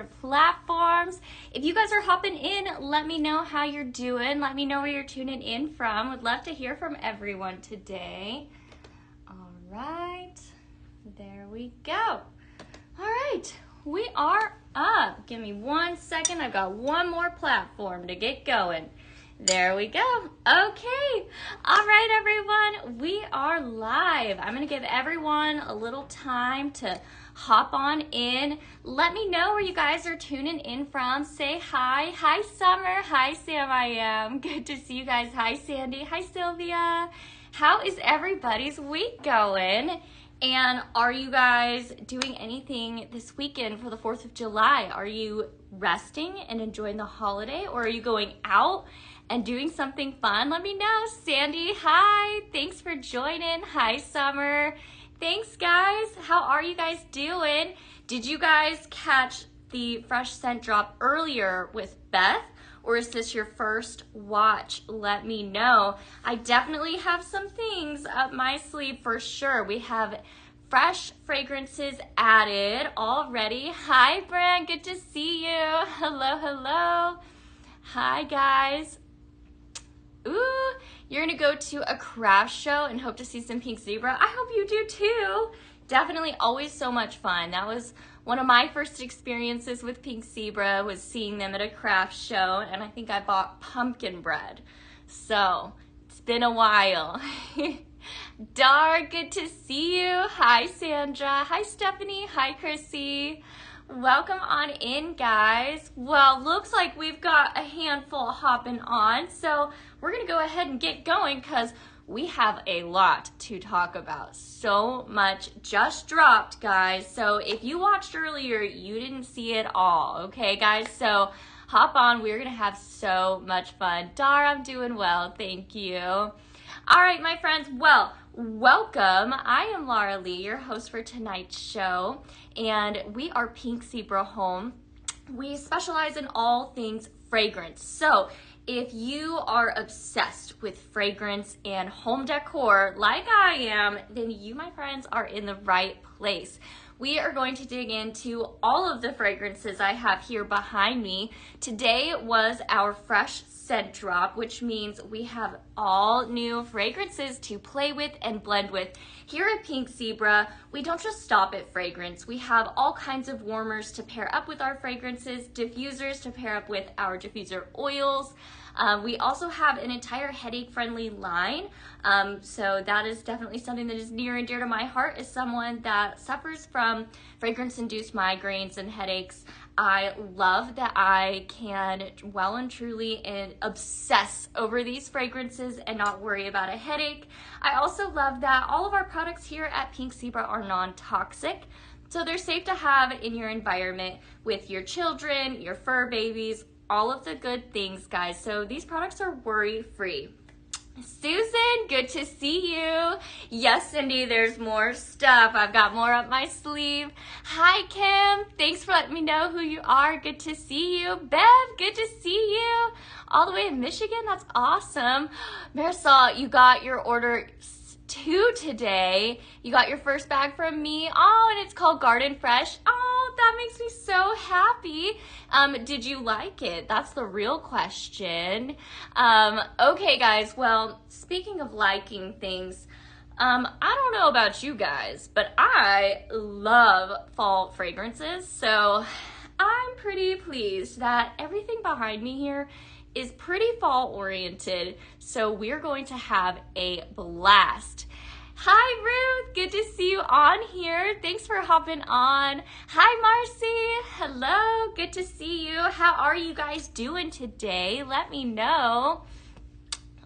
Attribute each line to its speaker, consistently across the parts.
Speaker 1: platforms. If you guys are hopping in, let me know how you're doing. Let me know where you're tuning in from. Would love to hear from everyone today. All right, there we go. All right, we are up. Give me 1 second. I've got one more platform to get going. There we go. Okay. All right, everyone. We are live. I'm going to give everyone a little time to hop on in. Let me know where you guys are tuning in from. Say hi. Hi, Summer. Hi, Sam. I am. Good to see you guys. Hi, Sandy. Hi, Sylvia. How is everybody's week going? And are you guys doing anything this weekend for the 4th of July? Are you resting and enjoying the holiday, or are you going out and doing something fun? Let me know. Sandy, hi. Thanks for joining. Hi, Summer. Thanks, guys. How are you guys doing? Did you guys catch the fresh scent drop earlier with Beth, or is this your first watch? Let me know. I definitely have some things up my sleeve for sure. We have fresh fragrances added already. Hi, Brand. Good to see you. Hello, hello. Hi, guys. Ooh, you're gonna go to a craft show and hope to see some pink zebra. I hope you do too. Definitely always so much fun. That was one of my first experiences with pink zebra, was seeing them at a craft show, and I think I bought pumpkin bread. So it's been a while. Dar, good to see you. Hi, Sandra. Hi, Stephanie. Hi, Chrissy. Welcome on in, guys. Well, looks like we've got a handful hopping on, so we're gonna go ahead and get going because we have a lot to talk about. So much just dropped, guys. So if you watched earlier, you didn't see it all, okay, guys? So hop on. We're gonna have so much fun. Dar, I'm doing well. Thank you. All right, my friends. Well, welcome. I am Laura Lee, your host for tonight's show, and we are Pink Zebra Home. We specialize in all things fragrance. So if you are obsessed with fragrance and home decor like I am, then you, my friends, are in the right place. We are going to dig into all of the fragrances I have here behind me. Today was our fresh scent drop, which means we have all new fragrances to play with and blend with. Here at Pink Zebra, we don't just stop at fragrance. We have all kinds of warmers to pair up with our fragrances, diffusers to pair up with our diffuser oils. We also have an entire headache-friendly line, so that is definitely something that is near and dear to my heart as someone that suffers from fragrance-induced migraines and headaches. I love that I can well and truly obsess over these fragrances and not worry about a headache. I also love that all of our products here at Pink Zebra are non-toxic, so they're safe to have in your environment with your children, your fur babies, all of the good things, guys. So these products are worry-free. Susan, good to see you. Yes, Cindy, there's more stuff. I've got more up my sleeve. Hi, Kim. Thanks for letting me know who you are. Good to see you. Bev, good to see you. All the way in Michigan. That's awesome. Marisol, you got your order 2 today. You got your first bag from me. Oh, and it's called Garden Fresh. Oh, that makes me so happy. Did you like it? That's the real question. Okay, guys. Well, speaking of liking things, I don't know about you guys, but I love fall fragrances. So I'm pretty pleased that everything behind me here is pretty fall oriented, so we're going to have a blast. Hi, Ruth. Good to see you on here. Thanks for hopping on. Hi, Marcy. Hello. Good to see you. How are you guys doing today? Let me know.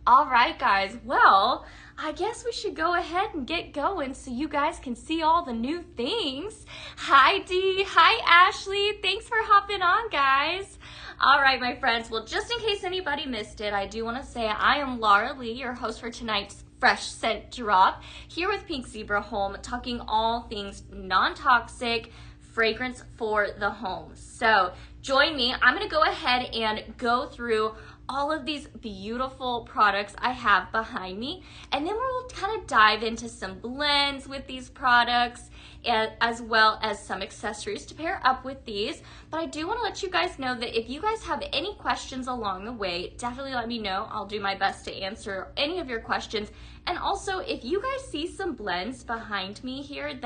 Speaker 1: All right, guys. Well, I guess we should go ahead and get going so you guys can see all the new things. Hi, Dee. Hi, Ashley. Thanks for hopping on, guys. All right, my friends. Well, just in case anybody missed it, I do want to say I am Laura Lee, your host for tonight's fresh scent drop, here with Pink Zebra Home, talking all things non-toxic fragrance for the home. So join me. I'm going to go ahead and go through all of these beautiful products I have behind me, and then we'll kind of dive into some blends with these products as well as some accessories to pair up with these. But I do want to let you guys know that if you guys have any questions along the way, definitely let me know. I'll do my best to answer any of your questions. And also, if you guys see some blends behind me here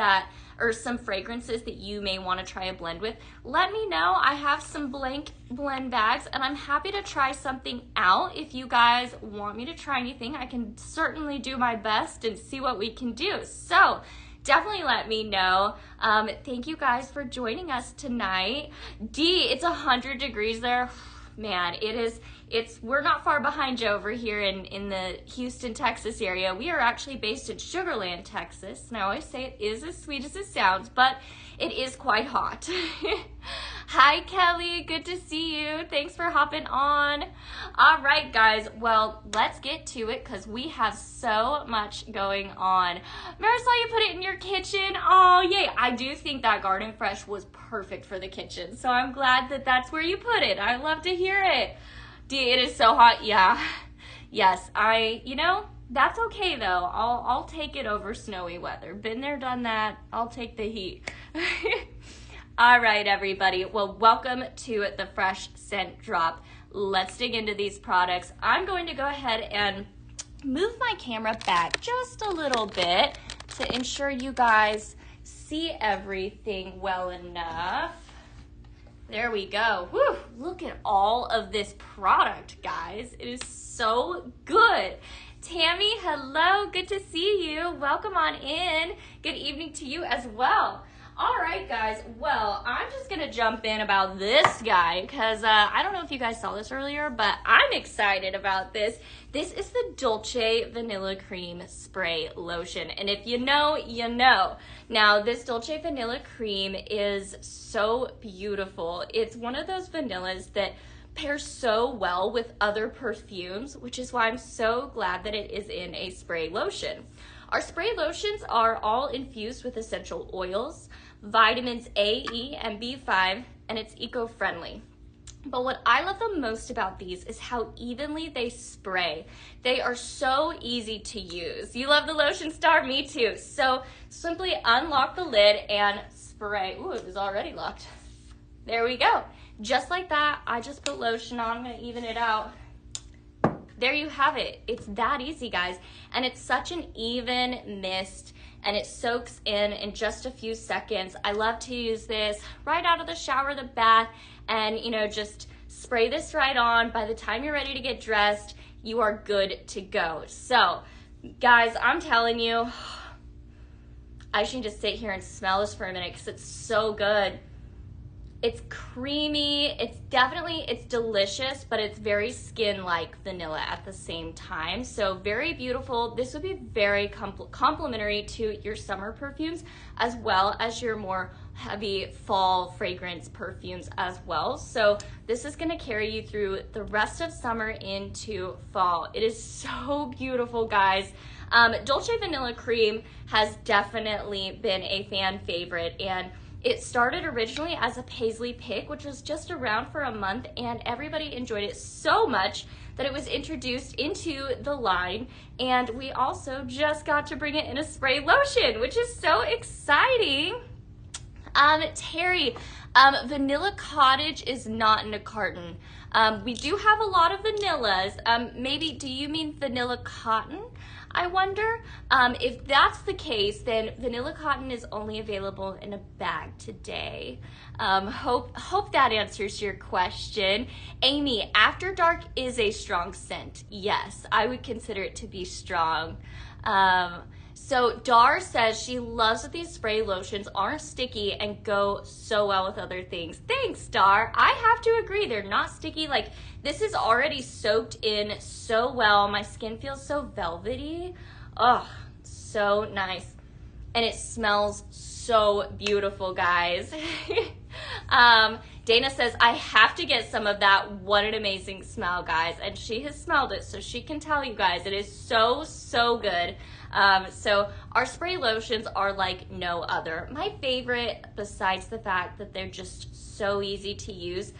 Speaker 1: or some fragrances that you may want to try a blend with, let me know. I have some blank blend bags and I'm happy to try something out. If you guys want me to try anything, I can certainly do my best and see what we can do. So definitely let me know. Thank you guys for joining us tonight. It's 100 degrees there. Man, we're not far behind you over here in the Houston, Texas area. We are actually based in Sugar Land, Texas. And I always say it is as sweet as it sounds, but it is quite hot. Hi, Kelly. Good to see you. Thanks for hopping on. All right, guys. Well, let's get to it because we have so much going on. Marisol, you put it in your kitchen. Oh, yay. I do think that Garden Fresh was perfect for the kitchen. So I'm glad that that's where you put it. I love to hear it. It is so hot. Yeah. Yes. That's okay though. I'll take it over snowy weather. Been there, done that. I'll take the heat. All right, everybody. Well, welcome to the Fresh Scent Drop. Let's dig into these products. I'm going to go ahead and move my camera back just a little bit to ensure you guys see everything well enough. There we go. Woo, look at all of this product, guys. It is so good. Tammy, hello. Good to see you. Welcome on in. Good evening to you as well. All right, guys. Well, I'm just going to jump in about this guy because I don't know if you guys saw this earlier, but I'm excited about this. This is the Dolce Vanilla Cream Spray Lotion. And if you know, you know. Now, this Dolce Vanilla Cream is so beautiful. It's one of those vanillas that pairs so well with other perfumes, which is why I'm so glad that it is in a spray lotion. Our spray lotions are all infused with essential oils, vitamins A, E, and B5, and it's eco-friendly. But what I love the most about these is how evenly they spray. They are so easy to use. You love the lotion, Star? Me too. So simply unlock the lid and spray. Ooh, it was already locked. There we go. Just like that, I just put lotion on. I'm gonna even it out. There you have it. It's that easy, guys. And it's such an even mist and it soaks in just a few seconds. I love to use this right out of the shower, the bath, and just spray this right on. By the time you're ready to get dressed, you are good to go. So, guys, I'm telling you, I just need to sit here and smell this for a minute because it's so good. It's creamy, it's delicious, but it's very skin-like vanilla at the same time. So very beautiful. This would be very complimentary to your summer perfumes as well as your more heavy fall fragrance perfumes as well. So this is gonna carry you through the rest of summer into fall. It is so beautiful, guys. Dolce Vanilla Cream has definitely been a fan favorite, and it started originally as a paisley pick, which was just around for a month, and everybody enjoyed it so much that it was introduced into the line, and we also just got to bring it in a spray lotion, which is so exciting. Terry, Vanilla Cottage is not in a carton. We do have a lot of vanillas. Maybe, do you mean Vanilla Cotton? I wonder. If that's the case, then Vanilla Cotton is only available in a bag today. Hope that answers your question. Amy, After Dark is a strong scent. Yes, I would consider it to be strong. So Dar says she loves that these spray lotions aren't sticky and go so well with other things. Thanks, Dar. I have to agree, they're not sticky. Like, this is already soaked in so well. My skin feels so velvety. Oh, so nice. And it smells so beautiful, guys. Dana says, I have to get some of that. What an amazing smell, guys. And she has smelled it, so she can tell you guys it is so, so good. So our spray lotions are like no other. My favorite, besides the fact that they're just so easy to use,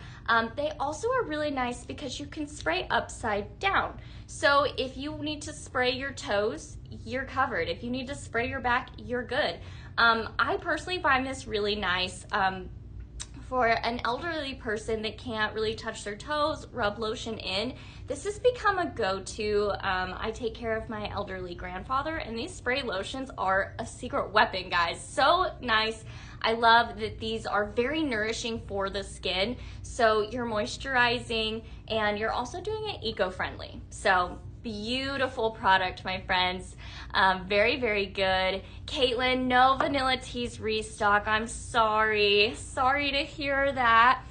Speaker 1: they also are really nice because you can spray upside down. So if you need to spray your toes, you're covered. If you need to spray your back, you're good. I personally find this really nice. For an elderly person that can't really touch their toes, rub lotion in, this has become a go-to. I take care of my elderly grandfather, and these spray lotions are a secret weapon, guys. So nice. I love that these are very nourishing for the skin. So you're moisturizing and you're also doing it eco-friendly. So beautiful product, my friends. Very, very good. Caitlin, no vanilla teas restock. I'm sorry. Sorry to hear that.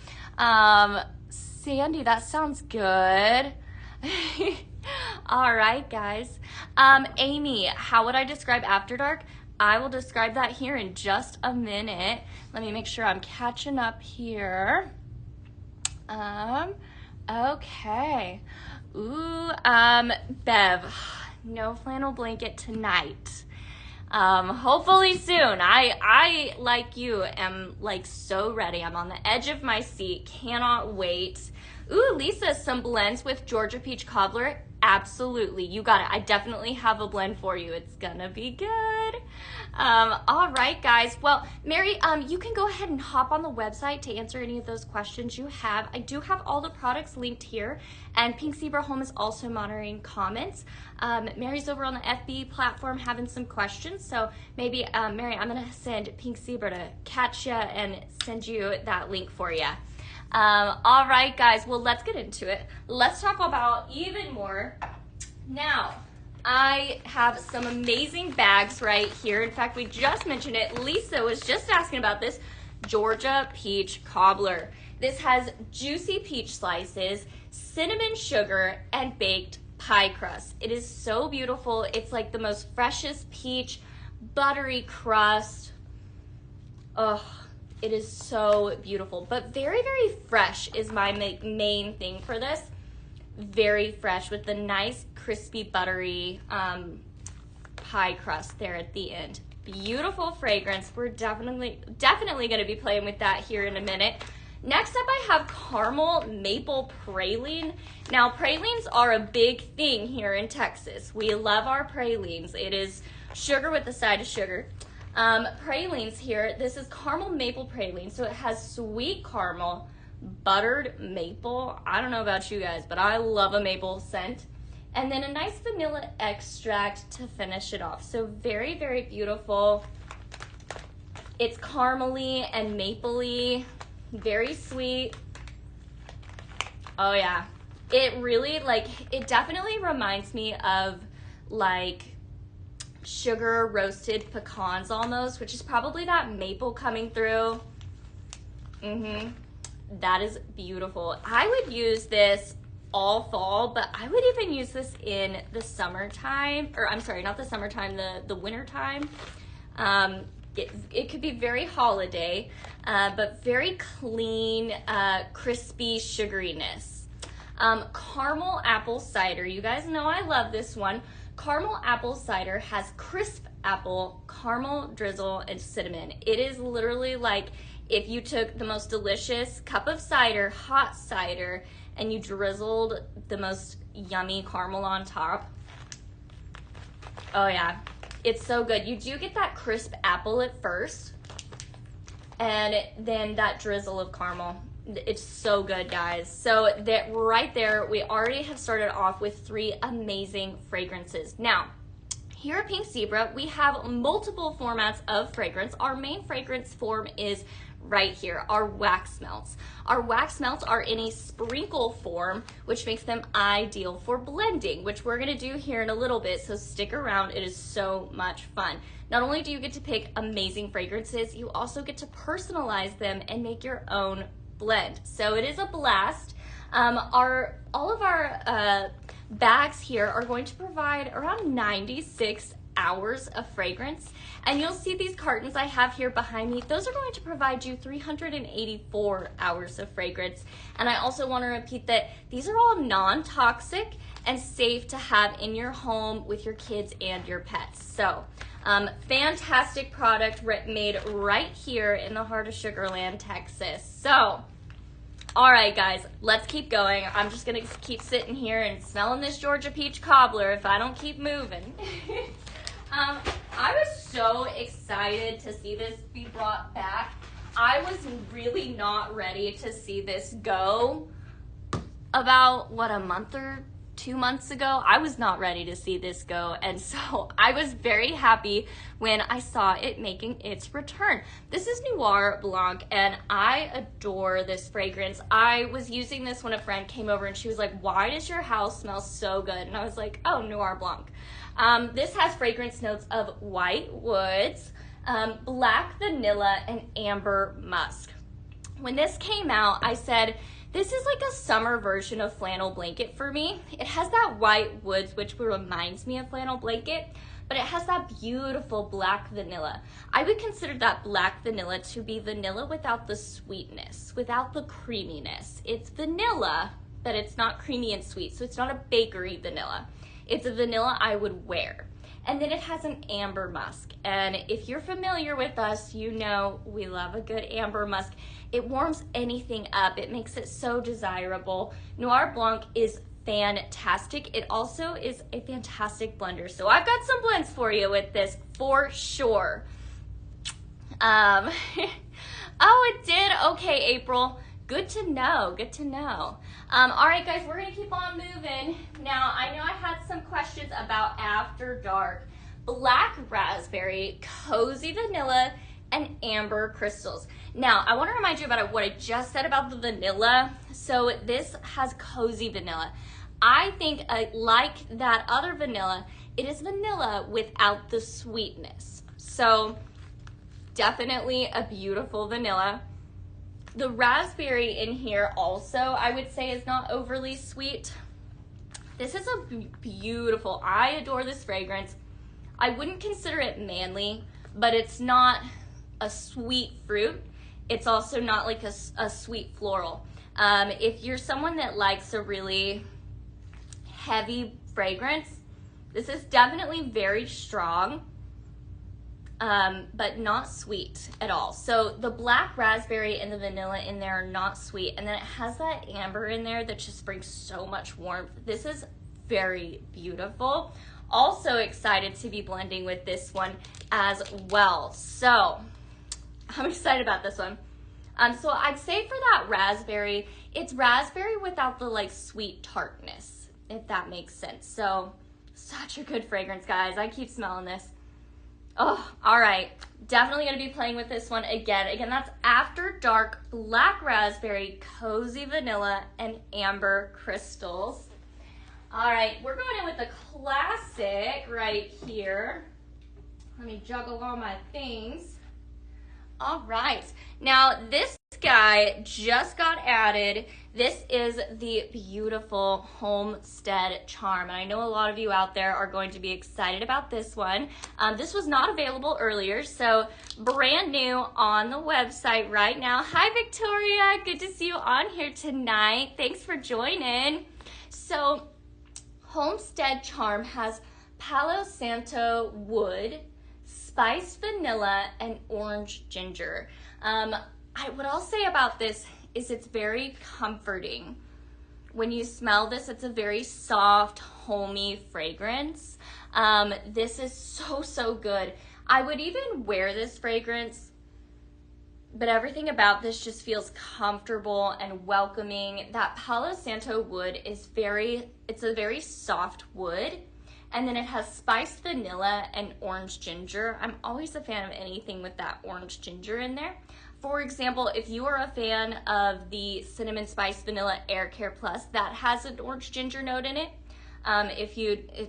Speaker 1: Sandy, that sounds good. All right, guys. Amy, how would I describe After Dark? I will describe that here in just a minute. Let me make sure I'm catching up here. Okay. Ooh, Bev, no flannel blanket tonight. Hopefully soon. I like you am like so ready. I'm on the edge of my seat. Cannot wait. Ooh, Lisa, some blends with Georgia Peach Cobbler. Absolutely, you got it. I definitely have a blend for you. It's gonna be good. All right, guys. Well, Mary, you can go ahead and hop on the website to answer any of those questions you have. I do have all the products linked here, and Pink Zebra Home is also monitoring comments. Mary's over on the FB platform having some questions, so maybe, Mary, I'm gonna send Pink Zebra to catch you and send you that link for you. All right, guys, well, let's get into it. Let's talk about even more. Now, I have some amazing bags right here. In fact, we just mentioned it. Lisa was just asking about this Georgia Peach Cobbler. This has juicy peach slices, cinnamon sugar, and baked pie crust. It is so beautiful. It's like the most freshest peach, buttery crust. Ugh. It is so beautiful, but very, very fresh is my main thing for this. Very fresh with the nice, crispy, buttery pie crust there at the end. Beautiful fragrance. We're definitely going to be playing with that here in a minute. Next up, I have caramel maple praline. Now, pralines are a big thing here in Texas. We love our pralines. It is sugar with a side of sugar. Pralines here, this is caramel maple praline, so it has sweet caramel, buttered maple. I don't know about you guys, but I love a maple scent. And then a nice vanilla extract to finish it off. So very, very beautiful. It's caramely and mapley, very sweet. Oh yeah, it really, like, it definitely reminds me of like sugar roasted pecans almost, which is probably that maple coming through. That is beautiful. I would use this all fall, but I would even use this in the summertime, or I'm sorry, not the summertime, the winter time. It could be very holiday, but very clean, crispy sugariness. Caramel apple cider. You guys know I love this one. Caramel apple cider has crisp apple, caramel drizzle, and cinnamon. It is literally like if you took the most delicious cup of cider, hot cider, and you drizzled the most yummy caramel on top. Oh yeah, it's so good. You do get that crisp apple at first, and then that drizzle of caramel. It's so good, guys. So that right there, we already have started off with 3 amazing fragrances. Now, here at Pink Zebra, we have multiple formats of fragrance. Our main fragrance form is right here, our wax melts. Our wax melts are in a sprinkle form, which makes them ideal for blending, which we're gonna do here in a little bit, so stick around. It is so much fun. Not only do you get to pick amazing fragrances, you also get to personalize them and make your own blend. So it is a blast. All of our bags here are going to provide around 96 hours of fragrance, and you'll see these cartons I have here behind me. Those are going to provide you 384 hours of fragrance. And I also want to repeat that these are all non-toxic and safe to have in your home with your kids and your pets. So fantastic product made right here in the heart of Sugarland, Texas. So all right, guys, let's keep going. I'm just gonna keep sitting here and smelling this Georgia Peach Cobbler if I don't keep moving. I was so excited to see this be brought back. I was really not ready to see this go. About, what, a month or 2 months ago, I was not ready to see this go, and so I was very happy when I saw it making its return. This is Noir Blanc, and I adore this fragrance. I was using this when a friend came over, and she was like, why does your house smell so good? And I was like, oh, Noir Blanc. This has fragrance notes of white woods, black vanilla, and amber musk. When this came out, I said, this is like a summer version of flannel blanket for me. It has that white woods, which reminds me of flannel blanket, but it has that beautiful black vanilla. I would consider that black vanilla to be vanilla without the sweetness, without the creaminess. It's vanilla, but it's not creamy and sweet, so it's not a bakery vanilla. It's a vanilla I would wear. And then it has an amber musk. And if you're familiar with us, you know we love a good amber musk. It warms anything up. It makes it so desirable. Noir Blanc is fantastic. It also is a fantastic blender. So I've got some blends for you with this for sure. Oh, it did? Okay, April. Good to know, good to know. All right, guys, we're gonna keep on moving. Now, I know I had some questions about After Dark. Black raspberry, cozy vanilla, and amber crystals. Now, I wanna remind you about what I just said about the vanilla. So this has cozy vanilla. I think like that other vanilla, it is vanilla without the sweetness. So definitely a beautiful vanilla. The raspberry in here also, I would say, is not overly sweet. This is a beautiful, I adore this fragrance. I wouldn't consider it manly, but it's not a sweet fruit. It's also not like a sweet floral. If you're someone that likes a really heavy fragrance, this is definitely very strong. But not sweet at all. So the black raspberry and the vanilla in there are not sweet. And then it has that amber in there that just brings so much warmth. This is very beautiful. Also excited to be blending with this one as well. So I'm excited about this one. So I'd say for that raspberry, it's raspberry without the like sweet tartness, if that makes sense. So such a good fragrance, guys. I keep smelling this. Oh, all right. Definitely going to be playing with this one again. Again, that's After Dark, black raspberry, cozy vanilla, and amber crystals. All right, we're going in with the classic right here. Let me juggle all my things. All right. Now, this guy just got added. This is the beautiful Homestead Charm. And I know a lot of you out there are going to be excited about this one. This was not available earlier, so brand new on the website right now. Hi, Victoria. Good to see you on here tonight. Thanks for joining. So, Homestead Charm has Palo Santo wood, spiced vanilla, and orange ginger. What I'll say about this is it's very comforting. When you smell this, it's a very soft, homey fragrance. This is so good. I would even wear this fragrance, but everything about this just feels comfortable and welcoming. That Palo Santo wood is it's a very soft wood. And then it has spiced vanilla and orange ginger. I'm always a fan of anything with that orange ginger in there. For example, if you are a fan of the Cinnamon Spice Vanilla Air Care Plus, that has an orange ginger note in it.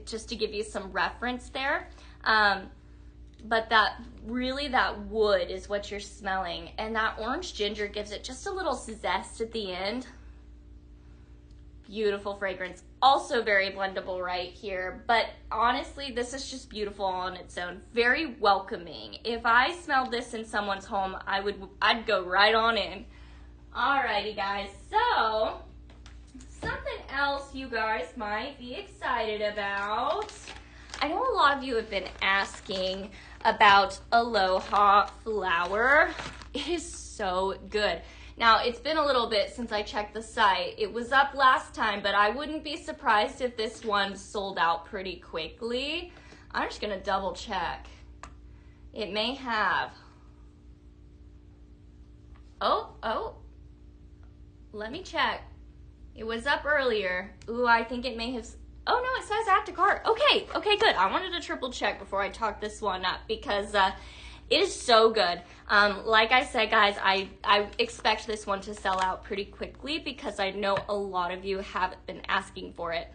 Speaker 1: Just to give you some reference there. But that wood is what you're smelling. And that orange ginger gives it just a little zest at the end. Beautiful fragrance. Also very blendable right here. But honestly, this is just beautiful on its own. Very welcoming. If I smelled this in someone's home, I'd go right on in. Alrighty, guys. So, something else you guys might be excited about. I know a lot of you have been asking about Aloha Flower. It is so good. Now, it's been a little bit since I checked the site. It was up last time, but I wouldn't be surprised if this one sold out pretty quickly. I'm just gonna double check. It may have. Oh, let me check. It was up earlier. Ooh, I think it may have, oh no, it says add to cart. Okay, good. I wanted to triple check before I talked this one up because it is so good. Like I said, guys, I expect this one to sell out pretty quickly because I know a lot of you have been asking for it.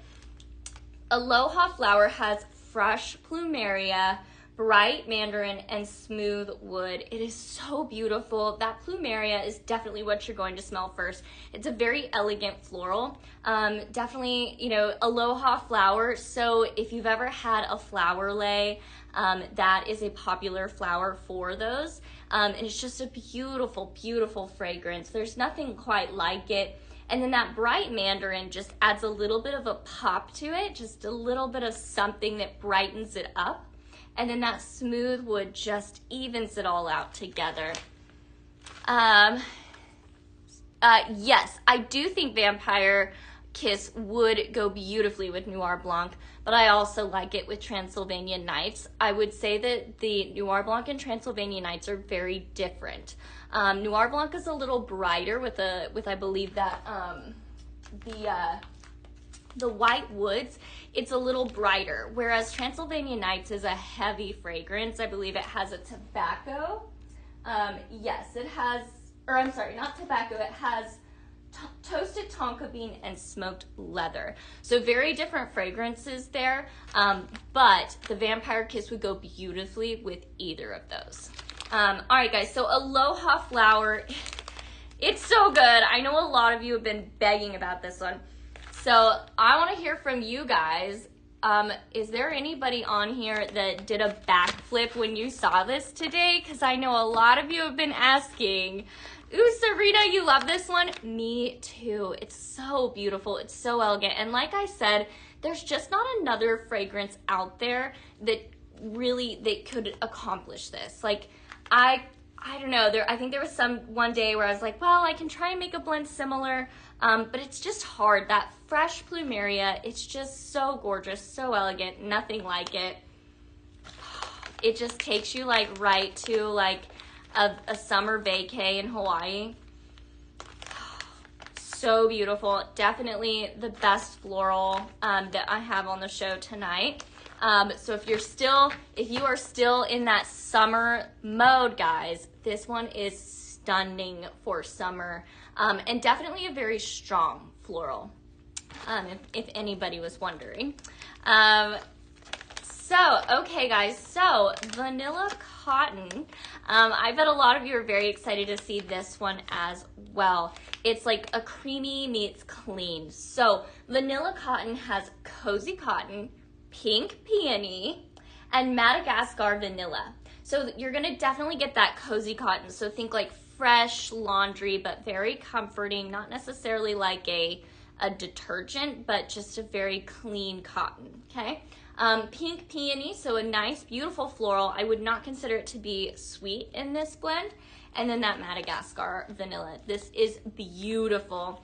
Speaker 1: Aloha flower has fresh plumeria, bright mandarin, and smooth wood. It is so beautiful. That plumeria is definitely what you're going to smell first. It's a very elegant floral. Definitely, you know, aloha flower. So if you've ever had a flower lei, that is a popular flower for those. And it's just a beautiful, beautiful fragrance. There's nothing quite like it. And then that bright mandarin just adds a little bit of a pop to it, just a little bit of something that brightens it up. And then that smooth wood just evens it all out together. Yes, I do think Vampire Kiss would go beautifully with Noir Blanc, but I also like it with Transylvania Nights. I would say that the Noir Blanc and Transylvania Nights are very different. Noir Blanc is a little brighter with I believe that the white woods, it's a little brighter, whereas Transylvania Nights is a heavy fragrance. I believe it has a tobacco. Yes, it has, or I'm sorry, not tobacco, it has toasted tonka bean and smoked leather. So very different fragrances there, but the Vampire Kiss would go beautifully with either of those. All right, guys, so Aloha Flower, it's so good. I know a lot of you have been begging about this one. So I want to hear from you guys. Is there anybody on here that did a backflip when you saw this today? Because I know a lot of you have been asking. Ooh, Sarita, you love this one? Me too. It's so beautiful. It's so elegant. And like I said, there's just not another fragrance out there that really, that could accomplish this. Like, I don't know. I think there was one day where I was like, well, I can try and make a blend similar, but it's just hard. That fresh plumeria, it's just so gorgeous, so elegant, nothing like it. It just takes you like right to like a summer vacay in Hawaii. So beautiful. Definitely the best floral that I have on the show tonight. So if you are still in that summer mode, guys, this one is stunning for summer, and definitely a very strong floral, if anybody was wondering. Okay, guys, so Vanilla Cotton. I bet a lot of you are very excited to see this one as well. It's like a creamy meets clean. So Vanilla Cotton has Cozy Cotton, Pink Peony, and Madagascar Vanilla. So you're gonna definitely get that Cozy Cotton. So think like fresh laundry, but very comforting, not necessarily like a detergent, but just a very clean cotton, okay? Pink Peony, so a nice, beautiful floral. I would not consider it to be sweet in this blend. And then that Madagascar Vanilla. This is beautiful.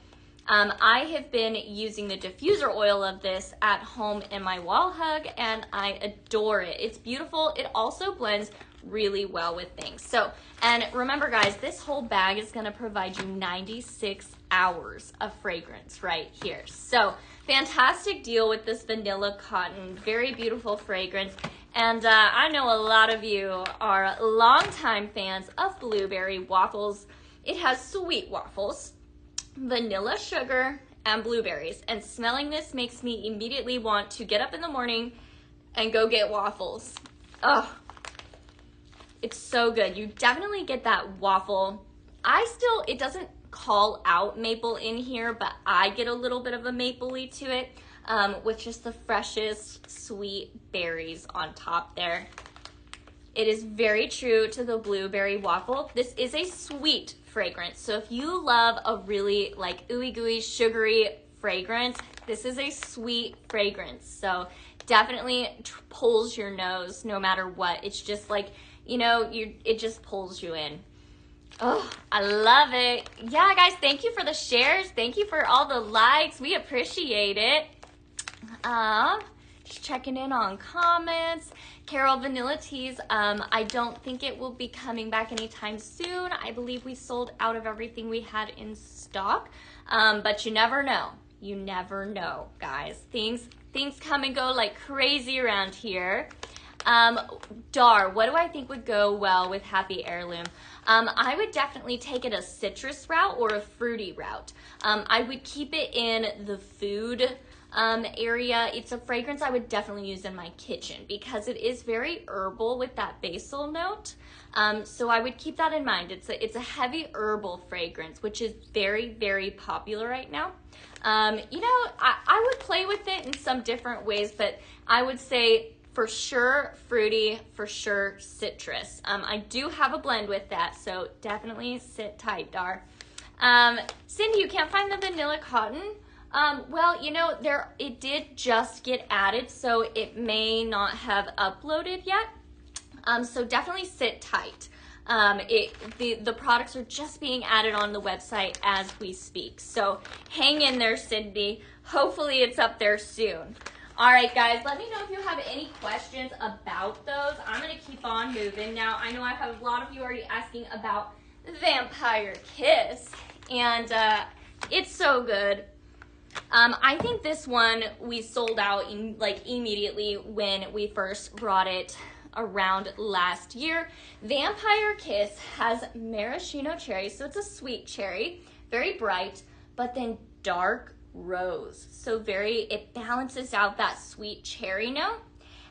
Speaker 1: I have been using the diffuser oil of this at home in my wall hug, and I adore it. It's beautiful. It also blends really well with things. So, and remember guys, this whole bag is gonna provide you 96 hours of fragrance right here. So, fantastic deal with this Vanilla Cotton. Very beautiful fragrance. And I know a lot of you are longtime fans of blueberry waffles. It has sweet waffles, vanilla sugar, and blueberries. And smelling this makes me immediately want to get up in the morning and go get waffles. Oh, it's so good. You definitely get that waffle. It doesn't call out maple in here, but I get a little bit of a mapley to it, with just the freshest sweet berries on top there. It is very true to the blueberry waffle. This is a sweet fragrance. So if you love a really like ooey gooey sugary fragrance, this is a sweet fragrance. So definitely pulls your nose no matter what. It's just like, you know, it just pulls you in. Oh, I love it. Yeah, guys, thank you for the shares. Thank you for all the likes. We appreciate it. Just checking in on comments. Carol Vanilla Teas, I don't think it will be coming back anytime soon. I believe we sold out of everything we had in stock, but you never know. You never know, guys. Things come and go like crazy around here. Dar, what do I think would go well with Happy Heirloom? I would definitely take it a citrus route or a fruity route. I would keep it in the food area. It's a fragrance I would definitely use in my kitchen because it is very herbal with that basil note. So I would keep that in mind. It's a heavy herbal fragrance, which is very, very popular right now. You know, I would play with it in some different ways, but I would say for sure fruity, for sure citrus. I do have a blend with that, so definitely sit tight, Dar. Cindy, you can't find the vanilla cotton? Well, you know, it did just get added, so it may not have uploaded yet. So definitely sit tight. The products are just being added on the website as we speak. So hang in there, Cindy. Hopefully it's up there soon. All right, guys, let me know if you have any questions about those. I'm going to keep on moving. Now, I know I have a lot of you already asking about Vampire Kiss, and it's so good. I think this one we sold out immediately when we first brought it around last year. Vampire Kiss has maraschino cherry, so it's a sweet cherry, very bright, but then dark rose. So it balances out that sweet cherry note.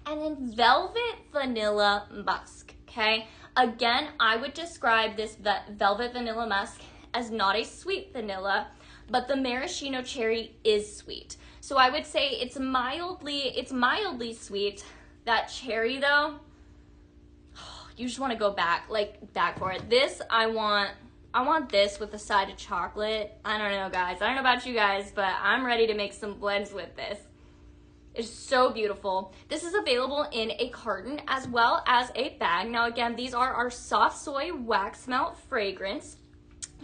Speaker 1: And then velvet vanilla musk, okay? Again, I would describe this velvet vanilla musk as not a sweet vanilla, but the maraschino cherry is sweet. So I would say it's mildly sweet. That cherry though, you just want to go back for it. This, I want this with a side of chocolate. I don't know, guys. I don't know about you guys, but I'm ready to make some blends with this. It's so beautiful. This is available in a carton as well as a bag. Now, again, these are our soft soy wax melt fragrance.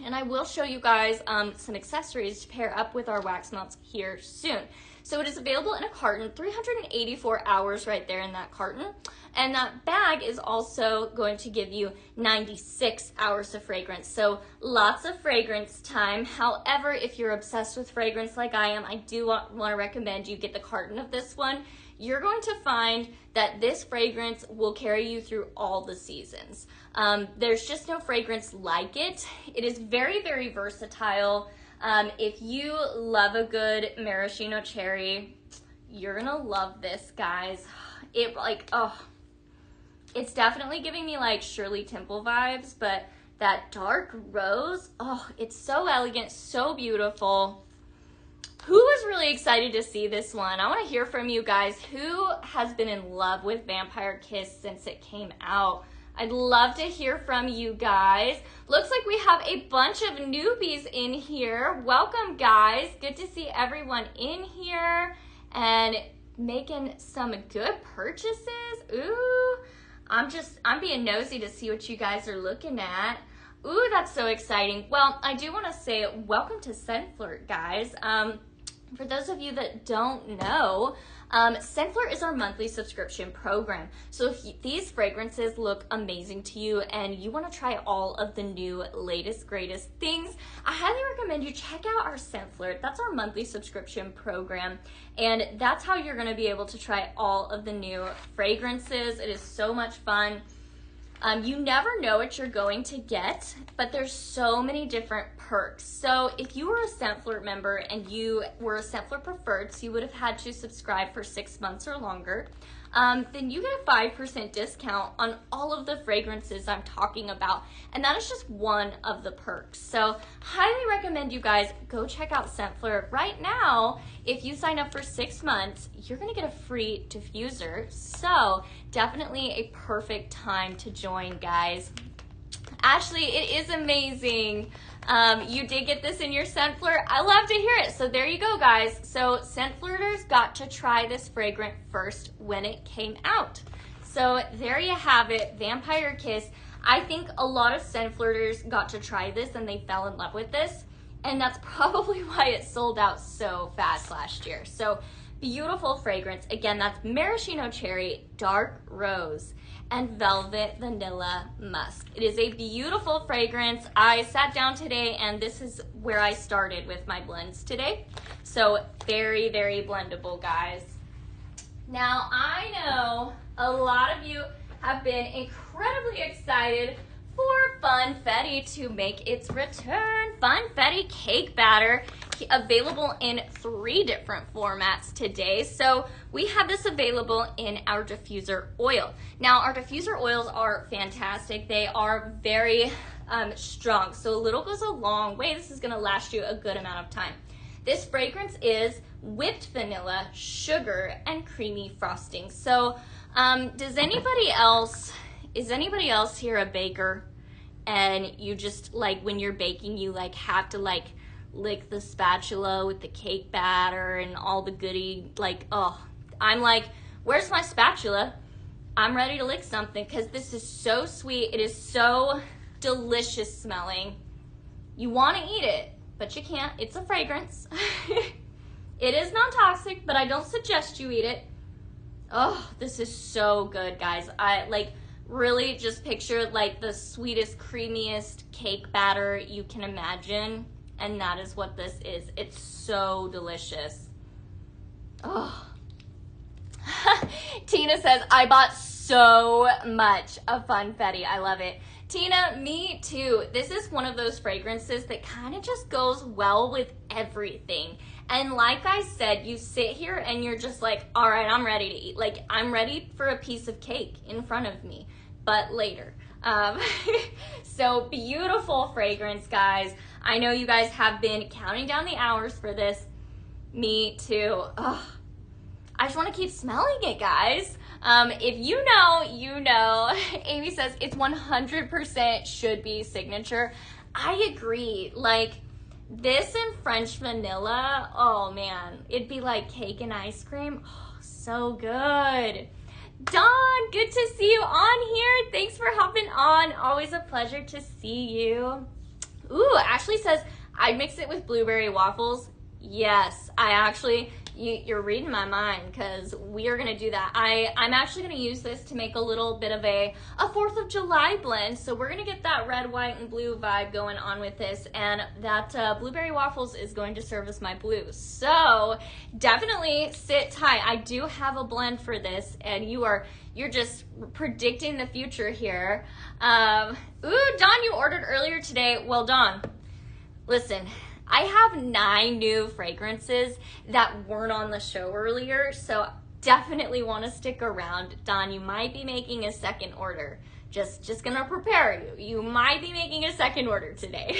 Speaker 1: And I will show you guys some accessories to pair up with our wax melts here soon. So it is available in a carton, 384 hours right there in that carton. And that bag is also going to give you 96 hours of fragrance. So lots of fragrance time. However, if you're obsessed with fragrance like I am, I do want to recommend you get the carton of this one. You're going to find that this fragrance will carry you through all the seasons. There's just no fragrance like it. It is very, very versatile. If you love a good maraschino cherry, you're gonna love this, guys. It's definitely giving me like Shirley Temple vibes, but that dark rose, it's so elegant, so beautiful. Who was really excited to see this one? I want to hear from you guys. Who has been in love with Vampire Kiss since it came out? I'd love to hear from you guys. Looks like we have a bunch of newbies in here. Welcome, guys. Good to see everyone in here and making some good purchases. Ooh, I'm being nosy to see what you guys are looking at. Ooh, that's so exciting. Well, I do want to say welcome to Scentflirt, guys. For those of you that don't know, Scentflirt is our monthly subscription program. So if these fragrances look amazing to you and you want to try all of the new, latest, greatest things, I highly recommend you check out our Scentflirt. That's our monthly subscription program. And that's how you're going to be able to try all of the new fragrances. It is so much fun. You never know what you're going to get, but there's so many different perks. So if you were a Scentflirt member and you were a Scentflirt Preferred, so you would have had to subscribe for 6 months or longer, then you get a 5% discount on all of the fragrances I'm talking about. And that is just one of the perks. So highly recommend you guys go check out Scentflirt. Right now, if you sign up for 6 months, you're gonna get a free diffuser. So definitely a perfect time to join, guys. Ashley, it is amazing. You did get this in your Scentflirt. I love to hear it. So there you go, guys. So Scentflirters got to try this fragrance first when it came out. So there you have it, Vampire Kiss. I think a lot of Scentflirters got to try this and they fell in love with this. And that's probably why it sold out so fast last year. So beautiful fragrance. Again, that's maraschino cherry, dark rose, and velvet vanilla musk. It is a beautiful fragrance. I sat down today and this is where I started with my blends today. So very, very blendable, guys. Now, I know a lot of you have been incredibly excited for Funfetti to make its return. Funfetti cake batter, available in 3 different formats today. So we have this available in our diffuser oil. Now, our diffuser oils are fantastic. They are very strong. So a little goes a long way. This is gonna last you a good amount of time. This fragrance is whipped vanilla, sugar, and creamy frosting. So is anybody else here a baker? And you just, like, when you're baking, you like have to like lick the spatula with the cake batter and all the goodie, like, oh, I'm like, where's my spatula? I'm ready to lick something because this is so sweet. It is so delicious smelling. You want to eat it, but you can't. It's a fragrance. It is non-toxic, but I don't suggest you eat it. Oh, this is so good, guys. I like really just picture like the sweetest, creamiest cake batter you can imagine. And that is what this is. It's so delicious. Oh. Tina says, I bought so much of Funfetti. I love it. Tina, me too. This is one of those fragrances that kind of just goes well with everything. And like I said, you sit here and you're just like, all right, I'm ready to eat. Like, I'm ready for a piece of cake in front of me, but later. So beautiful fragrance, guys. I know you guys have been counting down the hours for this. Me too. Ugh. I just want to keep smelling it, guys. If you know, you know. Amy says it's 100% should be signature. I agree. Like, this and French vanilla, oh man, it'd be like cake and ice cream. Oh, so good. Dawn, good to see you on here. Thanks for hopping on. Always a pleasure to see you. Ooh, Ashley says, I'd mix it with blueberry waffles. Yes, I actually, you're reading my mind because we are going to do that. I'm actually going to use this to make a little bit of a 4th of July blend. So we're going to get that red, white, and blue vibe going on with this. And that blueberry waffles is going to serve as my blue. So definitely sit tight. I do have a blend for this and you're just predicting the future here. Ooh, Dawn, you ordered earlier today. Well, Dawn, listen, I have 9 new fragrances that weren't on the show earlier, so definitely want to stick around. Dawn, you might be making a second order. Just gonna prepare you. You might be making a second order today.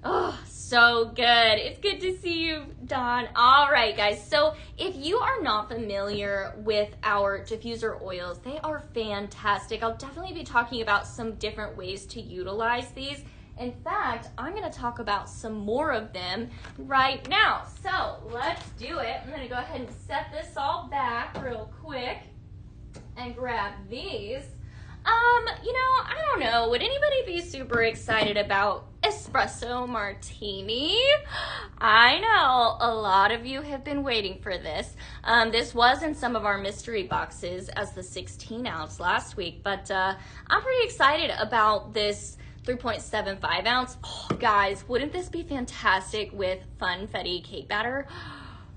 Speaker 1: Oh, so good. It's good to see you, Dawn. All right, guys. So if you are not familiar with our diffuser oils, they are fantastic. I'll definitely be talking about some different ways to utilize these. In fact, I'm going to talk about some more of them right now. So let's do it. I'm going to go ahead and set this all back real quick and grab these. You know, I don't know. Would anybody be super excited about espresso martini? I know a lot of you have been waiting for this. This was in some of our mystery boxes as the 16 ounce last week, but I'm pretty excited about this 3.75 ounce. Oh, guys, wouldn't this be fantastic with Funfetti cake batter?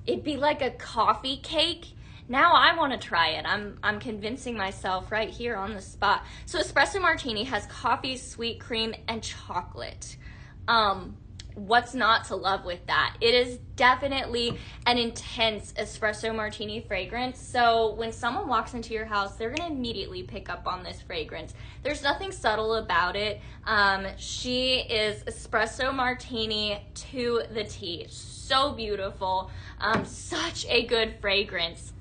Speaker 1: It'd be like a coffee cake. Now I want to try it. I'm convincing myself right here on the spot. So espresso martini has coffee, sweet cream, and chocolate. What's not to love with that? It is definitely an intense espresso martini fragrance. So when someone walks into your house, they're going to immediately pick up on this fragrance. There's nothing subtle about it. She is espresso martini to the T. So beautiful. Such a good fragrance.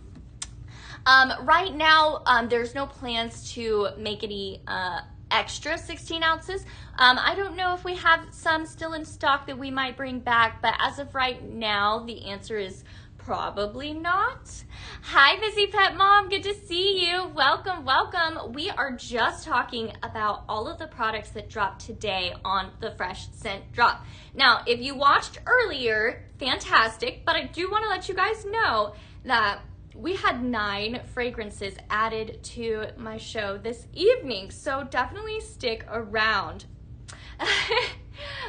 Speaker 1: Right now, there's no plans to make any extra 16 ounces. I don't know if we have some still in stock that we might bring back, but as of right now, the answer is Probably not. Hi, Busy Pet Mom. Good to see you. Welcome, welcome. We are just talking about all of the products that dropped today on the Fresh Scent Drop. Now, if you watched earlier, fantastic, but I do want to let you guys know that we had 9 fragrances added to my show this evening, so definitely stick around.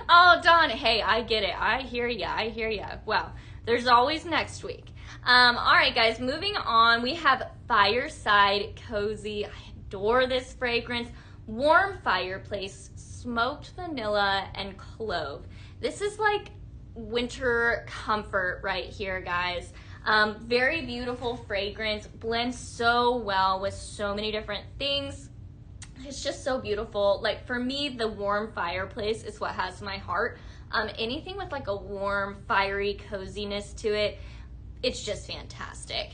Speaker 1: Oh, Dawn, hey, I get it. I hear ya. Well, there's always next week. All right, guys, moving on. We have Fireside Cozy. I adore this fragrance. Warm fireplace, smoked vanilla, and clove. This is like winter comfort right here, guys. Very beautiful fragrance. Blends so well with so many different things. It's just so beautiful. Like for me, the warm fireplace is what has my heart. Anything with like a warm, fiery coziness to it, it's just fantastic.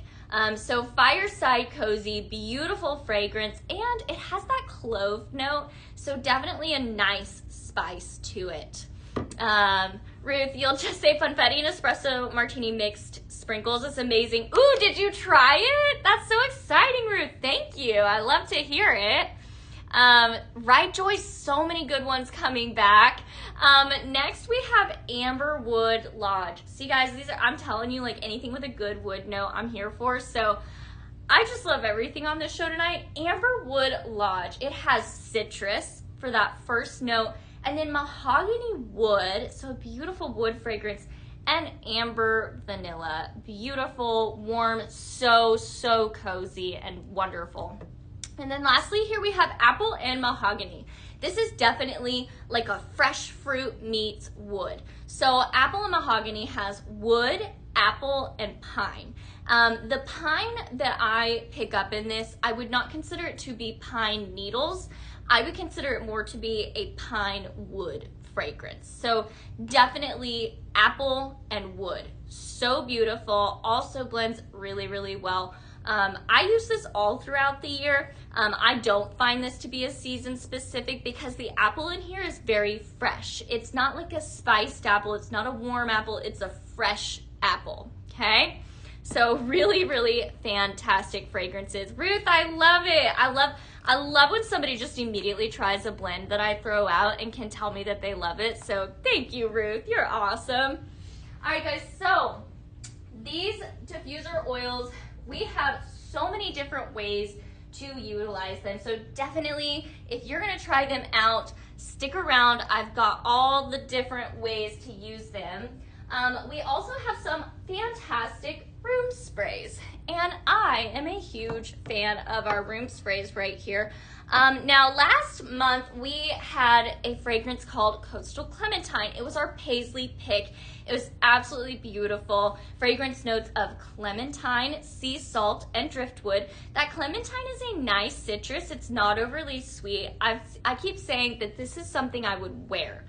Speaker 1: So Fireside Cozy, beautiful fragrance, and it has that clove note, so definitely a nice spice to it. Ruth, you'll just say funfetti and espresso martini mixed sprinkles. It's amazing. Ooh, did you try it? That's so exciting, Ruth. Thank you. I love to hear it. Right, Joyce, so many good ones coming back. Next we have Amberwood Lodge. See, guys, these are, I'm telling you, like anything with a good wood note I'm here for. So I just love everything on this show tonight. Amberwood Lodge. It has citrus for that first note, and then mahogany wood, so a beautiful wood fragrance, and amber vanilla. Beautiful, warm, so cozy and wonderful. And then lastly, here we have apple and mahogany. This is definitely like a fresh fruit meets wood. So apple and mahogany has wood, apple, and pine. The pine that I pick up in this, I would not consider it to be pine needles. I would consider it more to be a pine wood fragrance. So definitely apple and wood. So beautiful. Also blends really well. I use this all throughout the year. I don't find this to be a season specific because the apple in here is very fresh. It's not like a spiced apple. It's not a warm apple. It's a fresh apple, okay? So really fantastic fragrances. Ruth, I love it. I love when somebody just immediately tries a blend that I throw out and can tell me that they love it. So thank you, Ruth. You're awesome. All right, guys, so these diffuser oils, we have so many different ways to utilize them. So definitely, if you're gonna try them out, stick around. I've got all the different ways to use them. We also have some fantastic room sprays, and I am a huge fan of our room sprays right here. Now, last month we had a fragrance called Coastal Clementine. It was our Paisley pick. It was absolutely beautiful. Fragrance notes of clementine, sea salt, and driftwood. That clementine is a nice citrus. It's not overly sweet. I keep saying that this is something I would wear.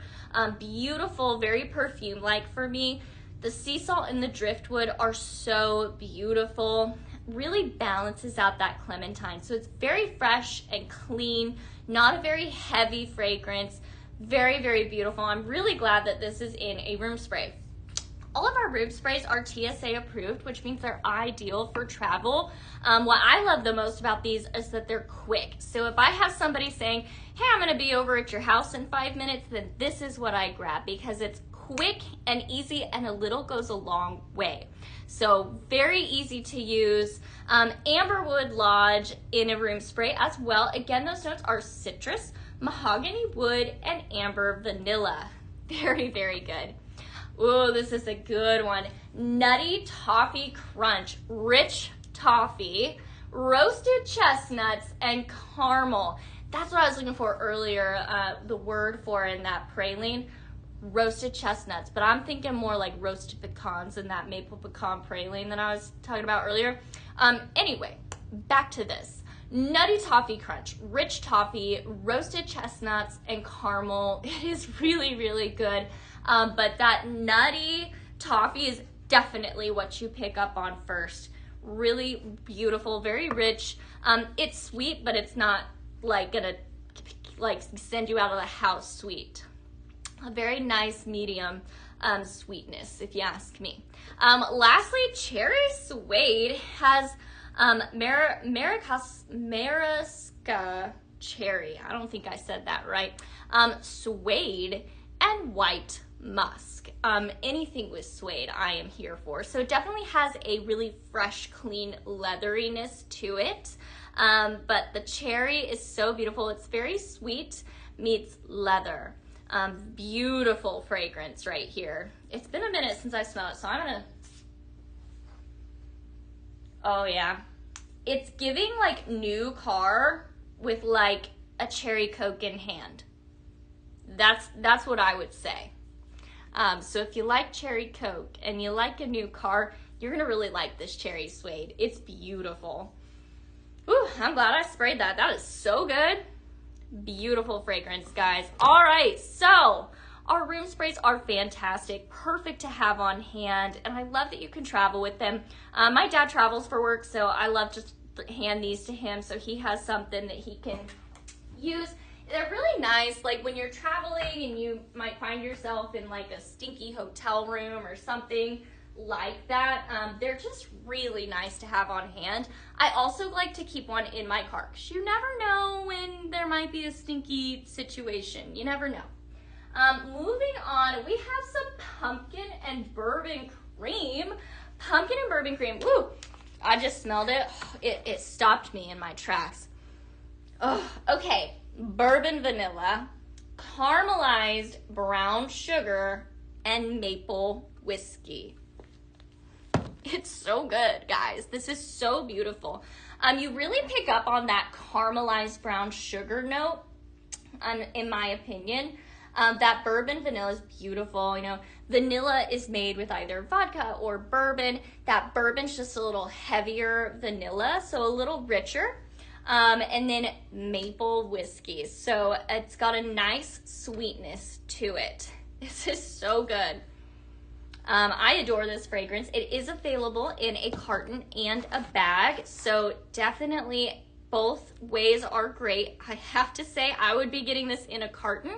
Speaker 1: Beautiful, very perfume-like for me. The sea salt and the driftwood are so beautiful. Really balances out that clementine. So it's very fresh and clean, not a very heavy fragrance. Very beautiful. I'm really glad that this is in a room spray. All of our room sprays are TSA approved, which means they're ideal for travel. What I love the most about these is that they're quick. So if I have somebody saying, hey, I'm gonna be over at your house in 5 minutes, then this is what I grab because it's quick and easy, and a little goes a long way. So very easy to use. Amberwood Lodge in a room spray as well. Again, those notes are citrus, mahogany wood, and amber vanilla. Very good. Ooh, this is a good one. Nutty Toffee Crunch, rich toffee, roasted chestnuts, and caramel. That's what I was looking for earlier, the word for in that praline. Roasted chestnuts, but I'm thinking more like roasted pecans in that maple pecan praline that I was talking about earlier. Anyway, back to this. Nutty Toffee Crunch, rich toffee, roasted chestnuts, and caramel. It is really good, but that nutty toffee is definitely what you pick up on first. Really beautiful, very rich. It's sweet, but it's not like gonna like send you out of the house sweet. A very nice medium sweetness, if you ask me. Lastly, cherry suede has Mariska cherry. I don't think I said that right. Suede and white musk. Anything with suede I am here for. So it definitely has a really fresh, clean leatheriness to it. But the cherry is so beautiful. It's very sweet meets leather. Beautiful fragrance right here. It's been a minute since I smelled it, so I'm gonna, oh yeah. It's giving like new car with like a cherry Coke in hand. That's what I would say. So if you like cherry Coke and you like a new car, you're gonna really like this cherry suede. It's beautiful. Ooh, I'm glad I sprayed that. That is so good. Beautiful fragrance, guys. All right, so our room sprays are fantastic, perfect to have on hand, and I love that you can travel with them. My dad travels for work, so I love just hand these to him so he has something that he can use. They're really nice, like when you're traveling and you might find yourself in like a stinky hotel room or something like that. They're just really nice to have on hand. I also like to keep one in my car because you never know when there might be a stinky situation. You never know. Moving on, we have some pumpkin and bourbon cream. Pumpkin and bourbon cream. Woo! I just smelled it. It stopped me in my tracks. Oh, okay. Bourbon vanilla, caramelized brown sugar, and maple whiskey. It's so good, guys. This is so beautiful. You really pick up on that caramelized brown sugar note, in my opinion. That bourbon vanilla is beautiful. You know, vanilla is made with either vodka or bourbon. That bourbon's just a little heavier vanilla, so a little richer. And then maple whiskey. So it's got a nice sweetness to it. This is so good. I adore this fragrance. It is available in a carton and a bag, so definitely both ways are great. I have to say I would be getting this in a carton.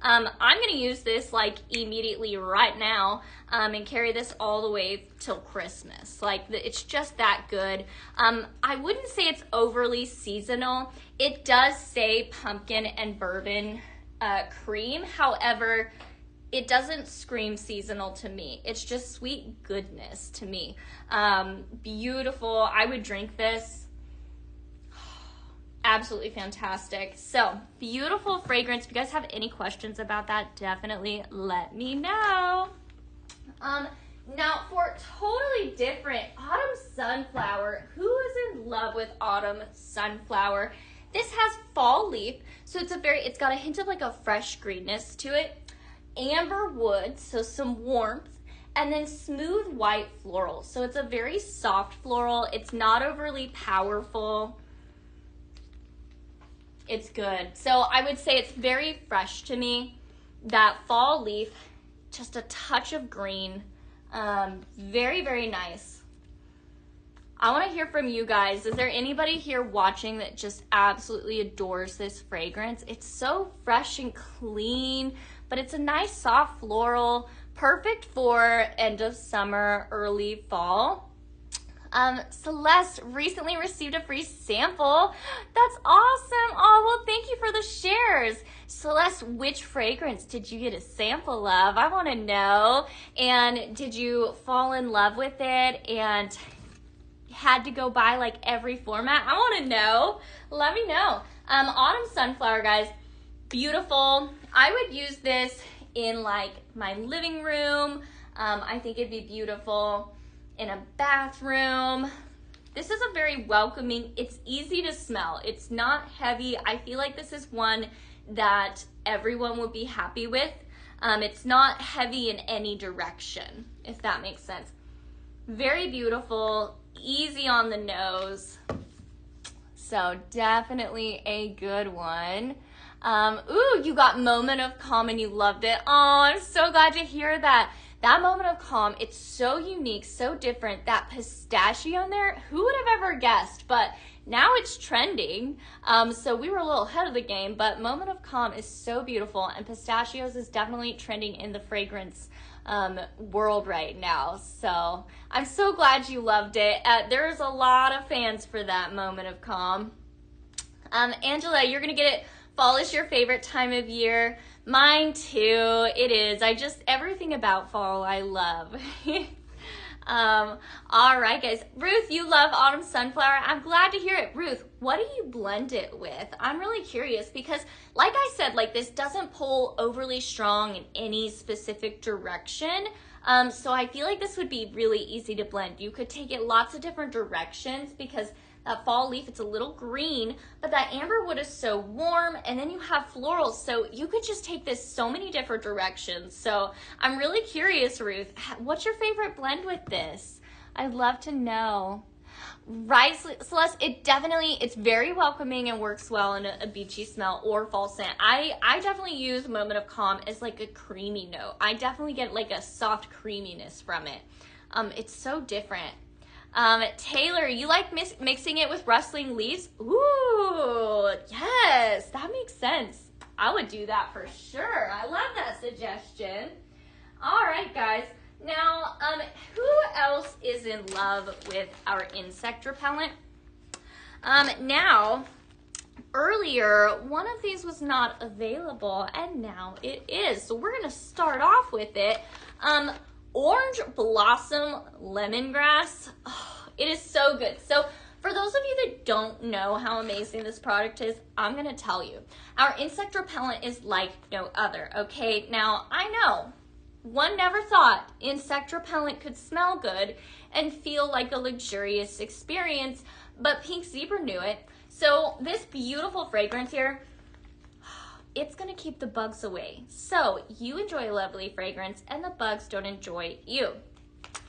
Speaker 1: I'm gonna use this like immediately right now and carry this all the way till Christmas. Like it's just that good. I wouldn't say it's overly seasonal. It does say pumpkin and bourbon cream. However, it doesn't scream seasonal to me. It's just sweet goodness to me. Beautiful. I would drink this. Absolutely fantastic. So, beautiful fragrance. If you guys have any questions about that, definitely let me know. Now, for totally different, autumn sunflower. Who is in love with autumn sunflower? This has fall leaf, so it's got a hint of like a fresh greenness to it. Amber wood, so some warmth, and then smooth white floral. So it's a very soft floral. It's not overly powerful. It's good. So I would say it's very fresh to me. That fall leaf, just a touch of green. Very, very nice. I want to hear from you guys. Is there anybody here watching that just absolutely adores this fragrance? It's so fresh and clean, but it's a nice soft floral, perfect for end of summer, early fall. Celeste recently received a free sample. That's awesome. Oh, well, thank you for the shares. Celeste, which fragrance did you get a sample of? I want to know. And did you fall in love with it and had to go buy like every format? I want to know. Let me know. Autumn sunflower, guys, beautiful. I would use this in like my living room. I think it'd be beautiful in a bathroom. This is a very welcoming, it's easy to smell. It's not heavy. I feel like this is one that everyone would be happy with. It's not heavy in any direction, if that makes sense. Very beautiful, easy on the nose. So definitely a good one. Ooh, you got Moment of Calm and you loved it. Oh, I'm so glad to hear that. That Moment of Calm, it's so unique, so different. That pistachio in there, who would have ever guessed? But now it's trending. So we were a little ahead of the game, but Moment of Calm is so beautiful, and pistachios is definitely trending in the fragrance world right now. So I'm so glad you loved it. There's a lot of fans for that moment of calm. Angela, you're going to get it. Fall is your favorite time of year. Mine too. It is. Everything about fall I love. All right, guys. Ruth, you love autumn sunflower. I'm glad to hear it. Ruth, what do you blend it with? I'm really curious because, like I said, like this doesn't pull overly strong in any specific direction. So I feel like this would be really easy to blend. You could take it lots of different directions because that fall leaf, it's a little green, but that amber wood is so warm, and then you have florals, so you could just take this so many different directions. So I'm really curious, Ruth, what's your favorite blend with this? I'd love to know. Right, Celeste, it's very welcoming and works well in a beachy smell or fall scent. I definitely use Moment of Calm as like a creamy note. I definitely get like a soft creaminess from it. It's so different. Taylor, you like mixing it with rustling leaves? Ooh, yes, that makes sense. I would do that for sure. I love that suggestion. All right, guys. Now, who else is in love with our insect repellent? Now, earlier, one of these was not available, and now it is. So we're going to start off with it. Orange Blossom Lemongrass. Oh, it is so good. So for those of you that don't know how amazing this product is, I'm going to tell you. Our insect repellent is like no other, okay? Now, I know one never thought insect repellent could smell good and feel like a luxurious experience, but Pink Zebra knew it. So this beautiful fragrance here, it's going to keep the bugs away. So you enjoy a lovely fragrance and the bugs don't enjoy you.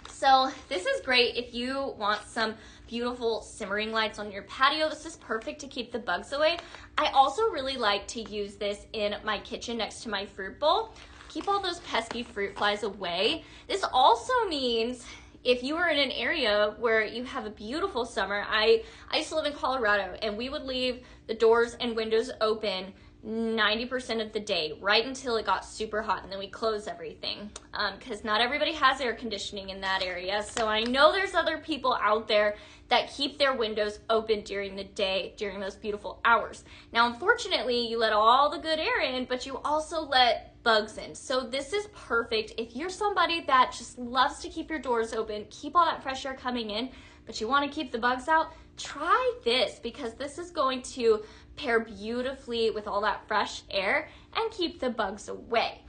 Speaker 1: So this is great if you want some beautiful simmering lights on your patio. This is perfect to keep the bugs away. I also really like to use this in my kitchen next to my fruit bowl. Keep all those pesky fruit flies away. This also means if you are in an area where you have a beautiful summer, I used to live in Colorado and we would leave the doors and windows open 90% of the day, right until it got super hot, and then we close everything because not everybody has air conditioning in that area. So I know there's other people out there that keep their windows open during the day, during those beautiful hours. Now, unfortunately, you let all the good air in, but you also let bugs in. So this is perfect if you're somebody that just loves to keep your doors open, keep all that fresh air coming in, but you want to keep the bugs out. Try this because this is going to pair beautifully with all that fresh air and keep the bugs away.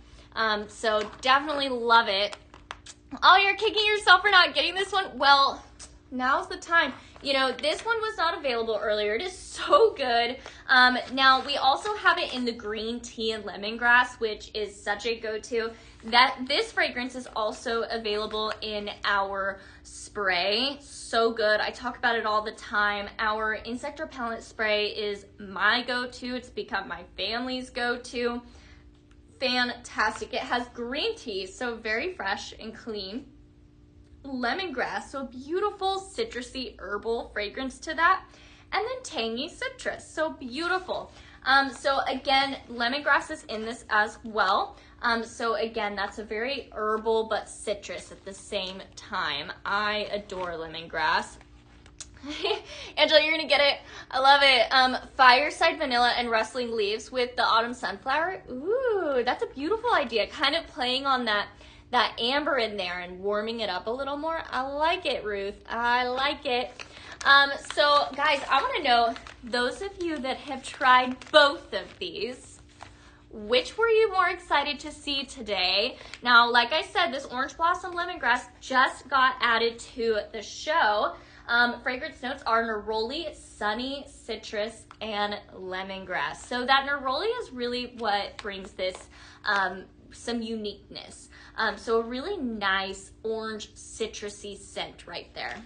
Speaker 1: So definitely love it. Oh, you're kicking yourself for not getting this one? Well, now's the time. You know, this one was not available earlier. It is so good. Now, we also have it in the green tea and lemongrass, which is such a go-to. This fragrance is also available in our spray. So good. I talk about it all the time. Our insect repellent spray is my go-to. It's become my family's go-to. Fantastic. It has green tea, so very fresh and clean. Lemongrass, so beautiful citrusy herbal fragrance to that, and then tangy citrus, so beautiful. So again, lemongrass is in this as well. So again, that's a very herbal but citrus at the same time. I adore lemongrass. Angela, you're gonna get it. I love it. Fireside vanilla and rustling leaves with the autumn sunflower. Ooh, that's a beautiful idea. Kind of playing on that amber in there and warming it up a little more. I like it, Ruth. I like it. So guys, I want to know, those of you that have tried both of these, which were you more excited to see today? Now, like I said, this Orange Blossom Lemongrass just got added to the show. Fragrance notes are neroli, sunny, citrus, and lemongrass. So that neroli is really what brings this some uniqueness. So a really nice orange citrusy scent right there.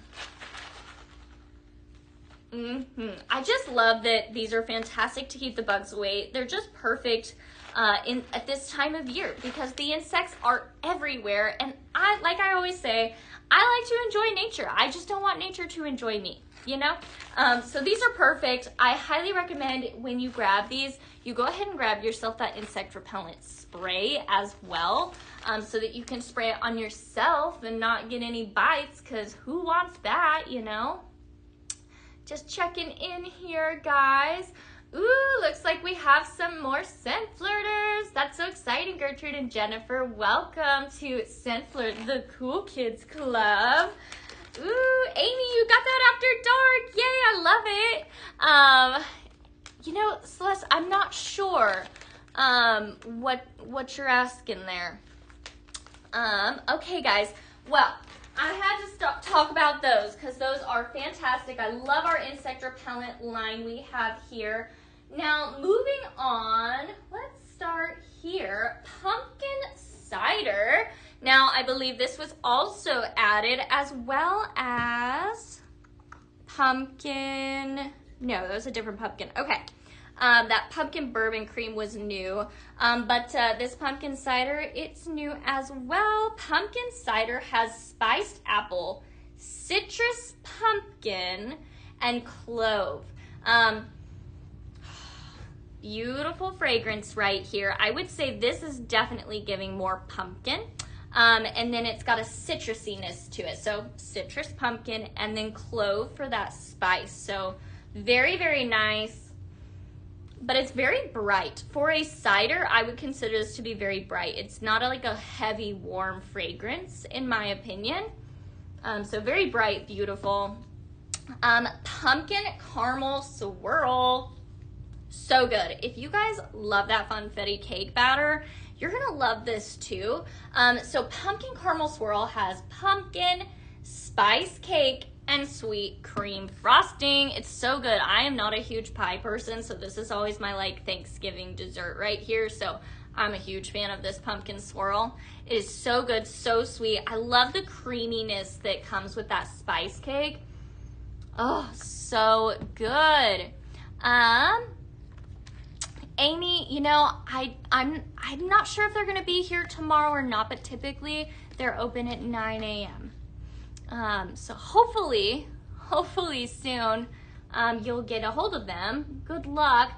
Speaker 1: I just love that these are fantastic to keep the bugs away. They're just perfect at this time of year because the insects are everywhere, and like I always say, I like to enjoy nature. I just don't want nature to enjoy me, you know? So these are perfect. I highly recommend when you grab these, you go ahead and grab yourself that insect repellent spray as well, so that you can spray it on yourself and not get any bites, because who wants that, you know? Just checking in here, guys. Ooh, looks like we have some more scent flirters. That's so exciting, Gertrude and Jennifer. Welcome to Scent Flirt, the Cool Kids Club. Ooh, Amy, you got that after dark. Yay, I love it. You know, Celeste, I'm not sure what you're asking there. Okay, guys. Well, I had to talk about those because those are fantastic. I love our insect repellent line we have here. Now, moving on, let's start here. Pumpkin cider. Now, I believe this was also added, as well as pumpkin. No, that was a different pumpkin. Okay. That pumpkin bourbon cream was new, but this pumpkin cider, it's new as well. Pumpkin cider has spiced apple, citrus pumpkin, and clove. Beautiful fragrance right here. I would say this is definitely giving more pumpkin, and then it's got a citrusiness to it. So citrus, pumpkin, and then clove for that spice. So very, very nice. But it's very bright. For a cider, I would consider this to be very bright. It's not like a heavy, warm fragrance, in my opinion. So very bright, beautiful. Pumpkin caramel swirl. So good. If you guys love that funfetti cake batter, you're gonna love this too. So pumpkin caramel swirl has pumpkin, spice cake, and sweet cream frosting. It's so good. I am not a huge pie person, so this is always my like Thanksgiving dessert right here. So I'm a huge fan of this pumpkin swirl. It is so good, so sweet. I love the creaminess that comes with that spice cake. Oh, so good. Amy, you know, I'm not sure if they're gonna be here tomorrow or not, but typically they're open at 9 a.m. So hopefully soon, you'll get a hold of them. Good luck.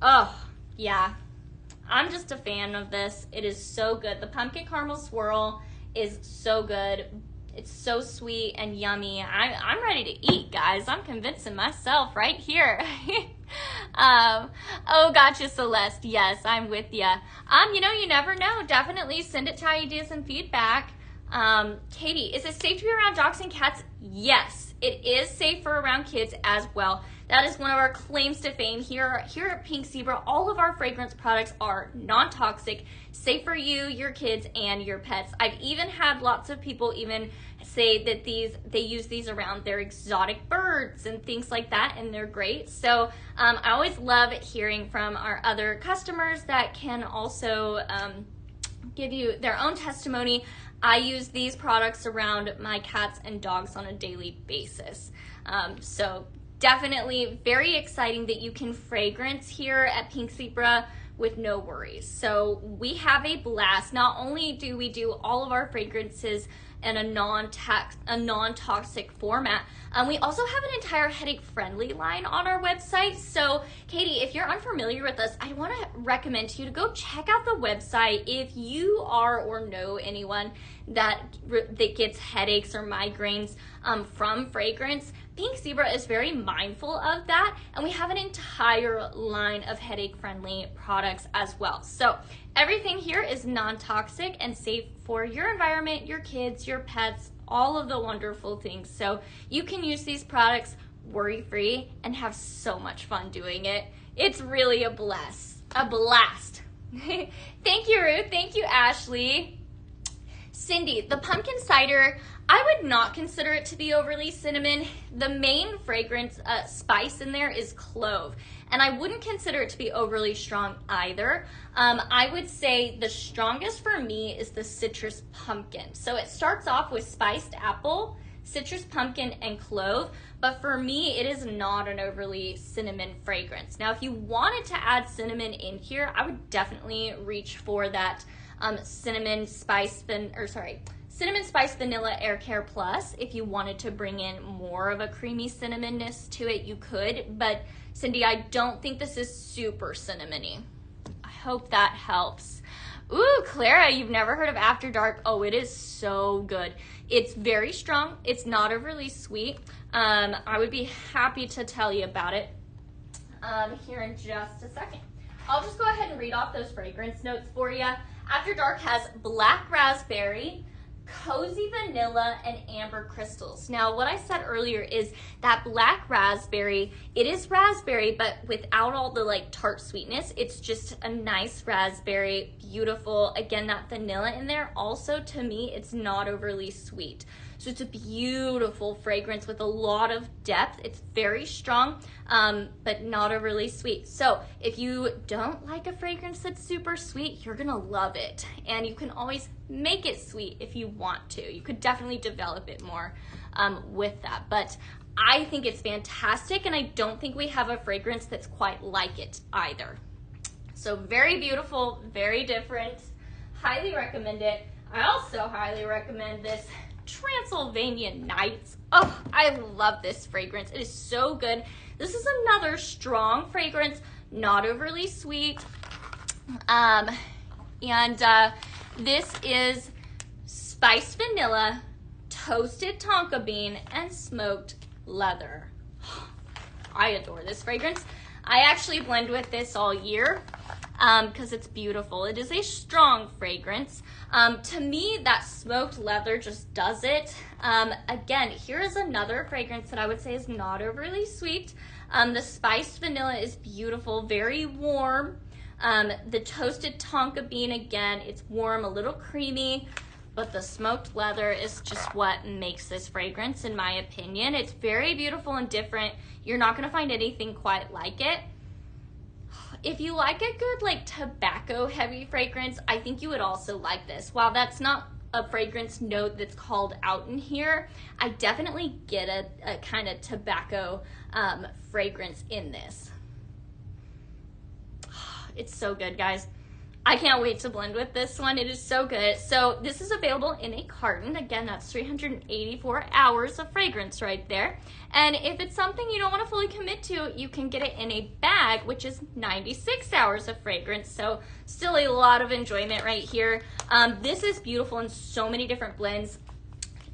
Speaker 1: Oh, yeah. I'm just a fan of this. It is so good. The pumpkin caramel swirl is so good. It's so sweet and yummy. I'm ready to eat, guys. I'm convincing myself right here. Oh, gotcha, Celeste. Yes, I'm with ya. You know, you never know. Definitely send it to ideas and feedback. Katie, is it safe to be around dogs and cats? Yes, it is safe for around kids as well. That is one of our claims to fame here at Pink Zebra. All of our fragrance products are non-toxic, safe for you, your kids, and your pets. I've even had lots of people even say that they use these around their exotic birds and things like that, and they're great. So I always love hearing from our other customers that can also give you their own testimony. I use these products around my cats and dogs on a daily basis. So definitely very exciting that you can fragrance here at Pink Zebra with no worries. So we have a blast. Not only do we do all of our fragrances in a non-toxic format, we also have an entire headache-friendly line on our website. So Katie, if you're unfamiliar with us, I want to recommend to you to go check out the website. If you are or know anyone that gets headaches or migraines from fragrance, Pink Zebra is very mindful of that, and we have an entire line of headache-friendly products as well. So everything here is non-toxic and safe for your environment, your kids, your pets, all of the wonderful things. So you can use these products worry-free and have so much fun doing it. It's really a blast. Thank you, Ruth. Thank you, Ashley. Cindy, the pumpkin cider, I would not consider it to be overly cinnamon. The main fragrance spice in there is clove, and I wouldn't consider it to be overly strong either. I would say the strongest for me is the citrus pumpkin. So it starts off with spiced apple, citrus pumpkin, and clove, but for me, it is not an overly cinnamon fragrance. Now, if you wanted to add cinnamon in here, I would definitely reach for that Cinnamon Spice Vanilla Air Care Plus. If you wanted to bring in more of a creamy cinnamonness to it, you could. But Cindy, I don't think this is super cinnamony. I hope that helps. Ooh, Clara, you've never heard of After Dark. Oh, it is so good. It's very strong. It's not overly sweet. I would be happy to tell you about it here in just a second. I'll just go ahead and read off those fragrance notes for you. After Dark has black raspberry, cozy vanilla, and amber crystals. Now, what I said earlier is that black raspberry, it is raspberry, but without all the like tart sweetness. It's just a nice raspberry, beautiful. Again, that vanilla in there also, to me, it's not overly sweet. So it's a beautiful fragrance with a lot of depth. It's very strong, but not overly sweet. So if you don't like a fragrance that's super sweet, you're gonna love it. And you can always make it sweet if you want to. You could definitely develop it more with that. But I think it's fantastic, and I don't think we have a fragrance that's quite like it either. So very beautiful, very different. Highly recommend it. I also highly recommend this Transylvania Nights. Oh, I love this fragrance. It is so good. This is another strong fragrance, not overly sweet. This is spiced vanilla, toasted tonka bean, and smoked leather. I adore this fragrance. I actually blend with this all year because it's beautiful. It is a strong fragrance. To me, that smoked leather just does it. Again, here is another fragrance that I would say is not overly sweet. The spiced vanilla is beautiful, very warm. The toasted tonka bean, again, it's warm, a little creamy, but the smoked leather is just what makes this fragrance, in my opinion. It's very beautiful and different. You're not gonna find anything quite like it. If you like a good like tobacco heavy fragrance, I think you would also like this. While that's not a fragrance note that's called out in here, I definitely get a kind of tobacco fragrance in this. It's so good, guys. I can't wait to blend with this one. It is so good. So this is available in a carton. Again, that's 384 hours of fragrance right there. And if it's something you don't want to fully commit to, you can get it in a bag, which is 96 hours of fragrance. So still a lot of enjoyment right here. This is beautiful in so many different blends.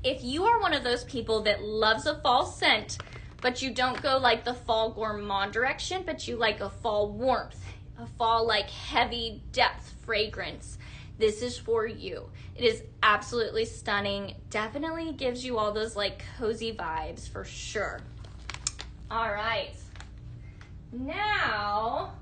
Speaker 1: If you are one of those people that loves a fall scent, but you don't go like the fall gourmand direction, but you like a fall warmth, a fall like heavy depth fragrance, this is for you. It is absolutely stunning. Definitely gives you all those like cozy vibes for sure. All right, now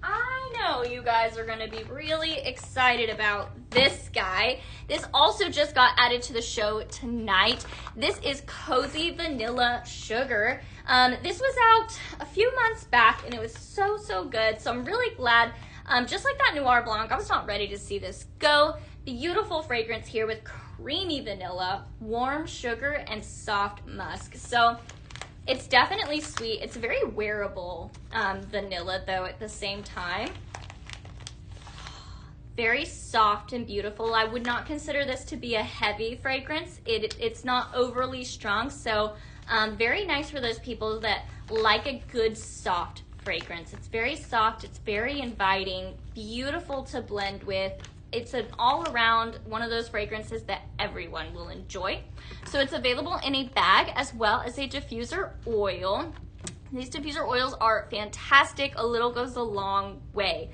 Speaker 1: I know you guys are gonna be really excited about this guy. This also just got added to the show tonight. This is Cozy Vanilla Sugar. This was out a few months back and it was so, so good. So I'm really glad, just like that Noir Blanc, I was not ready to see this go. Beautiful fragrance here with creamy vanilla, warm sugar, and soft musk. So it's definitely sweet. It's very wearable vanilla though at the same time. Very soft and beautiful. I would not consider this to be a heavy fragrance. It's not overly strong, so very nice for those people that like a good soft fragrance. It's very soft, it's very inviting, beautiful to blend with. It's an all-around one of those fragrances that everyone will enjoy. So it's available in a bag as well as a diffuser oil. These diffuser oils are fantastic. A little goes a long way.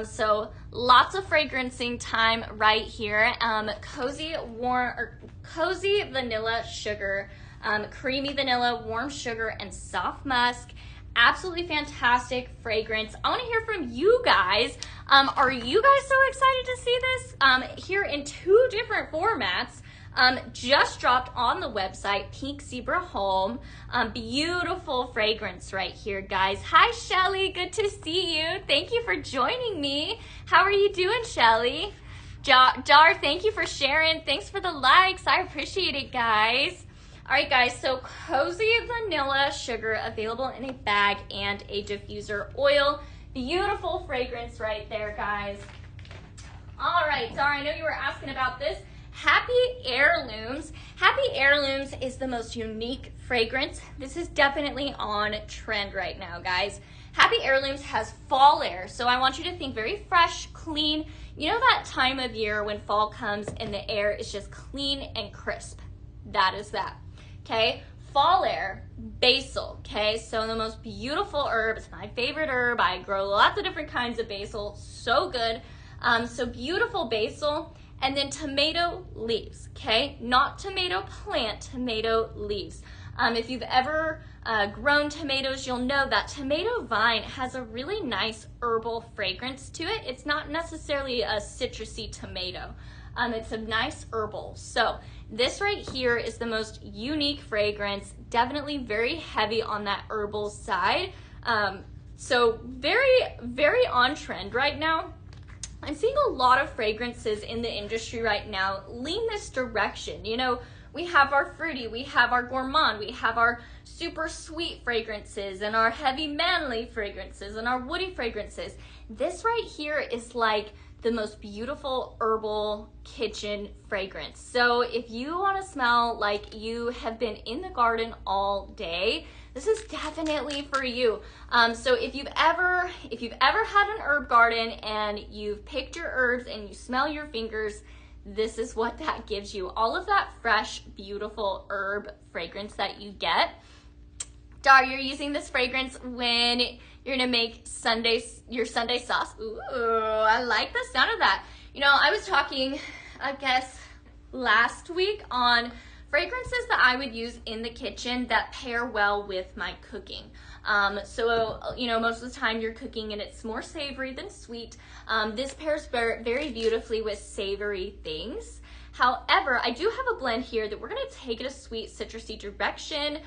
Speaker 1: So lots of fragrancing time right here. Cozy Vanilla Sugar, creamy vanilla, warm sugar, and soft musk. Absolutely fantastic fragrance. I want to hear from you guys. Are you guys so excited to see this? Here in 2 different formats. Just dropped on the website, Pink Zebra Home. Beautiful fragrance right here, guys. Hi, Shelly. Good to see you. Thank you for joining me. How are you doing, Shelly? Dar, thank you for sharing. Thanks for the likes. I appreciate it, guys. All right, guys, so Cozy Vanilla Sugar available in a bag and a diffuser oil. Beautiful fragrance right there, guys. All right, Zara, I know you were asking about this. Happy Heirlooms. Happy Heirlooms is the most unique fragrance. This is definitely on trend right now, guys. Happy Heirlooms has fall air, so I want you to think very fresh, clean. You know that time of year when fall comes and the air is just clean and crisp? That is that, okay? Fall air, basil, okay? So the most beautiful herb, it's my favorite herb. I grow lots of different kinds of basil, so good. So beautiful basil, and then tomato leaves, okay? Not tomato plant, tomato leaves. If you've ever grown tomatoes, you'll know that tomato vine has a really nice herbal fragrance to it. It's not necessarily a citrusy tomato. It's a nice herbal. So this right here is the most unique fragrance, definitely very heavy on that herbal side. So very, very on trend right now. I'm seeing a lot of fragrances in the industry right now lean this direction. You know, we have our fruity, we have our gourmand, we have our super sweet fragrances and our heavy manly fragrances and our woody fragrances. This right here is like the most beautiful herbal kitchen fragrance. So if you want to smell like you have been in the garden all day, this is definitely for you. So if you've ever had an herb garden and you've picked your herbs and you smell your fingers, this is what that gives you. All of that fresh, beautiful herb fragrance that you get. Dar, you're using this fragrance when you're gonna make your Sunday sauce. Ooh, I like the sound of that. You know, I was talking, I guess, last week on fragrances that I would use in the kitchen that pair well with my cooking. So, you know, most of the time you're cooking and it's more savory than sweet. This pairs very beautifully with savory things. However, I do have a blend here that we're gonna take it a sweet citrusy direction.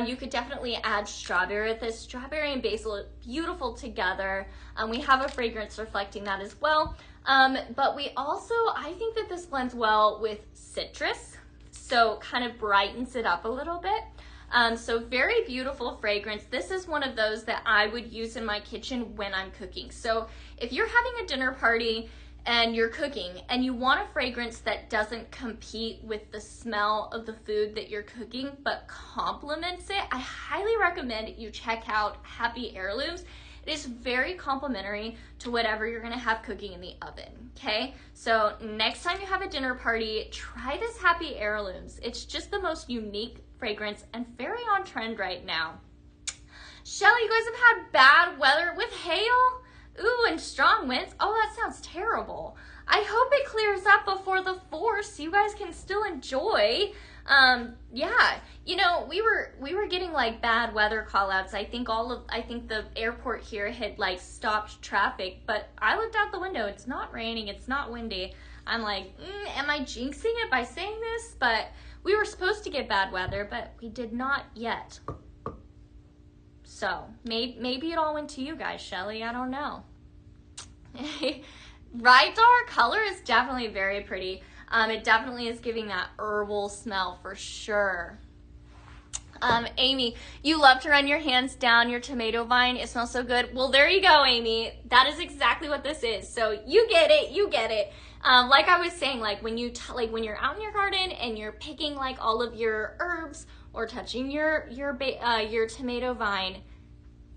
Speaker 1: You could definitely add strawberry with this. Strawberry and basil are beautiful together. We have a fragrance reflecting that as well. But we also, I think that this blends well with citrus. So kind of brightens it up a little bit. So very beautiful fragrance. This is one of those that I would use in my kitchen when I'm cooking. So if you're having a dinner party and you're cooking and you want a fragrance that doesn't compete with the smell of the food that you're cooking but complements it, I highly recommend you check out Happy Heirlooms. It is very complimentary to whatever you're gonna have cooking in the oven, okay? So next time you have a dinner party, try this Happy Heirlooms. It's just the most unique fragrance and very on trend right now. Shelly, you guys have had bad weather with hail? Ooh, and strong winds. Oh, that sounds terrible. I hope it clears up before the 4th so you guys can still enjoy. Yeah, you know, we were getting like bad weather call outs. I think the airport here had like stopped traffic, but I looked out the window. It's not raining, it's not windy. I'm like, am I jinxing it by saying this? But we were supposed to get bad weather, but we did not yet. So maybe it all went to you guys, Shelly. I don't know. Right, Dar? Color is definitely very pretty. It definitely is giving that herbal smell for sure. Amy, you love to run your hands down your tomato vine. It smells so good. Well, there you go, Amy. That is exactly what this is. So you get it. You get it. Like I was saying, like when you're out in your garden and you're picking like all of your herbs or touching your tomato vine,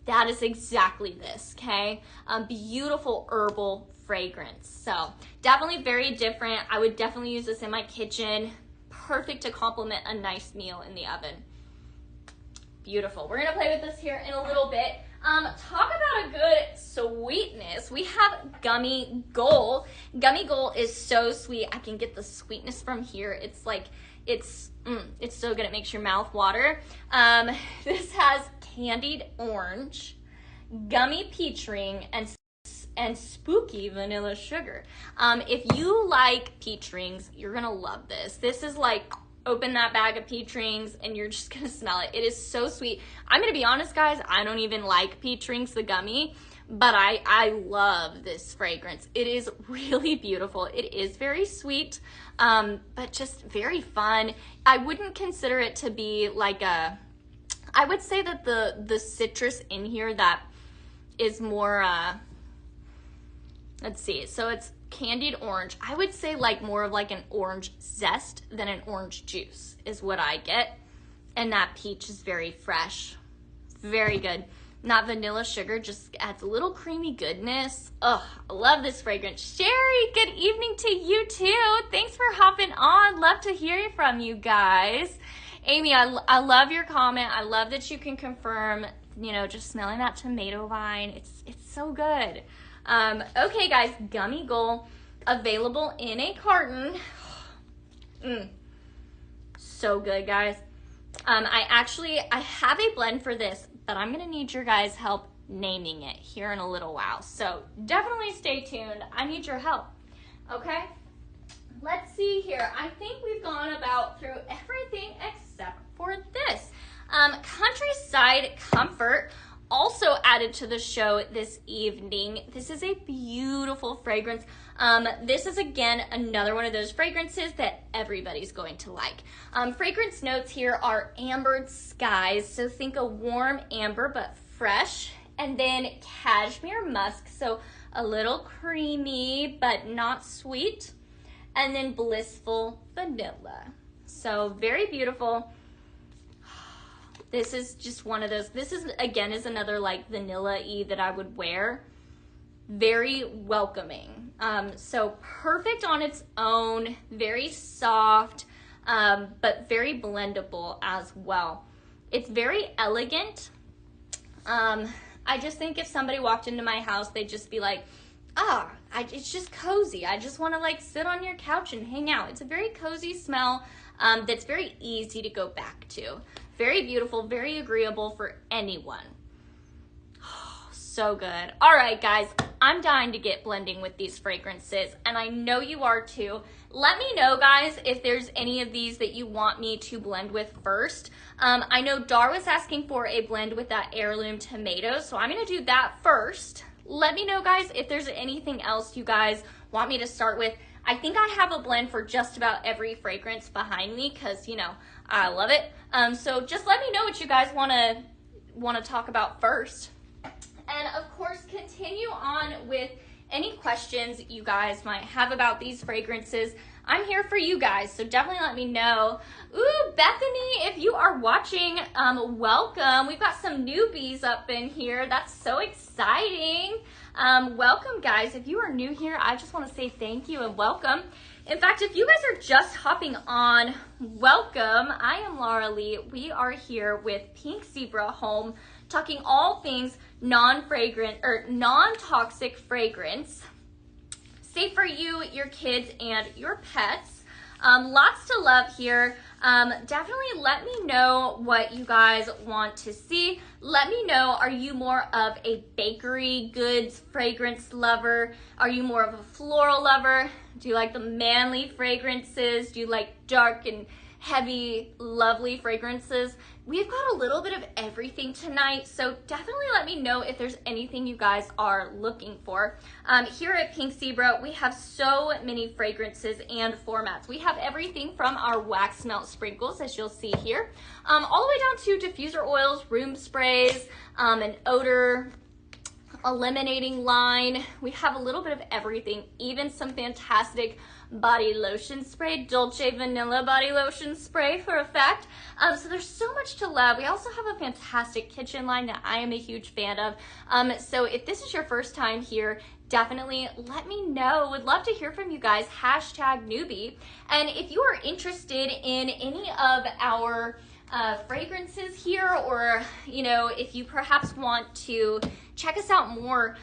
Speaker 1: that is exactly this, okay? Beautiful herbal fragrance. So definitely very different. I would definitely use this in my kitchen. Perfect to complement a nice meal in the oven. Beautiful. We're gonna play with this here in a little bit. Talk about a good sweetness. We have Gummy Gold. Gummy Gold is so sweet. I can get the sweetness from here. It's like, it's so good. It makes your mouth water. This has candied orange, gummy peach ring, and spooky vanilla sugar. If you like peach rings, you're gonna love this. This is like, open that bag of peach rings and you're just gonna smell it. It is so sweet. I'm gonna be honest, guys, I don't even like peach rings, the gummy, but I love this fragrance. It is really beautiful. It is very sweet, but just very fun. I wouldn't consider it to be like I would say that the citrus in here that is more, let's see, so it's candied orange. I would say like more of like an orange zest than an orange juice is what I get. And that peach is very fresh. Very good. Not vanilla sugar, just adds a little creamy goodness. Oh, I love this fragrance. Sherry, good evening to you too. Thanks for hopping on. Love to hear from you guys. Amy, I love your comment. I love that you can confirm, you know, just smelling that tomato vine. It's so good. Okay, guys, Gummy Goal available in a carton. So good, guys. I have a blend for this, but I'm gonna need your guys' help naming it here in a little while. So definitely stay tuned. I need your help. Okay? Let's see here. I think we've gone about through everything except for this. Countryside Comfort also added to the show this evening. This is a beautiful fragrance. This is, again, another one of those fragrances that everybody's going to like. Fragrance notes here are ambered skies, so think a warm amber but fresh, and then cashmere musk, so a little creamy but not sweet, and then blissful vanilla. So very beautiful. This is just one of those. This is, again, is another like vanilla-y that I would wear. Very welcoming. So perfect on its own, very soft, but very blendable as well. It's very elegant. I just think if somebody walked into my house, they'd just be like, it's just cozy. I just want to like sit on your couch and hang out. It's a very cozy smell that's very easy to go back to. Very beautiful, very agreeable for anyone. Oh, so good. All right, guys, I'm dying to get blending with these fragrances, and I know you are too. Let me know, guys, if there's any of these that you want me to blend with first. I know Dar was asking for a blend with that heirloom tomato, so I'm going to do that first. Let me know, guys, if there's anything else you guys want me to start with. I think I have a blend for just about every fragrance behind me because, you know, I love it. So just let me know what you guys want to talk about first. And, of course, continue on with any questions you guys might have about these fragrances. I'm here for you guys, so definitely let me know. Ooh, Bethany, if you are watching, welcome. We've got some newbies up in here. That's so exciting. Welcome, guys. If you are new here, I just want to say thank you and welcome. In fact, if you guys are just hopping on, welcome. I am Laura Lee. We are here with Pink Zebra Home, talking all things non-fragrant or non-toxic fragrance, safe for you, your kids, and your pets. Lots to love here. Definitely let me know what you guys want to see. Let me know, are you more of a bakery goods fragrance lover? Are you more of a floral lover? Do you like the manly fragrances? Do you like dark and heavy, lovely fragrances? We've got a little bit of everything tonight, so definitely let me know if there's anything you guys are looking for. Here at Pink Zebra, we have so many fragrances and formats. We have everything from our wax melt sprinkles, as you'll see here, all the way down to diffuser oils, room sprays, an odor eliminating line. We have a little bit of everything, even some fantastic body lotion spray, Dolce Vanilla body lotion spray for effect. So there's so much to love. We also have a fantastic kitchen line that I am a huge fan of. So if this is your first time here, definitely let me know. Would love to hear from you guys. #newbie. And if you are interested in any of our fragrances here, or you know, if you perhaps want to check us out more,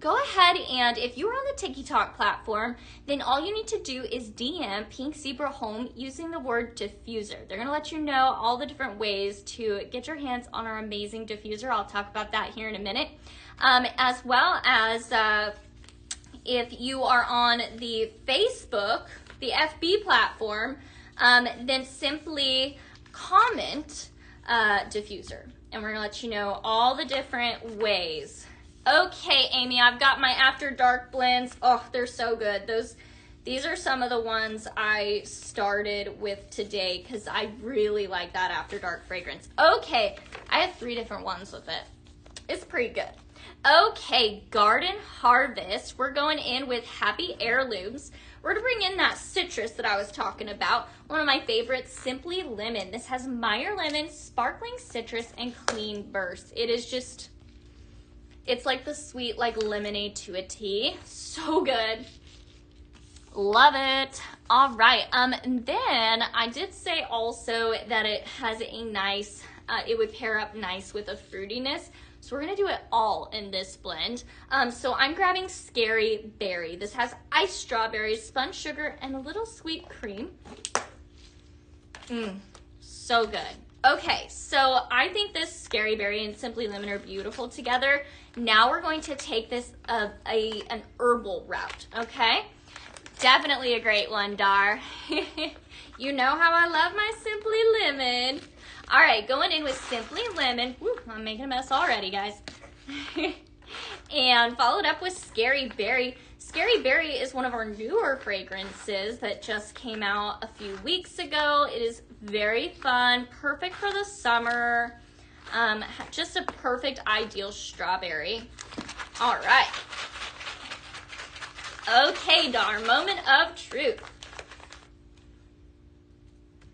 Speaker 1: go ahead, and if you are on the TikTok platform, then all you need to do is DM Pink Zebra Home using the word diffuser. They're gonna let you know all the different ways to get your hands on our amazing diffuser. I'll talk about that here in a minute. As well as if you are on the Facebook, the FB platform, then simply comment diffuser, and we're gonna let you know all the different ways. Okay, Amy, I've got my After Dark blends. Oh, they're so good. These are some of the ones I started with today because I really like that After Dark fragrance. Okay, I have 3 different ones with it. It's pretty good. Okay, Garden Harvest. We're going in with Happy Heirlooms. We're gonna bring in that citrus that I was talking about. One of my favorites, Simply Lemon. This has Meyer lemon, sparkling citrus, and clean burst. It is just, it's like the sweet like lemonade to a tea. So good. Love it. All right. And then I did say also that it has a nice, it would pair up nice with a fruitiness. So we're going to do it all in this blend. So I'm grabbing Scary Berry. This has iced strawberries, spun sugar, and a little sweet cream. So good. Okay, so I think this Scary Berry and Simply Lemon are beautiful together. Now we're going to take this an herbal route, okay? Definitely a great one, Dar. You know how I love my Simply Lemon. All right, going in with Simply Lemon. Woo, I'm making a mess already, guys. And followed up with Scary Berry. Scary Berry is one of our newer fragrances that just came out a few weeks ago. It is very fun, perfect for the summer. Just a perfect ideal strawberry. All right. Okay, Dar, moment of truth.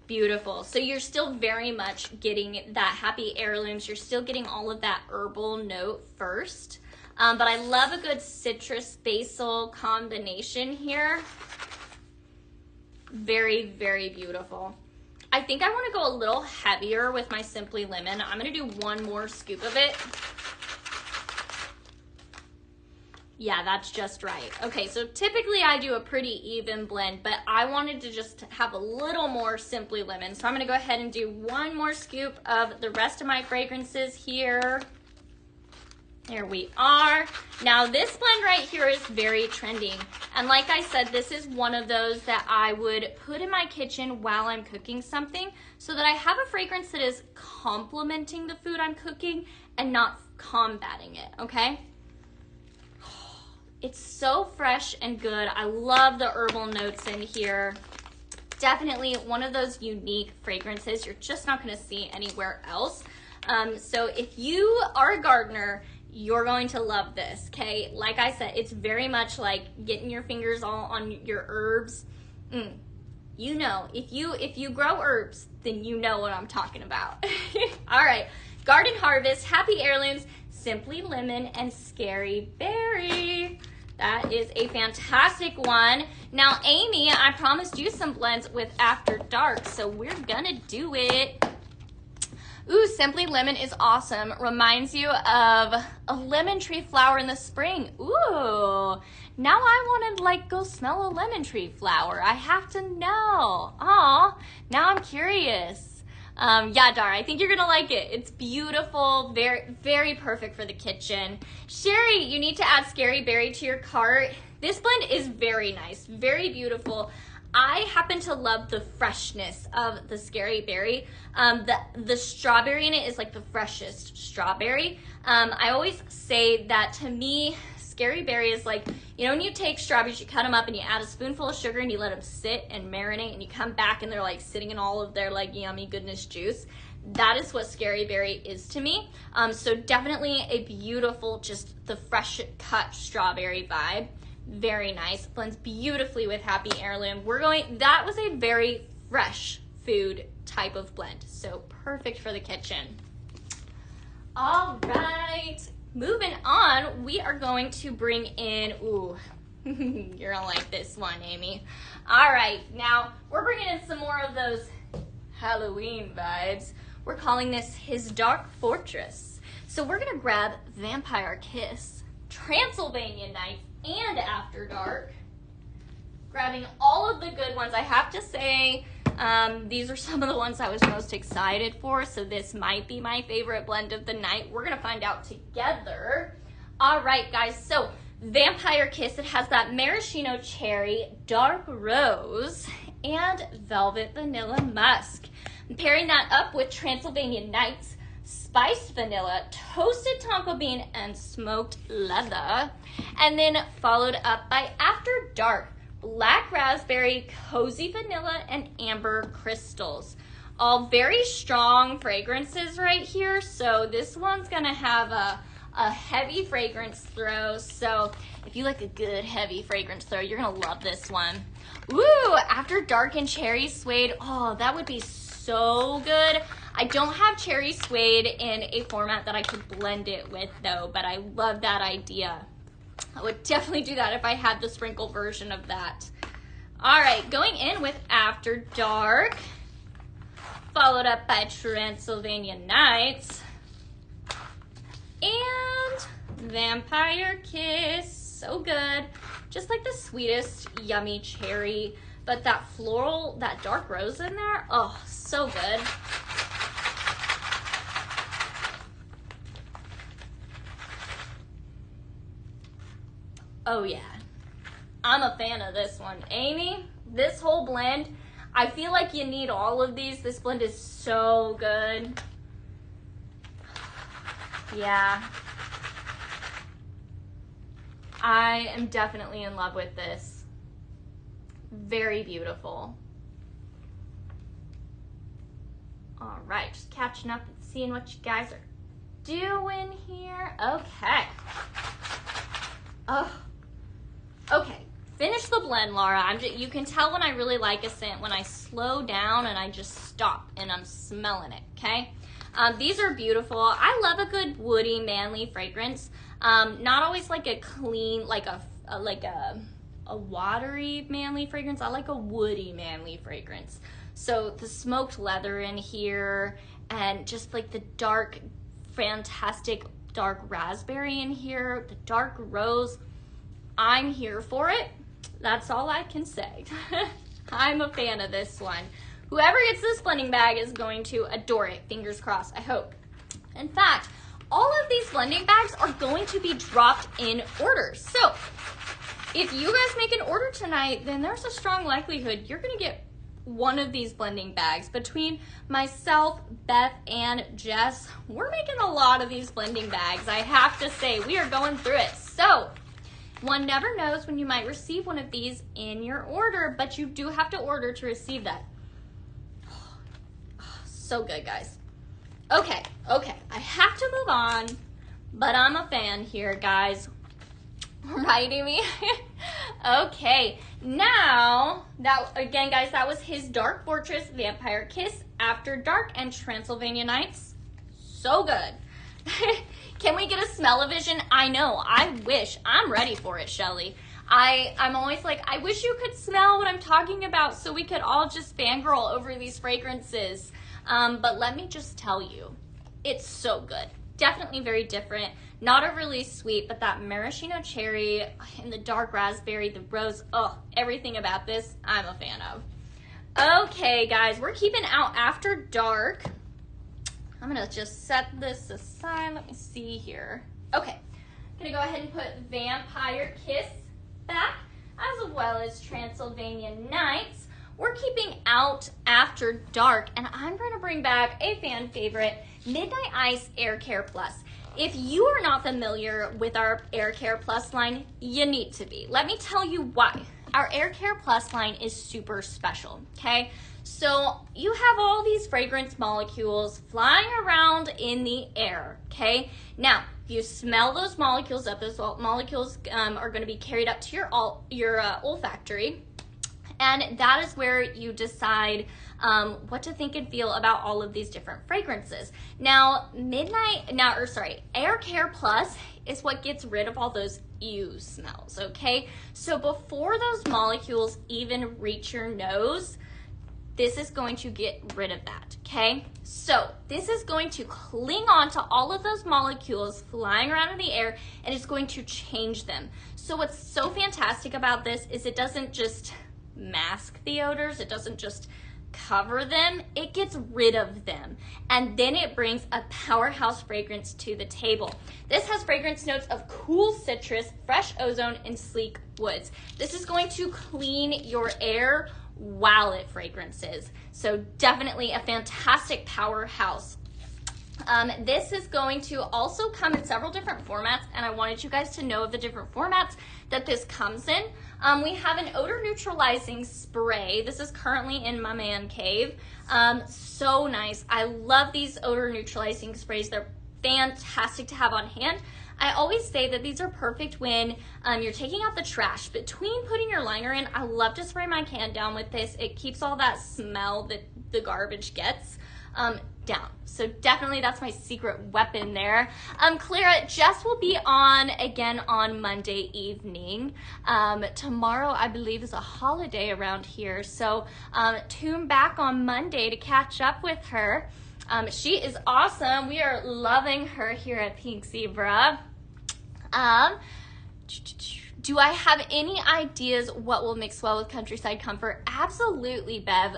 Speaker 1: Beautiful. So you're still very much getting that Happy Heirlooms. You're still getting all of that herbal note first. But I love a good citrus basil combination here. Very, very beautiful. I think I want to go a little heavier with my Simply Lemon. I'm going to do one more scoop of it. Yeah, that's just right. Okay, so typically I do a pretty even blend, but I wanted to just have a little more Simply Lemon. So I'm gonna go ahead and do one more scoop of the rest of my fragrances here. There we are. Now this blend right here is very trending. And like I said, this is one of those that I would put in my kitchen while I'm cooking something so that I have a fragrance that is complementing the food I'm cooking and not combating it, okay? It's so fresh and good. I love the herbal notes in here. Definitely one of those unique fragrances you're just not gonna see anywhere else. So if you are a gardener, you're going to love this, okay? Like I said, it's very much like getting your fingers all on your herbs. You know, if you grow herbs, then you know what I'm talking about. All right, Garden Harvest, Happy Heirlooms, Simply Lemon, and Scary Berry. That is a fantastic one. Now, Amy, I promised you some blends with After Dark, so we're gonna do it. Ooh, Simply Lemon is awesome. Reminds you of a lemon tree flower in the spring. Ooh, now I wanna like go smell a lemon tree flower. I have to know. Aw, now I'm curious. Yeah, Dara, I think you're gonna like it. It's beautiful, very, very perfect for the kitchen. Sherry, you need to add Scary Berry to your cart. This blend is very nice, very beautiful. I happen to love the freshness of the Scary Berry. The strawberry in it is like the freshest strawberry. I always say that to me, Scary Berry is like, you know, when you take strawberries, you cut them up and you add a spoonful of sugar and you let them sit and marinate and you come back and they're like sitting in all of their like yummy goodness juice. That is what Scary Berry is to me. So definitely a beautiful, just the fresh cut strawberry vibe. Very nice. Blends beautifully with Happy Heirloom. That was a very fresh food type of blend. So perfect for the kitchen. All right. Moving on, we are going to bring in, ooh, you're gonna like this one, Amy. All right, now we're bringing in some more of those Halloween vibes. We're calling this His Dark Fortress. So we're gonna grab Vampire Kiss, Transylvania Nights, and After Dark. Grabbing all of the good ones. I have to say, these are some of the ones I was most excited for, so this might be my favorite blend of the night. We're gonna find out together. All right, guys, so Vampire Kiss, it has that maraschino cherry, dark rose, and velvet vanilla musk. I'm pairing that up with Transylvania Nights, spiced vanilla, toasted tonka bean, and smoked leather. And then followed up by After Dark, black raspberry, cozy vanilla, and amber crystals. All very strong fragrances right here. So this one's gonna have a heavy fragrance throw. So if you like a good heavy fragrance throw, you're gonna love this one. Ooh, After Dark and Cherry Suede. Oh, that would be so good. I don't have cherry suede in a format that I could blend it with though, but I love that idea. I would definitely do that if I had the sprinkle version of that. All right, going in with After Dark, followed up by Transylvania Nights and Vampire Kiss. So good. Just like the sweetest, yummy cherry, but that floral, that dark rose in there, oh, so good. Oh yeah, I'm a fan of this one. Amy, this whole blend, I feel like you need all of these. This blend is so good. Yeah. I am definitely in love with this. Very beautiful. All right, just catching up and seeing what you guys are doing here. Okay. Oh, okay. Finish the blend, Laura. You can tell when I really like a scent when I slow down and I just stop and I'm smelling it, okay? These are beautiful. I love a good woody, manly fragrance. Not always like a clean, like a watery, manly fragrance. I like a woody, manly fragrance. So the smoked leather in here and just like the dark, fantastic dark raspberry in here, the dark rose. I'm here for it. That's all I can say. I'm a fan of this one. Whoever gets this blending bag is going to adore it. Fingers crossed, I hope. In fact, all of these blending bags are going to be dropped in orders. So if you guys make an order tonight, then there's a strong likelihood you're gonna get one of these blending bags. Between myself, Beth, and Jess, we're making a lot of these blending bags. I have to say, we are going through it. So one never knows when you might receive one of these in your order, but you do have to order to receive that. So good, guys. Okay, I have to move on, but I'm a fan here, guys. Right, Amy? Okay, now, again, guys, that was his Dark Fortress, Vampire Kiss, After Dark, and Transylvania Nights. So good. Can we get a smell-o-vision? I know, I wish. I'm ready for it, Shelly. I'm always like, I wish you could smell what I'm talking about so we could all just fangirl over these fragrances. But let me just tell you, it's so good. Definitely very different. Not overly sweet, but that maraschino cherry and the dark raspberry, the rose, oh, everything about this I'm a fan of. Okay, guys, we're keeping out After Dark. I'm gonna just set this aside. Let me see here. Okay, gonna go ahead and put Vampire Kiss back, as well as Transylvania Nights. We're keeping out After Dark, and I'm going to bring back a fan favorite, Midnight Ice Air Care Plus. If you are not familiar with our Air Care Plus line, you need to be. Let me tell you why. Our Air Care Plus line is super special, okay? So you have all these fragrance molecules flying around in the air, okay? Now, you smell those molecules up. Those molecules are going to be carried up to your olfactory. And that is where you decide what to think and feel about all of these different fragrances. Now, Air Care Plus is what gets rid of all those ew smells, okay? So before those molecules even reach your nose, this is going to get rid of that, okay? So this is going to cling on to all of those molecules flying around in the air, and it's going to change them. So what's so fantastic about this is it doesn't just mask the odors, it doesn't just cover them, it gets rid of them, and then it brings a powerhouse fragrance to the table. This has fragrance notes of cool citrus, fresh ozone, and sleek woods. This is going to clean your air while it fragrances, so definitely a fantastic powerhouse. This is going to also come in several different formats, and I wanted you guys to know of the different formats that this comes in. We have an odor neutralizing spray. This is currently in my man cave. So nice. I love these odor neutralizing sprays. They're fantastic to have on hand. I always say that these are perfect when you're taking out the trash. Between putting your liner in, I love to spray my can down with this. It keeps all that smell that the garbage gets down. So definitely that's my secret weapon there. Clara, Jess will be on again on Monday evening. Tomorrow, I believe, is a holiday around here. So tune back on Monday to catch up with her. She is awesome. We are loving her here at Pink Zebra. Do I have any ideas what will mix well with Countryside Comfort? Absolutely, Bev.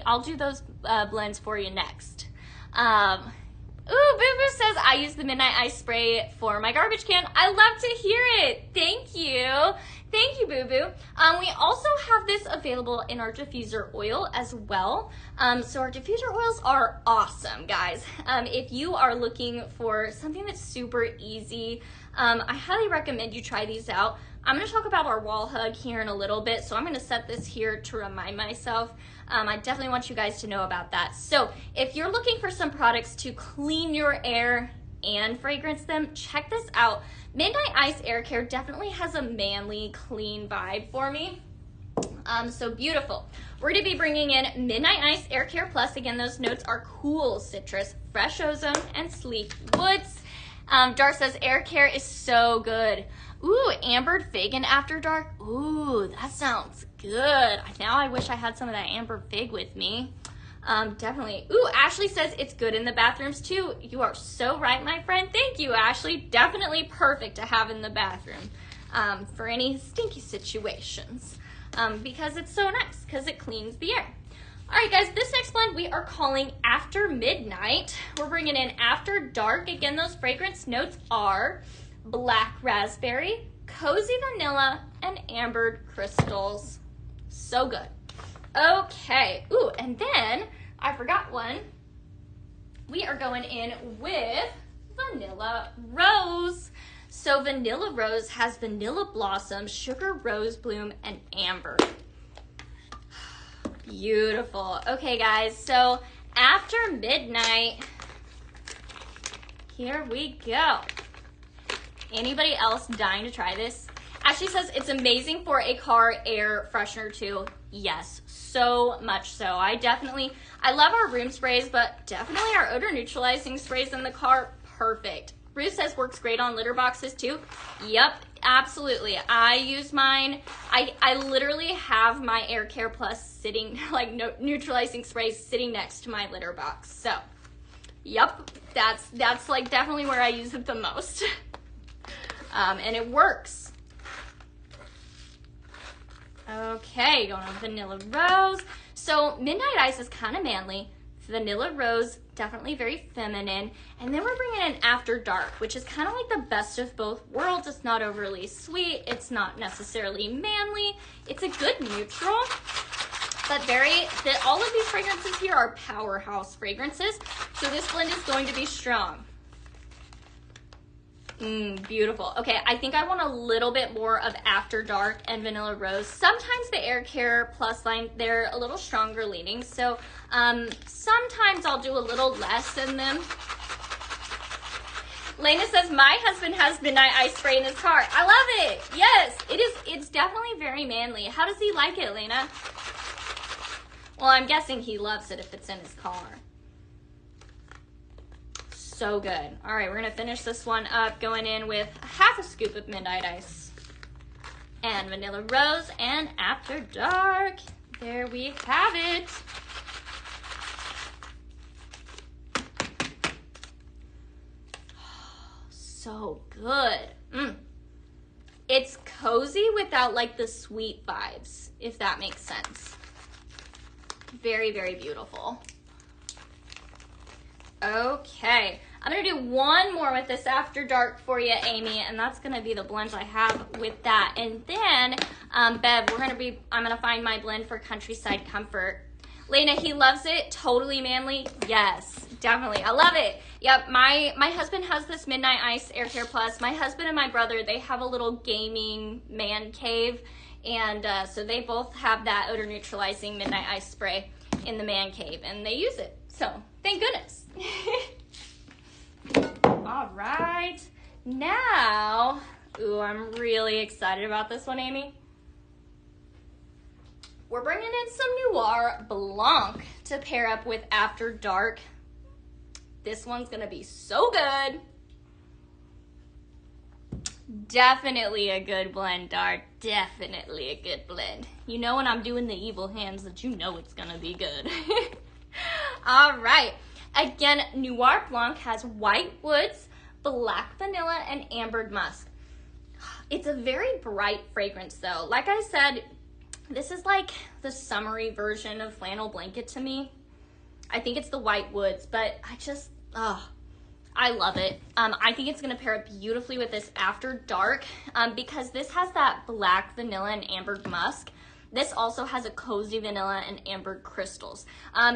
Speaker 1: I'll do those blends for you next. Boo Boo says I use the Midnight Ice Spray for my garbage can. I love to hear it. Thank you. Thank you, Boo Boo. We also have this available in our diffuser oil as well. So our diffuser oils are awesome, guys. If you are looking for something that's super easy, I highly recommend you try these out. I'm going to talk about our wall hug here in a little bit, so I'm going to set this here to remind myself. I definitely want you guys to know about that. So if you're looking for some products to clean your air and fragrance them, check this out. Midnight Ice Air Care definitely has a manly, clean vibe for me. So beautiful. We're going to be bringing in Midnight Ice Air Care Plus. Again, those notes are cool citrus, fresh ozone, and sleek woods. Dart says Air Care is so good. Ooh, ambered fig in After Dark. Ooh, that sounds good. Now I wish I had some of that amber fig with me. Definitely. Ooh, Ashley says it's good in the bathrooms too. You are so right, my friend. Thank you, Ashley. Definitely perfect to have in the bathroom for any stinky situations because it's so nice because it cleans the air. All right, guys, this next blend we are calling After Midnight. We're bringing in After Dark. Again, those fragrance notes are black raspberry, cozy vanilla, and ambered crystals. So good. Okay. Ooh, and then I forgot one. We are going in with Vanilla Rose. So Vanilla Rose has vanilla blossom, sugar rose bloom, and amber. Beautiful. Okay, guys, so After Midnight, here we go. Anybody else dying to try this? Ashley says it's amazing for a car air freshener too. Yes, so much so. I love our room sprays, but definitely our odor neutralizing sprays in the car, perfect. Ruth says works great on litter boxes too. Yep, absolutely. I use mine. I literally have my Air Care Plus sitting, like neutralizing sprays sitting next to my litter box. So, yep, that's like definitely where I use it the most. And it works. Okay, going on Vanilla Rose. So Midnight Ice is kind of manly. Vanilla Rose, definitely very feminine. And then we're bringing in After Dark, which is kind of like the best of both worlds. It's not overly sweet. It's not necessarily manly. It's a good neutral. But all of these fragrances here are powerhouse fragrances. So this blend is going to be strong. Beautiful. Okay, I think I want a little bit more of After Dark and Vanilla Rose. Sometimes the Air Care Plus line, they're a little stronger leaning, so sometimes I'll do a little less in them. Lena says, my husband has Midnight Ice Spray in his car. I love it. Yes, it's definitely very manly. How does he like it, Lena? Well, I'm guessing he loves it if it's in his car. So good. All right, we're gonna finish this one up going in with half a scoop of Midnight Ice and Vanilla Rose and After Dark. There we have it. So good. It's cozy without like the sweet vibes, if that makes sense. Very, very beautiful. Okay, I'm gonna do one more with this After Dark for you, Amy, and that's gonna be the blend I have with that. And then, Bev, I'm gonna find my blend for Countryside Comfort. Lena, he loves it, totally manly. Yes, definitely, I love it. Yep, my husband has this Midnight Ice Air Care Plus. My husband and my brother, they have a little gaming man cave, and so they both have that odor neutralizing Midnight Ice Spray in the man cave, and they use it. So, thank goodness. All right, Now, ooh, I'm really excited about this one, Amy. We're bringing in some Noir Blanc to pair up with After Dark. This one's gonna be so good. Definitely a good blend, Dark. Definitely a good blend. You know when I'm doing the evil hands that you know it's gonna be good. All right. Again, Noir Blanc has white woods, black vanilla, and ambered musk. It's a very bright fragrance though. Like I said, this is like the summery version of flannel blanket to me. I think it's the white woods, but I love it. I think it's gonna pair up beautifully with this After Dark because this has that black vanilla and ambered musk. This also has a cozy vanilla and amber crystals.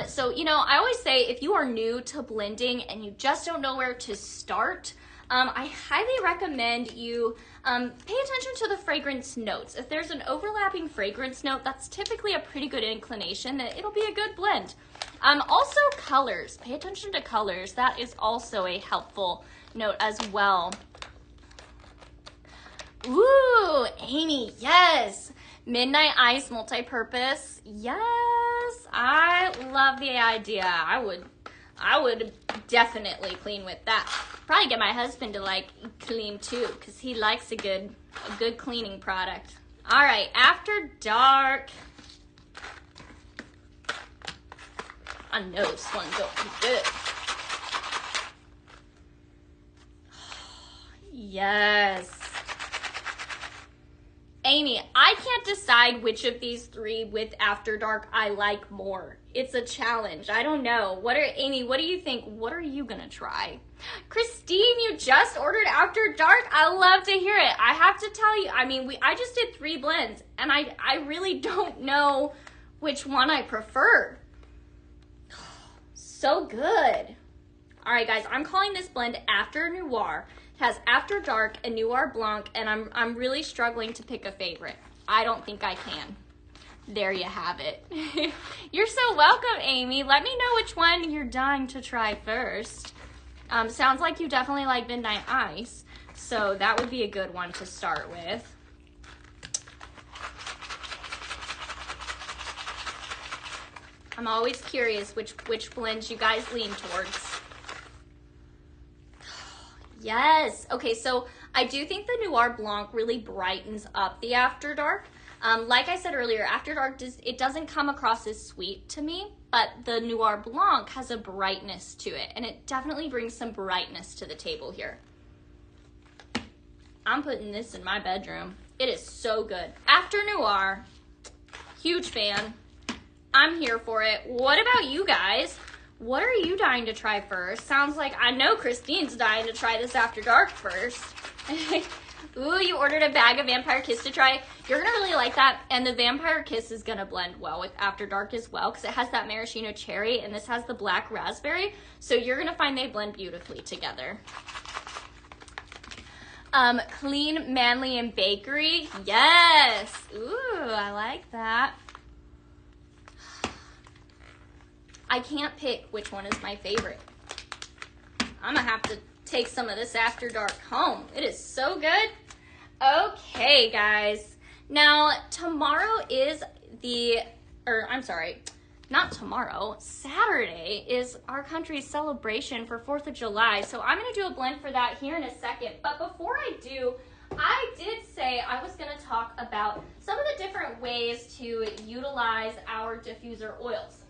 Speaker 1: So, you know, I always say if you are new to blending and you just don't know where to start, I highly recommend you pay attention to the fragrance notes. If there's an overlapping fragrance note, that's typically a pretty good inclination that it'll be a good blend. Also colors, pay attention to colors. That is also a helpful note as well. Ooh, Amy, yes. Midnight Ice multi-purpose. Yes, I love the idea. I would definitely clean with that. Probably get my husband to like clean too, because he likes a good cleaning product. All right, After Dark. I know this one's going to be good. Yes. Amy, I can't decide which of these three with After Dark I like more. It's a challenge. I don't know. Amy, what do you think? What are you gonna try? Christine, you just ordered After Dark? I love to hear it. I have to tell you, I mean, I just did 3 blends, and I really don't know which one I prefer. So good. All right, guys, I'm calling this blend After Noir. It has After Dark and Noir Blanc, and I'm really struggling to pick a favorite. I don't think I can. There you have it. You're so welcome, Amy. Let me know which one you're dying to try first. Sounds like you definitely like Midnight Ice, so that would be a good one to start with. I'm always curious which blends you guys lean towards. Yes. Okay, so I do think the Noir Blanc really brightens up the After Dark. Like I said earlier, After Dark doesn't come across as sweet to me, but the Noir Blanc has a brightness to it, and it definitely brings some brightness to the table here. I'm putting this in my bedroom. It is so good. After Noir, huge fan. I'm here for it. What about you guys? What are you dying to try first? Sounds like I know Christine's dying to try this After Dark first. Ooh, you ordered a bag of Vampire Kiss to try. You're gonna really like that, and the Vampire Kiss is gonna blend well with After Dark as well, because it has that maraschino cherry, and this has the black raspberry, so you're gonna find they blend beautifully together. Clean, Manly, and Bakery. Yes. Ooh, I like that. I can't pick which one is my favorite. I'm gonna have to take some of this After Dark home. It is so good. Okay, guys. Now, tomorrow is not tomorrow, Saturday is our country's celebration for 4th of July. So I'm gonna do a blend for that here in a second. But before I do, I did say I was gonna talk about some of the different ways to utilize our diffuser oils.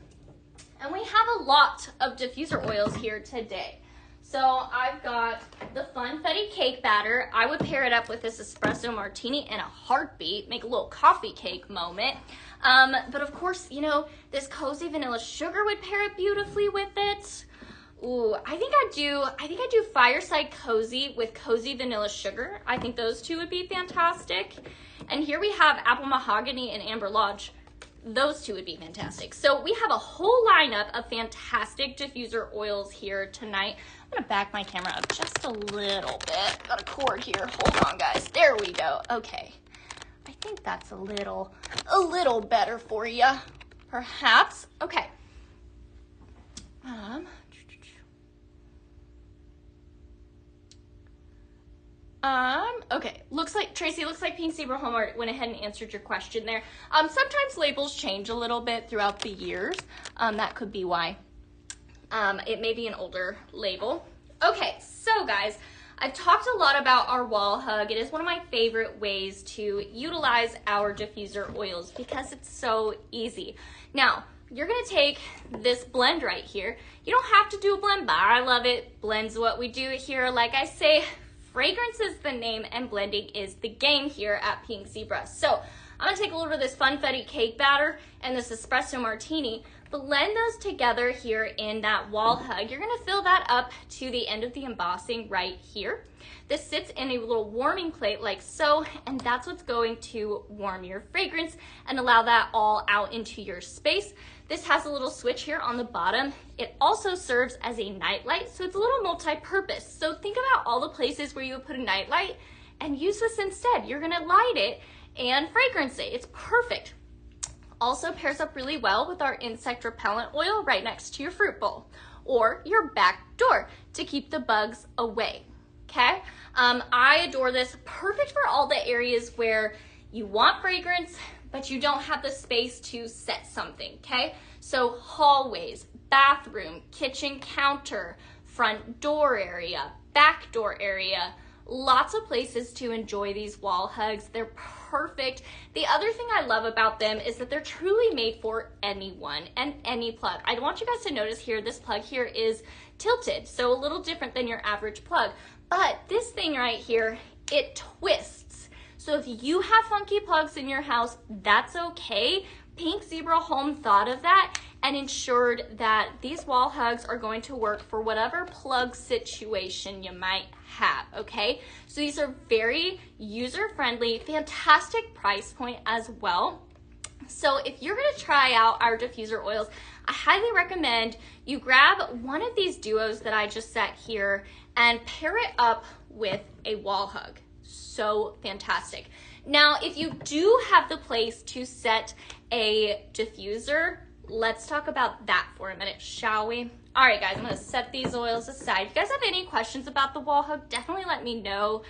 Speaker 1: And we have a lot of diffuser oils here today. So I've got the Funfetti cake batter. I would pair it up with this espresso martini in a heartbeat, make a little coffee cake moment. But of course, you know, this cozy vanilla sugar would pair it beautifully with it. Ooh, I think I do Fireside Cozy with cozy vanilla sugar. I think those two would be fantastic. And here we have Apple Mahogany and Amber Lodge. Those two would be fantastic. So we have a whole lineup of fantastic diffuser oils here tonight. I'm gonna back my camera up just a little bit. Got a cord here. Hold on, guys. There we go. Okay. I think that's a little better for you, perhaps. Okay. Okay, looks like, Tracy, looks like Pink Zebra Home Art went ahead and answered your question there. Sometimes labels change a little bit throughout the years. That could be why. It may be an older label. Okay, so guys, I've talked a lot about our wall hug. It is one of my favorite ways to utilize our diffuser oils because it's so easy. Now, you're gonna take this blend right here. You don't have to do a blend, but I love it. Blend's what we do here. Like I say, fragrance is the name and blending is the game here at Pink Zebra. So I'm gonna take a little bit of this Funfetti cake batter and this espresso martini, blend those together here in that wall hug. You're gonna fill that up to the end of the embossing right here. This sits in a little warming plate like so, and that's what's going to warm your fragrance and allow that all out into your space. This has a little switch here on the bottom. It also serves as a nightlight, so it's a little multi-purpose. So think about all the places where you would put a nightlight and use this instead. You're gonna light it and fragrance it. It's perfect. Also pairs up really well with our insect repellent oil right next to your fruit bowl or your back door to keep the bugs away, okay? I adore this. Perfect for all the areas where you want fragrance, but you don't have the space to set something, okay? So hallways, bathroom, kitchen counter, front door area, back door area, lots of places to enjoy these wall hugs. They're perfect. The other thing I love about them is that they're truly made for anyone and any plug. I want you guys to notice here, this plug here is tilted, so a little different than your average plug. But this thing right here, it twists. So if you have funky plugs in your house, that's okay. Pink Zebra Home thought of that and ensured that these wall hugs are going to work for whatever plug situation you might have, okay? So these are very user-friendly, fantastic price point as well. So if you're gonna try out our diffuser oils, I highly recommend you grab one of these duos that I just set here and pair it up with a wall hug. So fantastic. Now, if you do have the place to set a diffuser, let's talk about that for a minute, shall we? All right, guys, I'm gonna set these oils aside. If you guys have any questions about the wall hug, definitely let me know.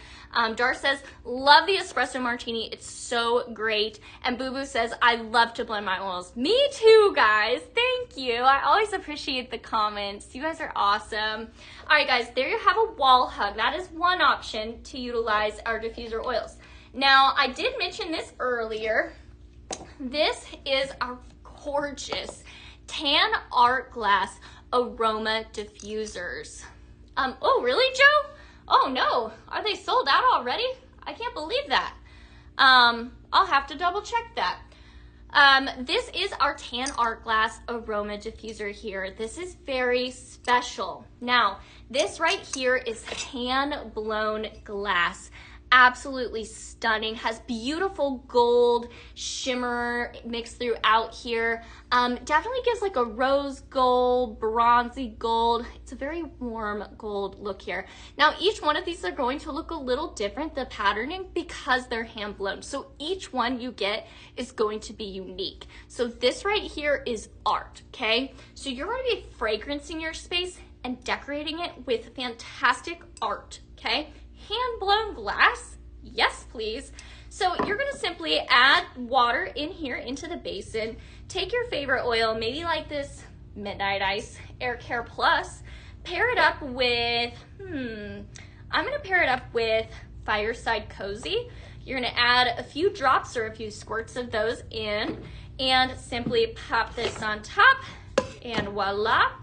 Speaker 1: Dar says, love the espresso martini. It's so great. And Boo Boo says, I love to blend my oils. Me too, guys. Thank you. I always appreciate the comments. You guys are awesome. All right, guys, there you have a wall hug. That is one option to utilize our diffuser oils. Now, I did mention this earlier. This is our gorgeous tan art glass aroma diffusers. Oh, really, Joe? Oh no, are they sold out already? I can't believe that. I'll have to double check that. This is our tan art glass aroma diffuser here. This is very special. Now, this right here is hand blown glass. Absolutely stunning, has beautiful gold shimmer mixed throughout here. Definitely gives like a rose gold, bronzy gold. It's a very warm gold look here. Now each one of these are going to look a little different, the patterning, because they're hand blown. So each one you get is going to be unique. So this right here is art, okay? So you're going to be fragrancing your space and decorating it with fantastic art, okay? Hand-blown glass, yes please. So you're gonna simply add water in here into the basin, take your favorite oil, maybe like this Midnight Ice Air Care Plus, pair it up with, I'm gonna pair it up with Fireside Cozy. You're gonna add a few drops or a few squirts of those in and simply pop this on top and voila.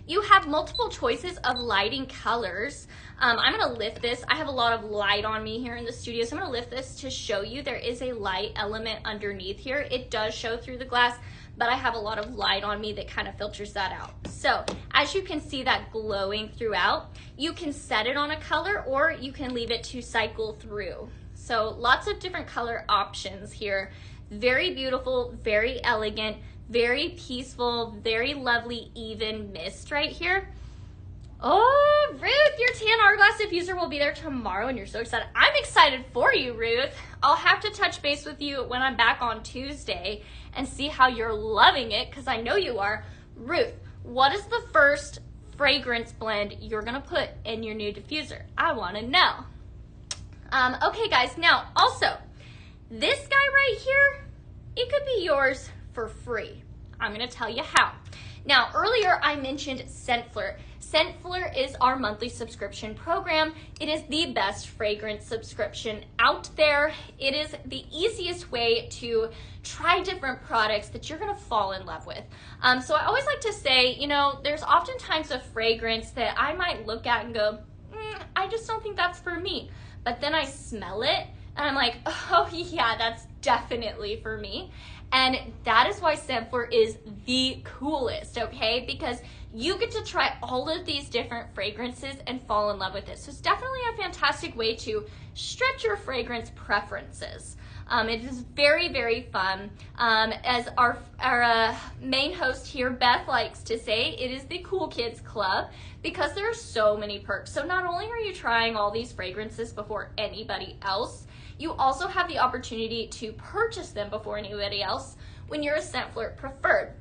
Speaker 1: You have multiple choices of lighting colors. I'm gonna lift this. I have a lot of light on me here in the studio, so I'm gonna lift this to show you there is a light element underneath here. It does show through the glass, but I have a lot of light on me that kind of filters that out. So as you can see that glowing throughout, you can set it on a color or you can leave it to cycle through. So lots of different color options here. Very beautiful, very elegant, very peaceful, very lovely, even mist right here. Oh, Ruth, your tan hourglass diffuser will be there tomorrow and you're so excited. I'm excited for you, Ruth. I'll have to touch base with you when I'm back on Tuesday and see how you're loving it, because I know you are. Ruth, what is the first fragrance blend you're gonna put in your new diffuser? I wanna know. Okay guys, now also, this guy right here, it could be yours for free. I'm gonna tell you how. Now, earlier I mentioned ScentFlirt. ScentFlirt is our monthly subscription program. It is the best fragrance subscription out there. It is the easiest way to try different products that you're gonna fall in love with. So I always like to say, you know, there's oftentimes a fragrance that I might look at and go, I just don't think that's for me. But then I smell it and I'm like, oh yeah, that's definitely for me. And that is why ScentFlirt is the coolest, okay? Because you get to try all of these different fragrances and fall in love with it. So it's definitely a fantastic way to stretch your fragrance preferences. It is very, very fun. As our main host here, Beth, likes to say, it is the Cool Kids Club because there are so many perks. So not only are you trying all these fragrances before anybody else, you also have the opportunity to purchase them before anybody else when you're a ScentFlirt preferred,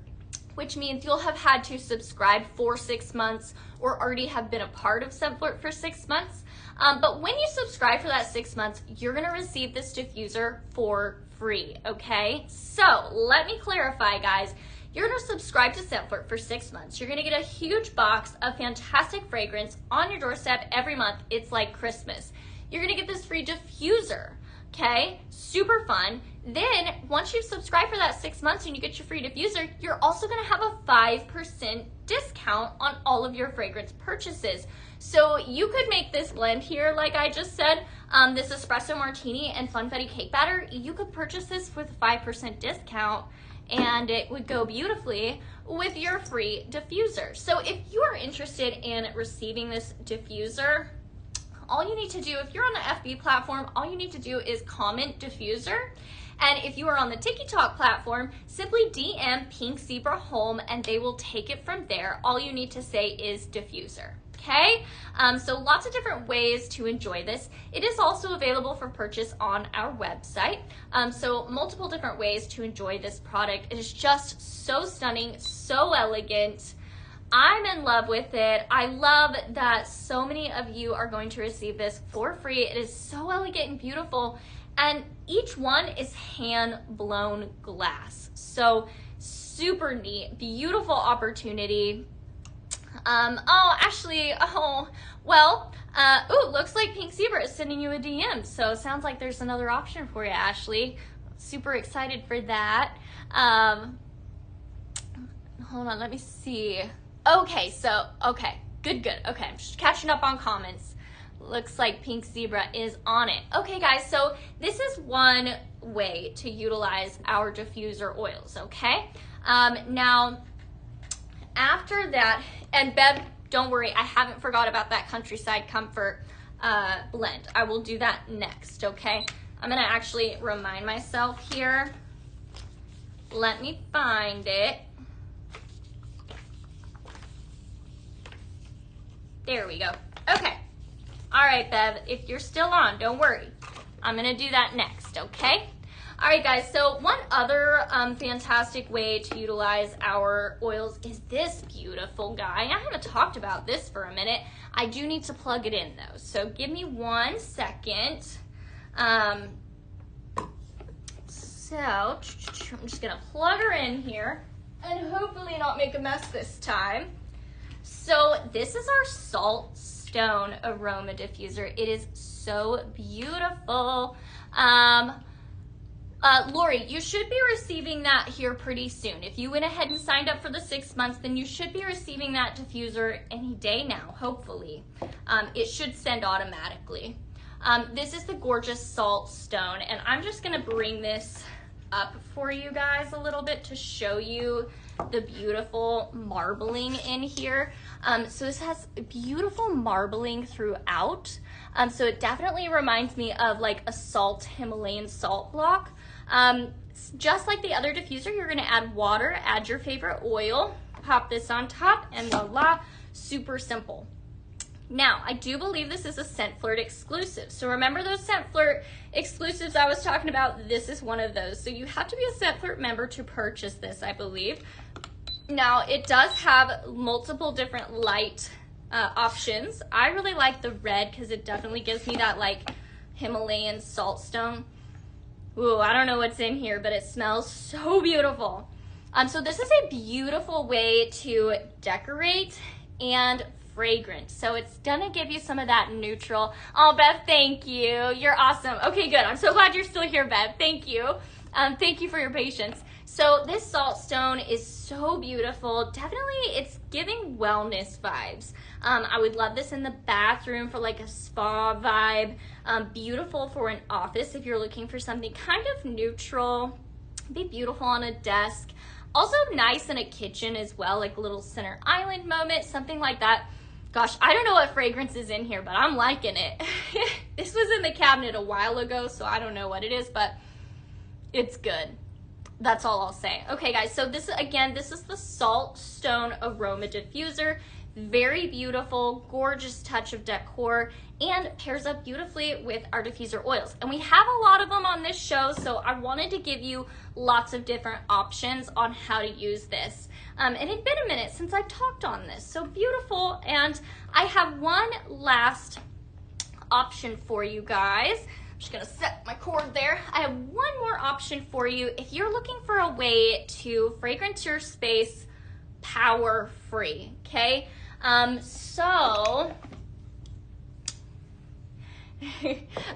Speaker 1: which means you'll have had to subscribe for 6 months or already have been a part of ScentFlirt for 6 months. But when you subscribe for that 6 months, you're gonna receive this diffuser for free, okay? So let me clarify, guys. You're gonna subscribe to ScentFlirt for 6 months. You're gonna get a huge box of fantastic fragrance on your doorstep every month. It's like Christmas. You're gonna get this free diffuser. Okay, super fun. Then once you've subscribed for that 6 months and you get your free diffuser, you're also gonna have a 5% discount on all of your fragrance purchases. So you could make this blend here, like I just said, this espresso martini and funfetti cake batter. You could purchase this with a 5% discount and it would go beautifully with your free diffuser. So if you are interested in receiving this diffuser, all you need to do, if you're on the FB platform, all you need to do is comment diffuser. And if you are on the TikTok platform, simply DM Pink Zebra Home and they will take it from there. All you need to say is diffuser, okay? So lots of different ways to enjoy this. It is also available for purchase on our website. So multiple different ways to enjoy this product. It is just so stunning, so elegant. I'm in love with it. I love that so many of you are going to receive this for free. It is so elegant and beautiful. And each one is hand-blown glass. So super neat, beautiful opportunity. Looks like Pink Zebra is sending you a DM. So sounds like there's another option for you, Ashley. Super excited for that. Hold on, let me see. Okay, good. Okay, I'm just catching up on comments. Looks like Pink Zebra is on it. Okay, guys, so this is one way to utilize our diffuser oils, okay? Now, after that, and Bev, don't worry, I haven't forgot about that Countryside Comfort blend. I will do that next, okay? I'm gonna actually remind myself here. Let me find it. There we go. Okay. All right, Bev, if you're still on, don't worry. I'm gonna do that next, okay? All right, guys, so one other fantastic way to utilize our oils is this beautiful guy. I haven't talked about this for a minute. I do need to plug it in, though, so give me 1 second. So I'm just gonna plug her in here and hopefully not make a mess this time. So this is our Salt Stone Aroma Diffuser. It is so beautiful. Lori, you should be receiving that here pretty soon. If you went ahead and signed up for the 6 months, then you should be receiving that diffuser any day now, hopefully. It should send automatically. This is the gorgeous Salt Stone, and I'm just gonna bring this up for you guys a little bit to show you the beautiful marbling in here. So this has beautiful marbling throughout. So it definitely reminds me of like a Himalayan salt block. Just like the other diffuser, you're gonna add water, add your favorite oil, pop this on top, and voila, super simple. Now, I do believe this is a ScentFlirt exclusive. So remember those ScentFlirt exclusives I was talking about? This is one of those. So you have to be a ScentFlirt member to purchase this, I believe. Now, it does have multiple different light options. I really like the red because it definitely gives me that like Himalayan saltstone. Ooh, I don't know what's in here, but it smells so beautiful. So this is a beautiful way to decorate and fragrance. So it's gonna give you some of that neutral. Oh, Bev, thank you. You're awesome. Okay, good. I'm so glad you're still here, Bev. Thank you. Thank you for your patience. So this salt stone is so beautiful. Definitely, it's giving wellness vibes. I would love this in the bathroom for like a spa vibe. Beautiful for an office if you're looking for something kind of neutral. Be beautiful on a desk. Also nice in a kitchen as well, like a little center island moment, something like that. Gosh, I don't know what fragrance is in here, but I'm liking it. This was in the cabinet a while ago, so I don't know what it is, but it's good. That's all I'll say. Okay, guys, so this is the Salt Stone Aroma Diffuser. Very beautiful, gorgeous touch of decor, and pairs up beautifully with our diffuser oils. And we have a lot of them on this show, so I wanted to give you lots of different options on how to use this. It had been a minute since I talked on this, so beautiful. And I have one last option for you guys. I'm just gonna set my cord there. I have one more option for you if you're looking for a way to fragrance your space power free, okay?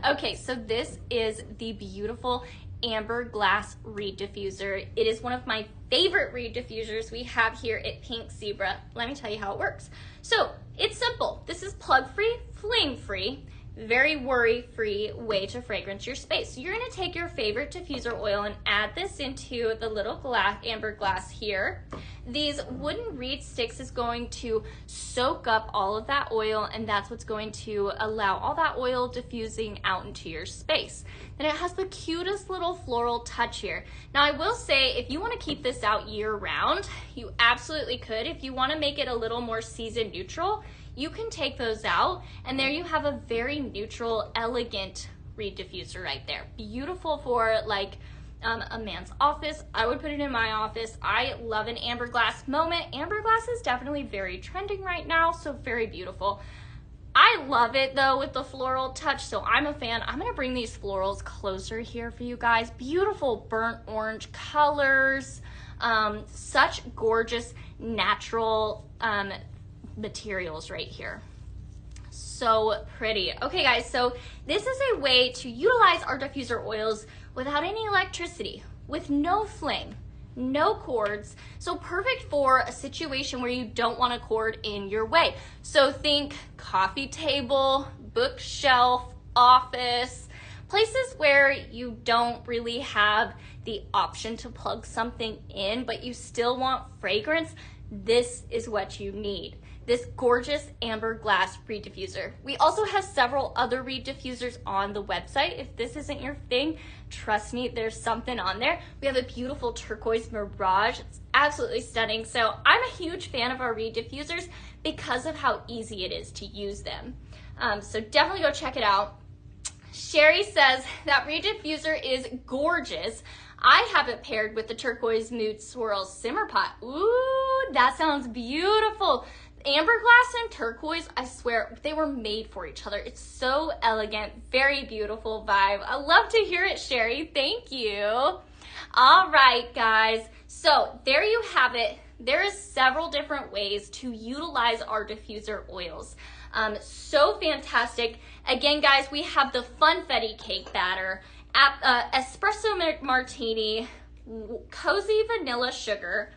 Speaker 1: Okay, so this is the beautiful amber glass reed diffuser. It is one of my favorite reed diffusers we have here at Pink Zebra. Let me tell you how it works. So it's simple. This is plug-free, flame-free, very worry-free way to fragrance your space. So you're gonna take your favorite diffuser oil and add this into the little amber glass here. These wooden reed sticks is going to soak up all of that oil, and that's what's going to allow all that oil diffusing out into your space. Then it has the cutest little floral touch here. Now I will say, if you want to keep this out year round, you absolutely could. If you want to make it a little more season neutral, you can take those out, and there you have a very neutral, elegant reed diffuser right there. Beautiful for like a man's office. I would put it in my office. I love an amber glass moment. Amber glass is definitely very trending right now, so very beautiful. I love it though with the floral touch, so I'm a fan. I'm gonna bring these florals closer here for you guys. Beautiful burnt orange colors, such gorgeous natural materials right here. So pretty. Okay guys, so this is a way to utilize our diffuser oils without any electricity, with no flame, no cords. So perfect for a situation where you don't want a cord in your way. So think coffee table, bookshelf, office, places where you don't really have the option to plug something in, but you still want fragrance. This is what you need. This gorgeous amber glass reed diffuser. We also have several other reed diffusers on the website. If this isn't your thing, trust me, there's something on there. We have a beautiful turquoise mirage. It's absolutely stunning. So I'm a huge fan of our reed diffusers because of how easy it is to use them. So definitely go check it out. Sherry says that reed diffuser is gorgeous. I have it paired with the turquoise mood swirl simmer pot. Ooh, that sounds beautiful. Amber glass and turquoise, I swear, they were made for each other. It's so elegant, very beautiful vibe. I love to hear it, Sherry. Thank you. All right, guys. So there you have it. There is several different ways to utilize our diffuser oils. So fantastic. Again, guys, we have the funfetti cake batter, espresso martini, cozy vanilla sugar,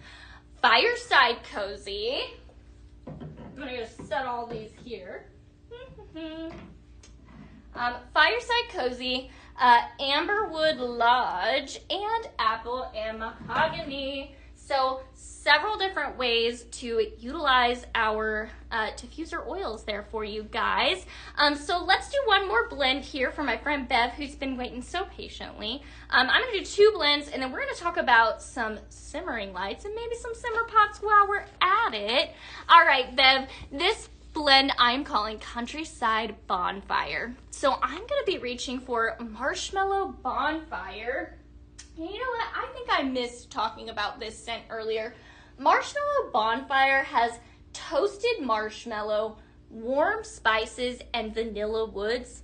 Speaker 1: fireside cozy. I'm gonna set all these here. Fireside cozy, amberwood lodge, and apple and mahogany. So several different ways to utilize our diffuser oils there for you guys. So let's do one more blend here for my friend Bev, who's been waiting so patiently. I'm gonna do 2 blends, and then we're gonna talk about some simmering lights and maybe some simmer pots while we're at it. All right, Bev, this blend I'm calling Countryside Bonfire. So I'm gonna be reaching for Marshmallow Bonfire. And you know what? I think I missed talking about this scent earlier. Marshmallow Bonfire has toasted marshmallow, warm spices, and vanilla woods.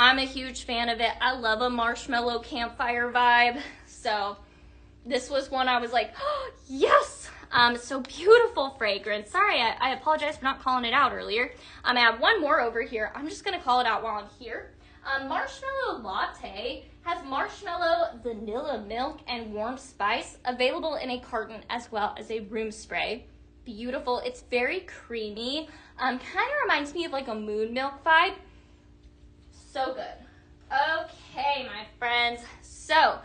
Speaker 1: I'm a huge fan of it. I love a marshmallow campfire vibe. So this was one I was like, oh, yes. So beautiful fragrance. Sorry, I apologize for not calling it out earlier. I have one more over here. I'm just gonna call it out while I'm here. Marshmallow Latte has marshmallow, vanilla milk, and warm spice available in a carton as well as a room spray. Beautiful. It's very creamy. Kind of reminds me of like a moon milk vibe. So good. Okay, my friends. So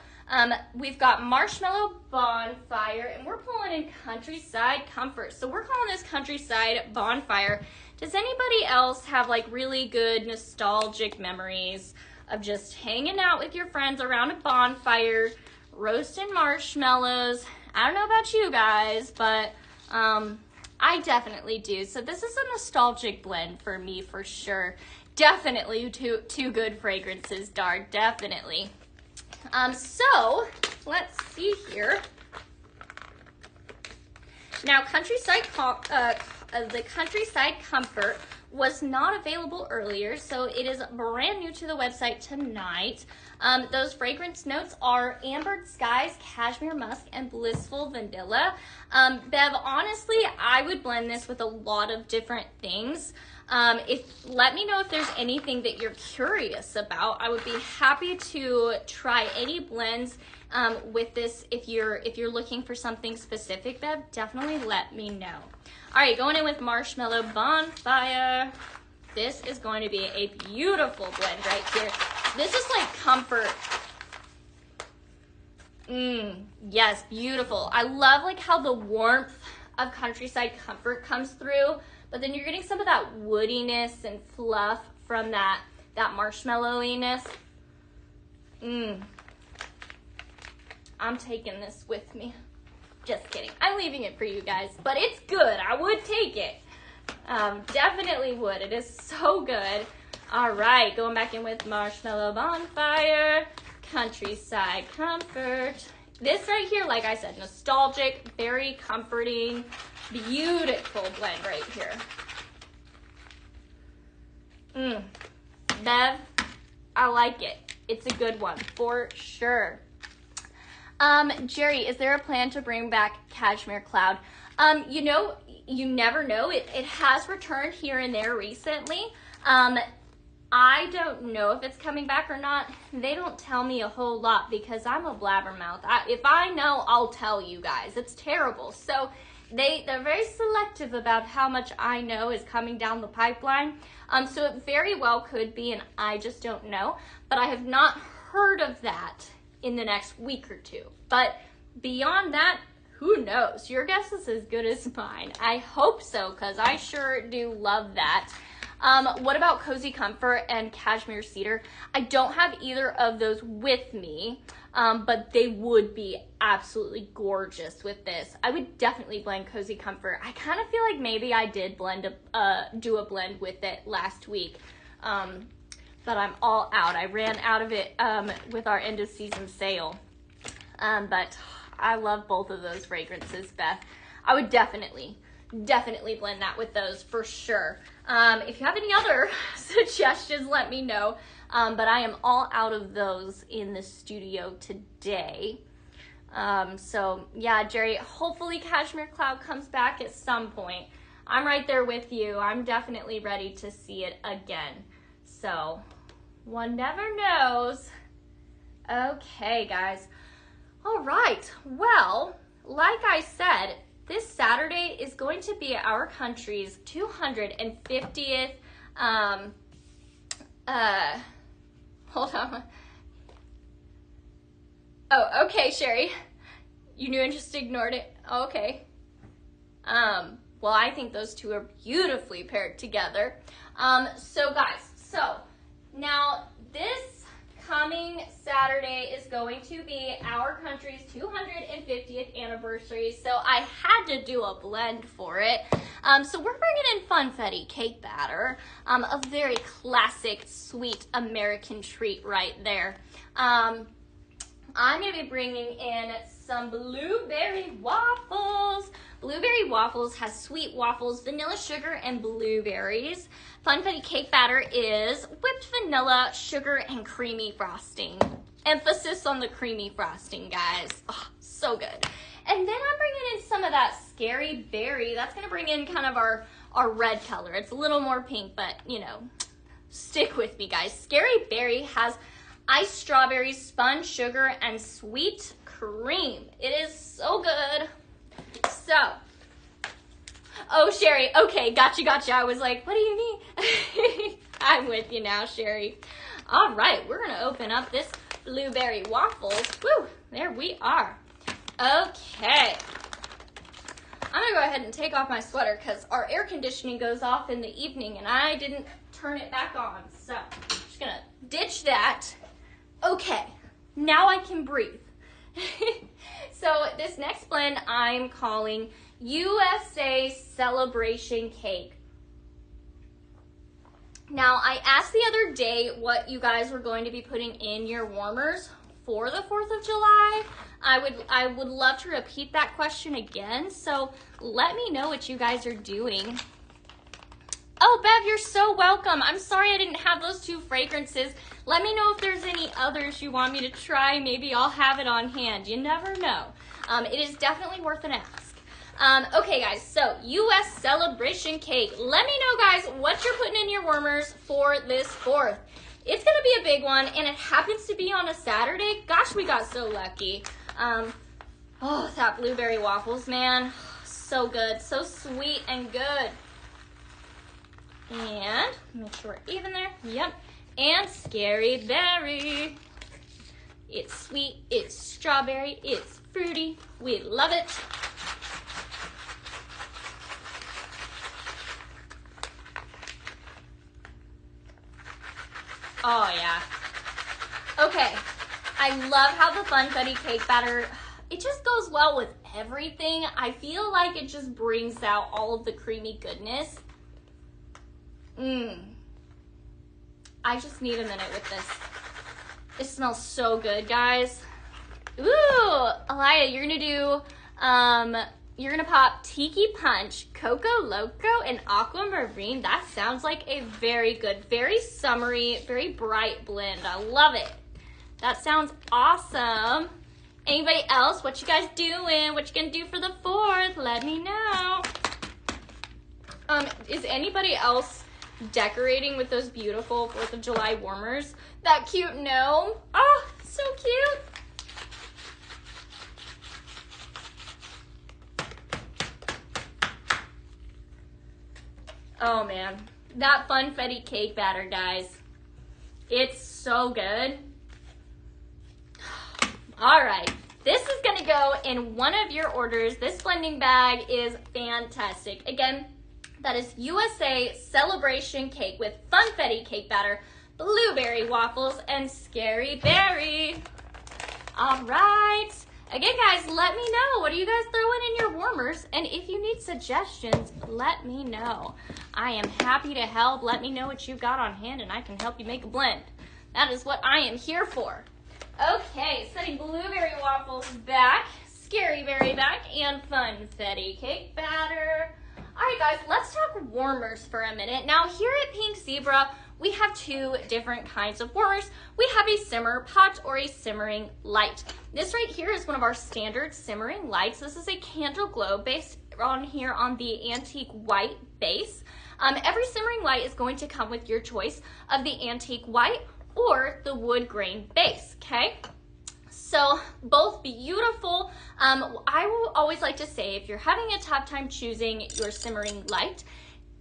Speaker 1: we've got Marshmallow Bonfire, and we're pulling in Countryside Comfort. So we're calling this Countryside Bonfire. Does anybody else have like really good nostalgic memories of just hanging out with your friends around a bonfire, roasting marshmallows? I don't know about you guys, but I definitely do. So this is a nostalgic blend for me for sure. Definitely two good fragrances, Dar, definitely. So let's see here. Now, the Countryside Comfort was not available earlier, so it is brand new to the website tonight. Those fragrance notes are Ambered Skies, Cashmere Musk, and Blissful Vanilla. Bev, honestly, I would blend this with a lot of different things. Let me know if there's anything that you're curious about. I would be happy to try any blends with this. If you're looking for something specific, Bev, definitely let me know. All right, going in with Marshmallow Bonfire. This is going to be a beautiful blend right here. This is like comfort. Yes, beautiful. I love like how the warmth of Countryside Comfort comes through, but then you're getting some of that woodiness and fluff from that marshmallowiness. I'm taking this with me. Just kidding. I'm leaving it for you guys, but it's good. I would take it. Definitely would. It is so good. All right, going back in with Marshmallow Bonfire, Countryside Comfort. This right here, like I said, nostalgic, very comforting, beautiful blend right here. Bev, I like it. It's a good one for sure. Jerry, is there a plan to bring back Cashmere Cloud? You know, you never know. It has returned here and there recently. I don't know if it's coming back or not. They don't tell me a whole lot because I'm a blabbermouth. If I know, I'll tell you guys. It's terrible. So they're very selective about how much I know is coming down the pipeline. So it very well could be, and I just don't know. But I have not heard of that in the next week or two. But beyond that, who knows? Your guess is as good as mine. I hope so, because I sure do love that. What about Cozy Comfort and Cashmere Cedar? I don't have either of those with me, but they would be absolutely gorgeous with this. I would definitely blend Cozy Comfort. I kind of feel like maybe I did do a blend with it last week, but I'm all out. I ran out of it with our end of season sale, but I love both of those fragrances, Beth. I would definitely blend that with those for sure. If you have any other suggestions, let me know. But I am all out of those in the studio today. So yeah, Jerry, hopefully Cashmere Cloud comes back at some point. I'm right there with you. I'm definitely ready to see it again. So one never knows. Okay, guys. All right. Well, like I said, this Saturday is going to be our country's 250th, hold on. Oh, okay, Sherry. You knew and just ignored it. Okay. Well, I think those two are beautifully paired together. So guys, now this coming Saturday is going to be our country's 250th anniversary, so I had to do a blend for it. So we're bringing in Funfetti cake batter, a very classic, sweet American treat right there. I'm gonna be bringing in some blueberry waffles. Blueberry waffles has sweet waffles, vanilla sugar, and blueberries. Funfetti cake batter is whipped vanilla, sugar, and creamy frosting. Emphasis on the creamy frosting, guys. Oh, so good. And then I'm bringing in some of that Scary Berry. That's gonna bring in kind of our red color. It's a little more pink, but you know, stick with me, guys. Scary Berry has iced strawberries, spun sugar, and sweet cream. It is so good. So, oh, Sherry, okay, gotcha. I was like, what do you mean? I'm with you now, Sherry. All right, we're gonna open up this blueberry waffles. Woo, there we are. Okay. I'm gonna go ahead and take off my sweater because our air conditioning goes off in the evening and I didn't turn it back on. So, I'm just gonna ditch that. Okay, now I can breathe. So this next blend I'm calling USA Celebration Cake. Now I asked the other day what you guys were going to be putting in your warmers for the 4th of July. I would love to repeat that question again, so let me know what you guys are doing. Oh, Bev, you're so welcome. I'm sorry I didn't have those 2 fragrances. Let me know if there's any others you want me to try. Maybe I'll have it on hand. You never know. It is definitely worth an ask. Okay, guys, so U.S. Celebration Cake. Let me know, guys, what you're putting in your warmers for this 4th. It's going to be a big one, and it happens to be on a Saturday. Gosh, we got so lucky. Oh, that blueberry waffles, man. So good. So sweet and good. And make sure we're even there. Yep. And Scary Berry. It's sweet, it's strawberry, it's fruity. We love it. Oh yeah. Okay. I love how the Funfetti cake batter, it just goes well with everything. I feel like it just brings out all of the creamy goodness. I just need a minute with this. It smells so good, guys. Ooh, Alaya, you're gonna pop Tiki Punch, Coco Loco, and Aquamarine. That sounds like a very good, very summery, very bright blend. I love it. That sounds awesome. Anybody else? What you guys doing? What you gonna do for the 4th? Let me know. Is anybody else decorating with those beautiful 4th of July warmers? That cute gnome. Oh, so cute. Oh man, that Funfetti cake batter, guys. It's so good. All right, this is gonna go in one of your orders. This blending bag is fantastic. Again, that is USA Celebration Cake with Funfetti cake batter, blueberry waffles, and Scary Berry. All right. Again, guys, let me know. What are you guys throwing in your warmers? And if you need suggestions, let me know. I am happy to help. Let me know what you got on hand, and I can help you make a blend. That is what I am here for. Okay, setting blueberry waffles back, Scary Berry back, and Funfetti cake batter. All right, guys, let's talk warmers for a minute. Now, here at Pink Zebra, we have 2 different kinds of warmers. We have a simmer pot or a simmering light. This right here is one of our standard simmering lights. This is a candle glow based on here on the antique white base. Every simmering light is going to come with your choice of the antique white or the wood grain base, okay? So both beautiful. I will always like to say, if you're having a tough time choosing your simmering light,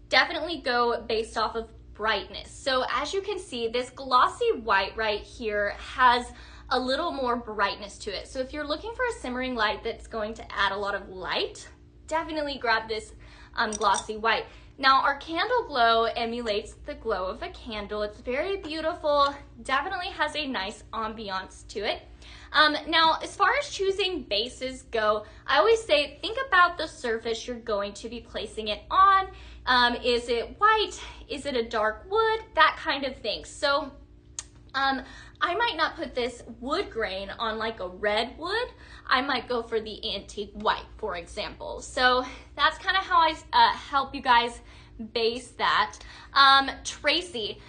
Speaker 1: definitely go based off of brightness. So as you can see, this glossy white right here has a little more brightness to it. So if you're looking for a simmering light that's going to add a lot of light, definitely grab this glossy white. Now, our candle glow emulates the glow of a candle. It's very beautiful, definitely has a nice ambiance to it. Now, as far as choosing bases go, I always say, think about the surface you're going to be placing it on. Is it white? Is it a dark wood? That kind of thing. So I might not put this wood grain on like a red wood. I might go for the antique white, for example. So that's kind of how I help you guys base that. Tracy,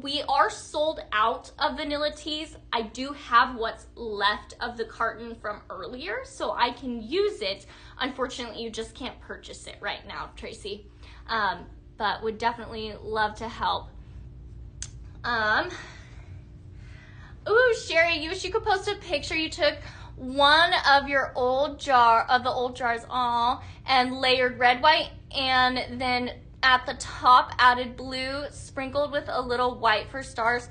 Speaker 1: we are sold out of vanilla teas. I do have what's left of the carton from earlier, so I can use it. Unfortunately, you just can't purchase it right now, Tracy. But would definitely love to help. Ooh, Sherry, you wish you could post a picture you took one of your old jars all and layered red, white, and then at the top added blue sprinkled with a little white for stars.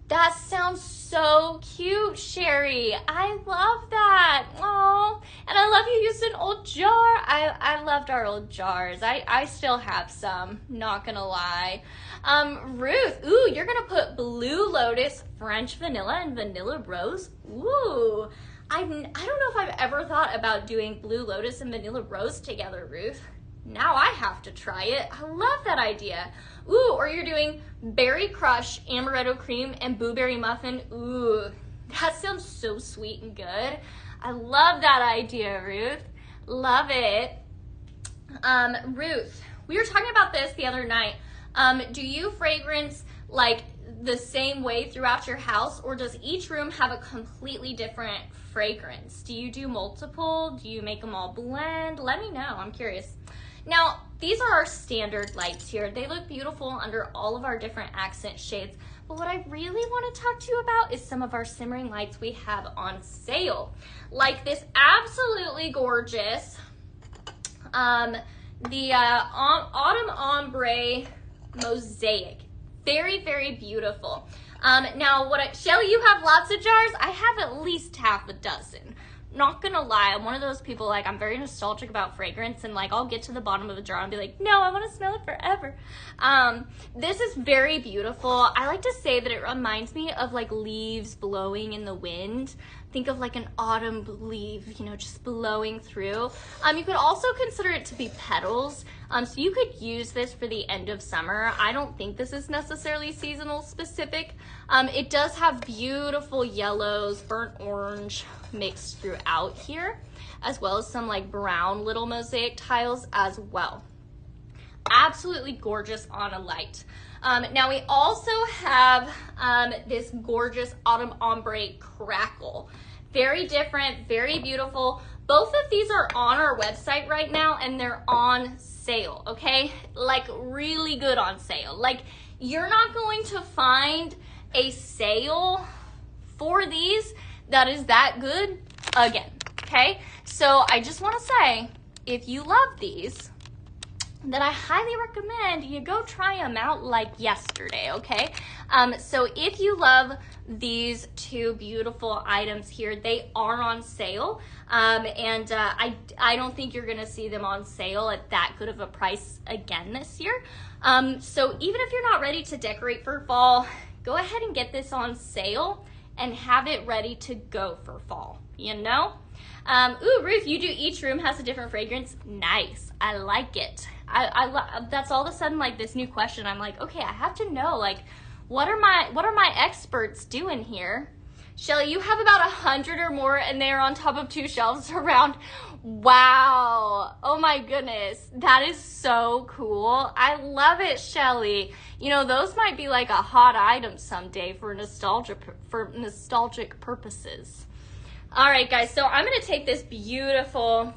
Speaker 1: That sounds so cute, Sherry. I love that. Oh, and I love you used an old jar. I loved our old jars. I still have some, not gonna lie. Ruth, ooh, you're gonna put Blue Lotus, French vanilla, and vanilla rose. Ooh, I don't know if I've ever thought about doing Blue Lotus and vanilla rose together, Ruth. Now I have to try it. I love that idea. Ooh, or you're doing Berry Crush, Amaretto Cream, and Blueberry Muffin. Ooh, that sounds so sweet and good. I love that idea, Ruth. Love it. Ruth, we were talking about this the other night. Do you fragrance like the same way throughout your house, or does each room have a completely different fragrance? Do you do multiple? Do you make them all blend? Let me know, I'm curious. Now, these are our standard lights here. They look beautiful under all of our different accent shades, but what I really want to talk to you about is some of our simmering lights we have on sale. Like this absolutely gorgeous, the Autumn Ombre Mosaic. Very, very beautiful. Now, Shelly, you have lots of jars? I have at least half a dozen. Not gonna lie, I'm one of those people, like, I'm very nostalgic about fragrance, and like I'll get to the bottom of the jar and be like, no, I want to smell it forever. This is very beautiful. I like to say that it reminds me of like leaves blowing in the wind. Think of like an autumn leaf, you know, just blowing through. You could also consider it to be petals. So you could use this for the end of summer. I don't think this is necessarily seasonal specific. It does have beautiful yellows, burnt orange mixed throughout here, as well as some like brown little mosaic tiles as well. Absolutely gorgeous on a light. Now we also have this gorgeous Autumn Ombre Crackle. Very different, very beautiful. Both of these are on our website right now and they're on sale, okay? Like really good on sale. Like you're not going to find a sale for these that is that good again, okay? So I just want to say, if you love these, that I highly recommend you go try them out like yesterday, okay? So if you love these two beautiful items here, they are on sale. I don't think you're gonna see them on sale at that good of a price again this year. So even if you're not ready to decorate for fall, go ahead and get this on sale and have it ready to go for fall, you know? Ooh, Ruth, you do each room has a different fragrance. Nice, I like it. That's all of a sudden like this new question. I'm like, okay, I have to know like, what are my experts doing here? Shelly, you have about 100 or more and they are on top of 2 shelves around. Wow, oh my goodness, that is so cool. I love it, Shelly. You know, those might be like a hot item someday for nostalgic purposes. All right, guys, so I'm gonna take this beautiful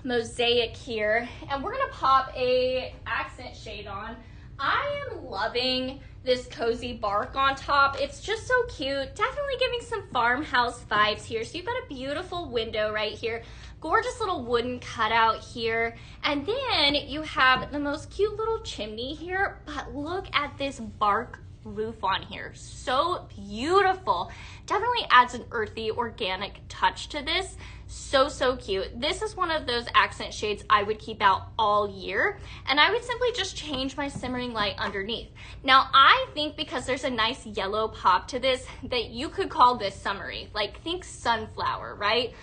Speaker 1: mosaic here and we're gonna pop a accent shade on. I am loving this cozy bark on top. It's just so cute. Definitely giving some farmhouse vibes here. So you've got a beautiful window right here. Gorgeous little wooden cutout here. And then you have the most cute little chimney here. But look at this bark roof on here. So beautiful. Definitely adds an earthy, organic touch to this. So, so cute. This is one of those accent shades I would keep out all year, and I would simply just change my simmering light underneath. Now, I think because there's a nice yellow pop to this, that you could call this summery. Like, think sunflower, right?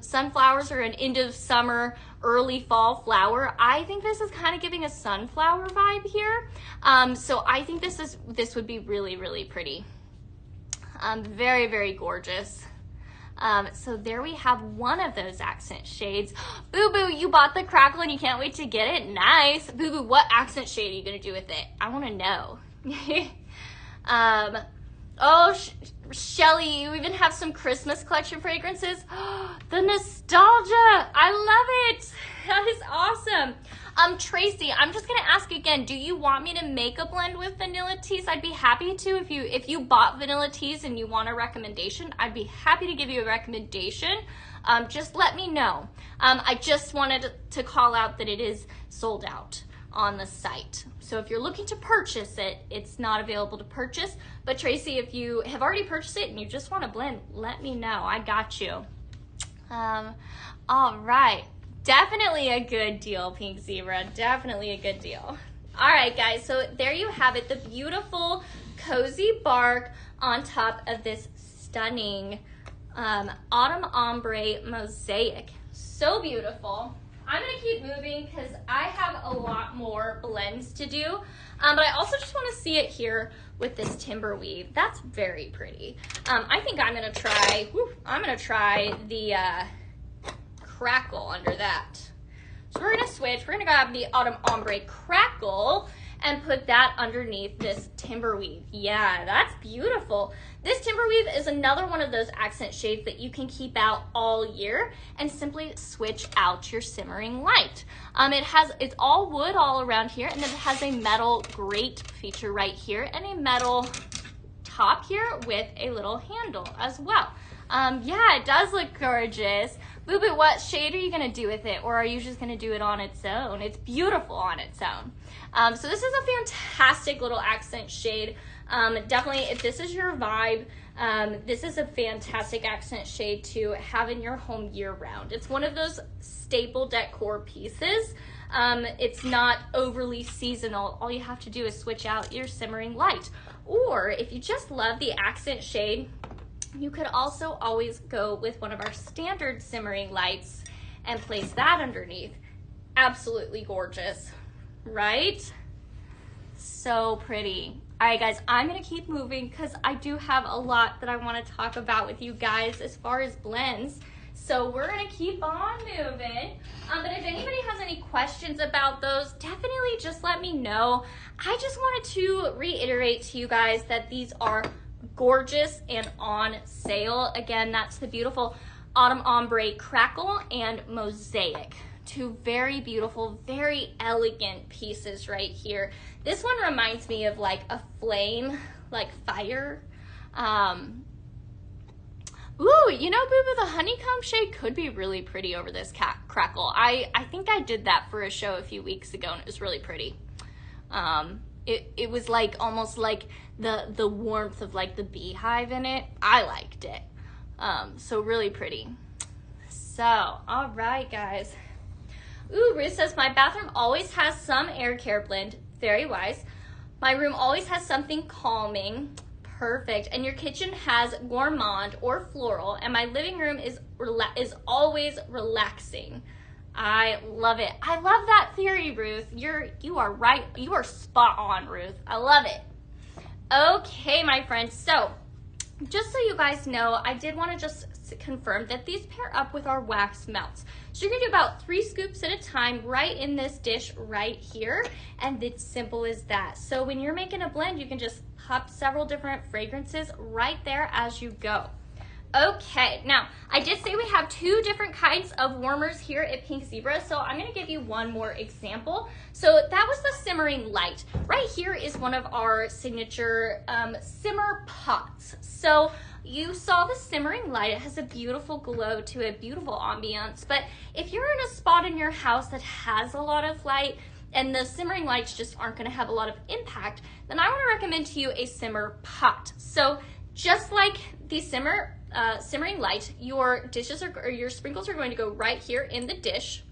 Speaker 1: Sunflowers are an end of summer, early fall flower. I think this is kind of giving a sunflower vibe here. So I think this would be really, really pretty. Very, very gorgeous. So there we have one of those accent shades. Boo Boo, you bought the crackle and you can't wait to get it? Nice. Boo Boo, what accent shade are you gonna do with it? I wanna know. Oh, Shelly, you even have some Christmas collection fragrances. The nostalgia, I love it. That is awesome. Tracy, I'm just gonna ask again, do you want me to make a blend with vanilla teas? I'd be happy to. If you bought vanilla teas and you want a recommendation, I'd be happy to give you a recommendation. Just let me know. I just wanted to call out that it is sold out on the site. So if you're looking to purchase it, it's not available to purchase. But Tracy, if you have already purchased it and you just want a blend, let me know. I got you. All right. Definitely a good deal, Pink Zebra. Definitely a good deal. All right, guys. So there you have it. The beautiful cozy bark on top of this stunning autumn ombre mosaic. So beautiful. I'm gonna keep moving because I have a lot more blends to do, but I also just want to see it here with this timber weave. That's very pretty. I think I'm gonna try the crackle under that. So we're gonna switch. We're gonna grab the autumn ombre crackle and put that underneath this timber weave. Yeah, that's beautiful. This timber weave is another one of those accent shades that you can keep out all year and simply switch out your simmering light. It's all wood all around here, and then it has a metal grate feature right here and a metal top here with a little handle as well. Yeah, it does look gorgeous. Boo Boo, what shade are you gonna do with it? Or are you just gonna do it on its own? It's beautiful on its own. So this is a fantastic little accent shade. Definitely, if this is your vibe, this is a fantastic accent shade to have in your home year round. It's one of those staple decor pieces. It's not overly seasonal. All you have to do is switch out your simmering light. Or if you just love the accent shade, you could also always go with one of our standard simmering lights and place that underneath. Absolutely gorgeous, right? So pretty. All right, guys, I'm gonna keep moving because I do have a lot that I want to talk about with you guys as far as blends. So we're gonna keep on moving. But if anybody has any questions about those, definitely just let me know. I just wanted to reiterate to you guys that these are gorgeous and on sale. Again, that's the beautiful autumn ombre crackle and mosaic. Two very beautiful, very elegant pieces right here. This one reminds me of like a flame, like fire. Ooh, you know, Boo Boo, the honeycomb shade could be really pretty over this crackle. I think I did that for a show a few weeks ago and it was really pretty. It was like almost like the warmth of like the beehive in it. I liked it. So really pretty. So, all right, guys. Ooh, Ruth says, my bathroom always has some air care blend. Very wise. My room always has something calming. Perfect. And your kitchen has gourmand or floral. And my living room is always relaxing. I love it. I love that theory, Ruth. You are right. You are spot on, Ruth. I love it. Okay, my friends. So, just so you guys know, I did want to just confirm that these pair up with our wax melts. So you're gonna do about 3 scoops at a time right in this dish right here, and it's simple as that. So when you're making a blend, you can just pop several different fragrances right there as you go. Okay, now I did say we have 2 different kinds of warmers here at Pink Zebra, so I'm gonna give you one more example. So that was the simmering light. Right here is one of our signature simmer pots. So you saw the simmering light. It has a beautiful glow to it, beautiful ambiance. But if you're in a spot in your house that has a lot of light and the simmering lights just aren't gonna have a lot of impact, then I wanna recommend to you a simmer pot. So just like the simmering light, your dishes or your sprinkles are going to go right here in the dish.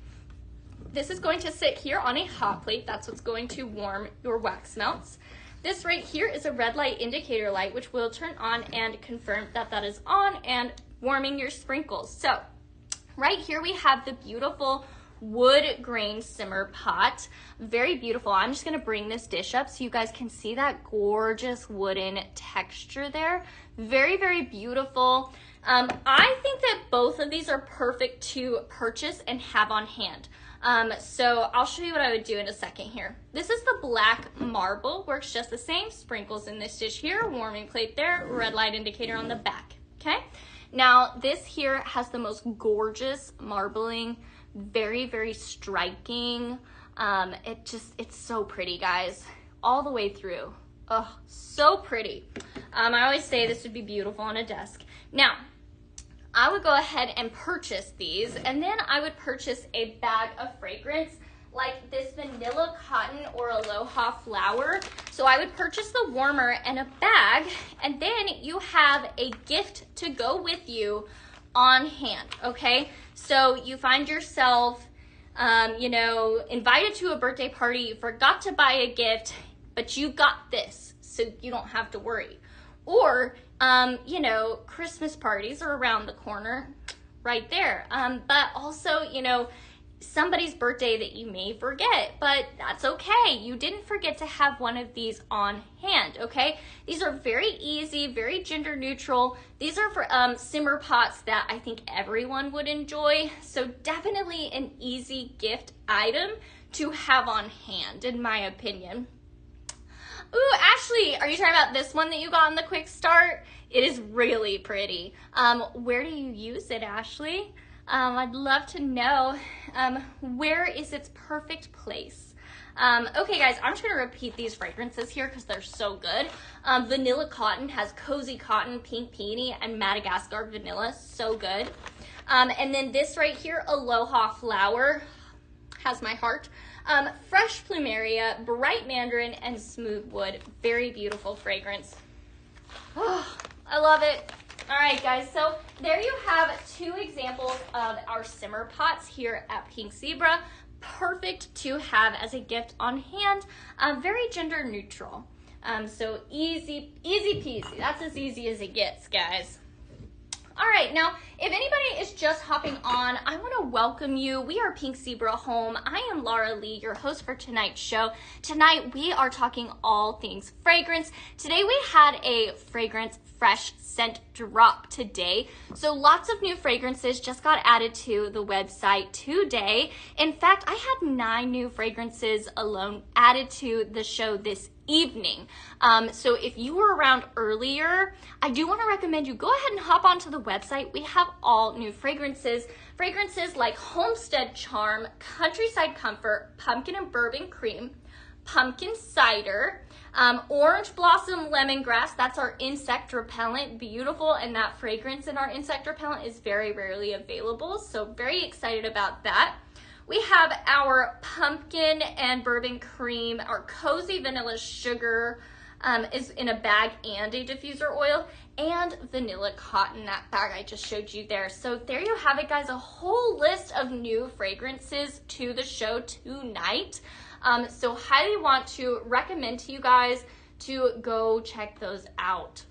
Speaker 1: This is going to sit here on a hot plate. That's what's going to warm your wax melts. This right here is a red light indicator light, which will turn on and confirm that that is on and warming your sprinkles. So Right here we have the beautiful wood grain simmer pot. Very beautiful. I'm just gonna bring this dish up so you guys can see that gorgeous wooden texture there. Very, very beautiful. I think that both of these are perfect to purchase and have on hand. So I'll show you what I would do in a second here. This is the black marble, works just the same. Sprinkles in this dish here, warming plate there, red light indicator on the back, okay? Now this here has the most gorgeous marbling, very, very striking. It's so pretty, guys, all the way through. Oh, so pretty. I always say this would be beautiful on a desk. Now, I would go ahead and purchase these, and then I would purchase a bag of fragrance like this vanilla cotton or aloha flower. So I would purchase the warmer and a bag, and then you have a gift to go with you on hand, okay? So you find yourself, you know, invited to a birthday party, you forgot to buy a gift, but you got this, so you don't have to worry. Or, you know, Christmas parties are around the corner right there. But also, you know, somebody's birthday that you may forget, but that's okay. You didn't forget to have one of these on hand, okay? These are very easy, very gender neutral. These are for simmer pots that I think everyone would enjoy. So definitely an easy gift item to have on hand, in my opinion. Ooh, Ashley, are you talking about this one that you got in the quick start? It is really pretty. Where do you use it, Ashley? I'd love to know. Where is its perfect place? Okay, guys, I'm just gonna repeat these fragrances here because they're so good. Vanilla cotton has cozy cotton, pink peony, and Madagascar vanilla. So good. And then this right here, aloha flower, has my heart. Fresh plumeria, bright mandarin, and smooth wood. Very beautiful fragrance. Oh, I love it. All right, guys, so there you have 2 examples of our simmer pots here at Pink Zebra. Perfect to have as a gift on hand. Very gender neutral. So easy peasy. That's as easy as it gets, guys. All right, now, if anybody is just hopping on, I want to welcome you. We are Pink Zebra Home. I am Laura Lee, your host for tonight's show. Tonight, we are talking all things fragrance. Today, we had a fragrance fresh scent drop today. So lots of new fragrances just got added to the website today. In fact, I had 9 new fragrances alone added to the show this evening. So if you were around earlier, I do want to recommend you go ahead and hop onto the website. We have all new fragrances like Homestead Charm, Countryside Comfort, Pumpkin and Bourbon Cream, Pumpkin Cider, Orange Blossom Lemongrass. That's our insect repellent. Beautiful, and that fragrance in our insect repellent is very rarely available, so very excited about that. We have our pumpkin and bourbon cream, our cozy vanilla sugar is in a bag and a diffuser oil, and vanilla cotton, that bag I just showed you there. So there you have it, guys, a whole list of new fragrances to the show tonight. So highly want to recommend to you guys to go check those out.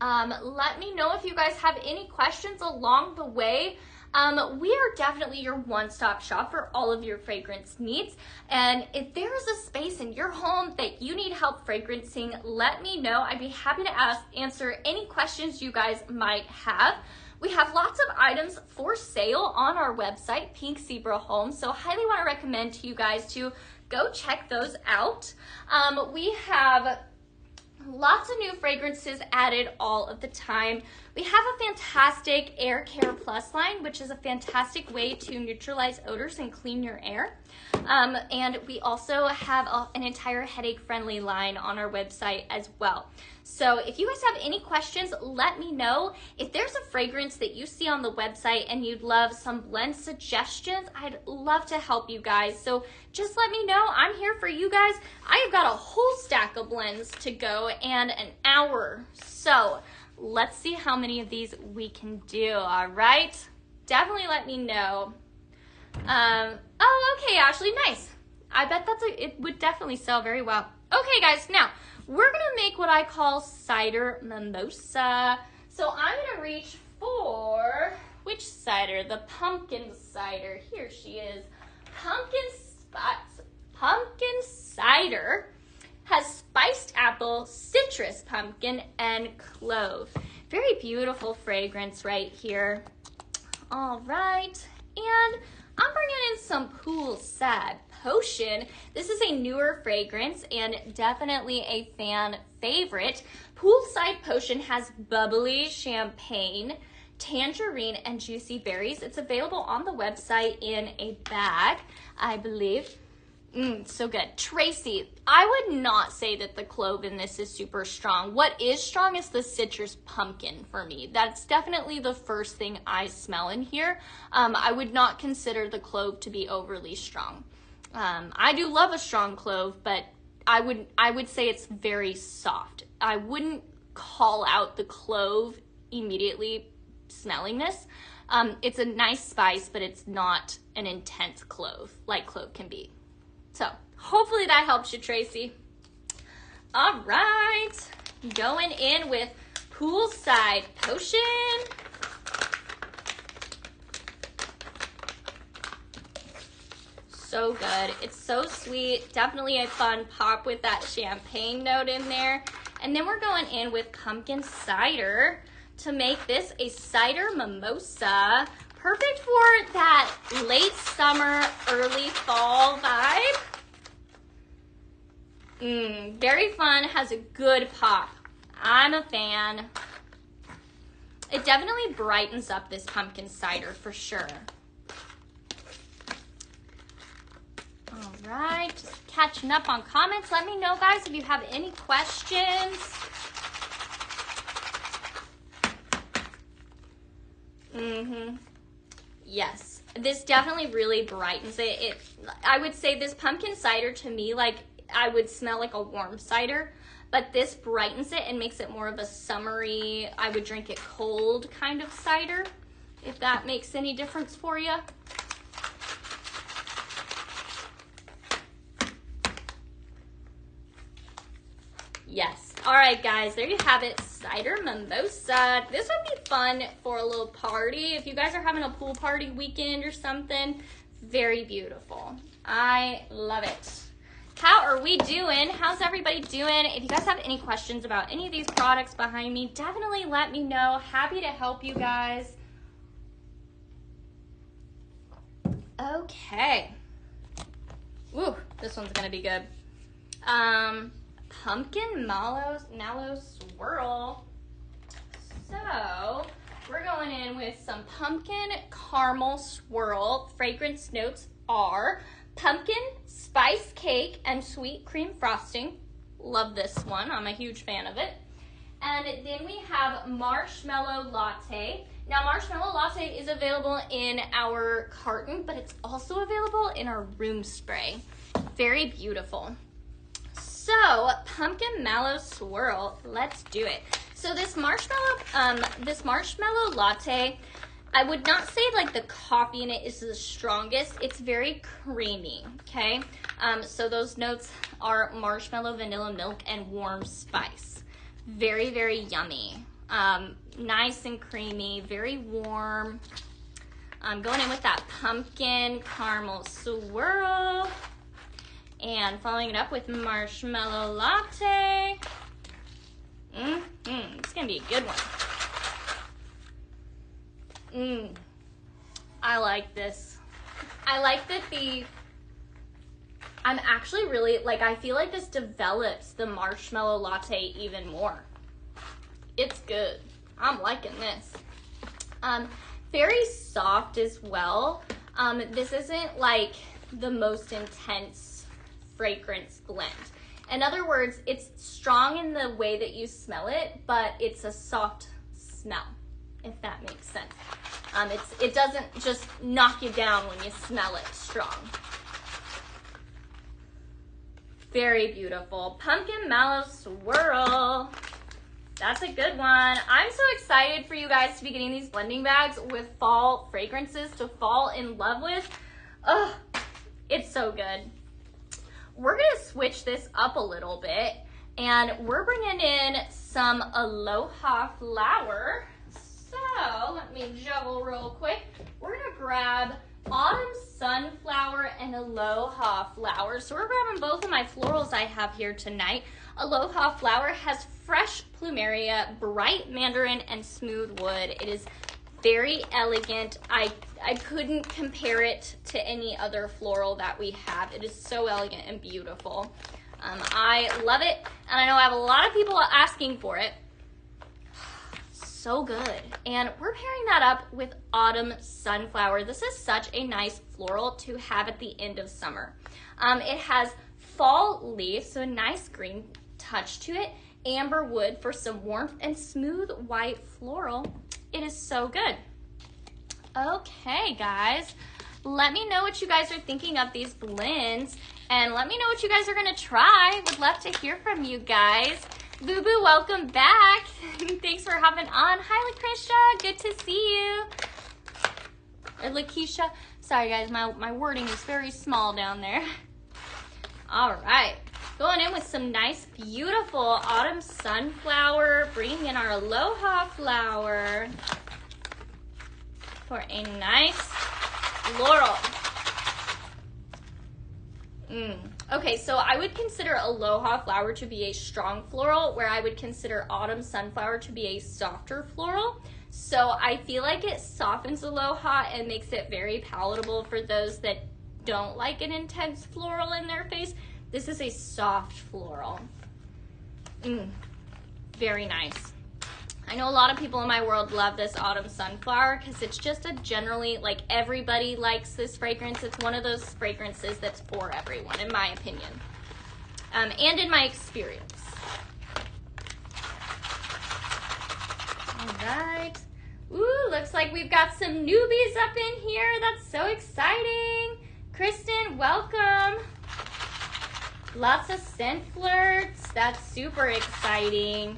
Speaker 1: Let me know if you guys have any questions along the way. We are definitely your one-stop shop for all of your fragrance needs. And if there is a space in your home that you need help fragrancing, let me know. I'd be happy to answer any questions you guys might have. We have lots of items for sale on our website, Pink Zebra Home, so highly want to recommend to you guys to go check those out. We have lots of new fragrances added all of the time. We have a fantastic Air Care Plus line, which is a fantastic way to neutralize odors and clean your air. And we also have an entire headache-friendly line on our website as well. So if you guys have any questions, let me know. If there's a fragrance that you see on the website and you'd love some blend suggestions, I'd love to help you guys. So just let me know. I'm here for you guys. I've got a whole stack of blends to go and an hour. So let's see how many of these we can do, all right? Definitely let me know. Oh, okay, Ashley, nice. I bet it would definitely sell very well. Okay, guys, now we're gonna make what I call cider mimosa. So I'm gonna reach for Which cider? The pumpkin cider. Here she is. Pumpkin cider has spiced apple, citrus pumpkin, and clove. Very beautiful fragrance right here. All right, and I'm bringing in some Poolside Potion. This is a newer fragrance and definitely a fan favorite. Poolside Potion has bubbly champagne, tangerine, and juicy berries. It's available on the website in a bag, I believe. So good. Tracy, I would not say that the clove in this is super strong. What is strong is the citrus pumpkin for me. That's definitely the first thing I smell in here. I would not consider the clove to be overly strong. I do love a strong clove, but I would say it's very soft. I wouldn't call out the clove immediately smelling this. It's a nice spice, but it's not an intense clove like clove can be. So hopefully that helps you, Tracy. All right, going in with Poolside Potion. So good. It's so sweet. Definitely a fun pop with that champagne note in there. And then we're going in with pumpkin cider to make this a cider mimosa. Perfect for that late summer, early fall vibe. Very fun, has a good pop. I'm a fan. It definitely brightens up this pumpkin cider for sure. All right, just catching up on comments. Let me know, guys, if you have any questions. Yes, this definitely really brightens it. I would say this pumpkin cider to me, like, I would smell like a warm cider, but this brightens it and makes it more of a summery, I would drink it cold kind of cider, if that makes any difference for you. Yes. All right, guys, there you have it, cider mimosa. This would be fun for a little party. If you guys are having a pool party weekend or something, very beautiful. I love it. How are we doing? How's everybody doing? If you guys have any questions about any of these products behind me, definitely let me know. Happy to help you guys. Okay. Ooh, this one's gonna be good. Pumpkin mallow swirl. So we're going in with some pumpkin caramel swirl. Fragrance notes are pumpkin, spice cake, and sweet cream frosting. Love this one. I'm a huge fan of it. And then we have marshmallow latte. Now, marshmallow latte is available in our carton, but it's also available in our room spray. Very beautiful. So, pumpkin mallow swirl, let's do it. So this marshmallow latte, I would not say like the coffee in it is the strongest. It's very creamy, okay? So those notes are marshmallow, vanilla milk, and warm spice. Very, very yummy. Nice and creamy, very warm. I'm going in with that pumpkin caramel swirl. And following it up with marshmallow latte. It's gonna be a good one. I like this. I like that I'm actually really, like, I feel like this develops the marshmallow latte even more. It's good. I'm liking this. Very soft as well. This isn't like the most intense fragrance blend. In other words, it's strong in the way that you smell it, but it's a soft smell, if that makes sense. It doesn't just knock you down when you smell it strong. Very beautiful. Pumpkin mallow swirl. That's a good one. I'm so excited for you guys to be getting these blending bags with fall fragrances to fall in love with. Oh, it's so good. We're gonna switch this up a little bit and we're bringing in some aloha flower. So let me juggle real quick. We're gonna grab Autumn Sunflower and Aloha Flower. So we're grabbing both of my florals I have here tonight. Aloha Flower has fresh plumeria, bright mandarin, and smooth wood. It is very elegant. I couldn't compare it to any other floral that we have. It is so elegant and beautiful. I love it, and I know I have a lot of people asking for it. So good. And we're pairing that up with Autumn Sunflower. This is such a nice floral to have at the end of summer. It has fall leaves, so a nice green touch to it, amber wood for some warmth, and smooth white floral. It is so good. Okay, guys, let me know what you guys are thinking of these blends, and let me know what you guys are gonna try. Would love to hear from you guys. Boo Boo, welcome back. Thanks for hopping on. Hi, Lucretia, good to see you. Or Lakeisha. Sorry, guys, my wording is very small down there. All right, going in with some nice, beautiful Autumn Sunflower, bringing in our Aloha Flower for a nice floral. Okay, so I would consider Aloha Flower to be a strong floral, where I would consider Autumn Sunflower to be a softer floral. So I feel like it softens Aloha and makes it very palatable for those that don't like an intense floral in their face. This is a soft floral. Very nice. I know a lot of people in my world love this Autumn Sunflower because it's just a generally, like, everybody likes this fragrance. It's one of those fragrances that's for everyone, in my opinion, and in my experience. All right. Ooh, looks like we've got some newbies up in here. That's so exciting. Kristen, welcome. Lots of scent flirts. That's super exciting.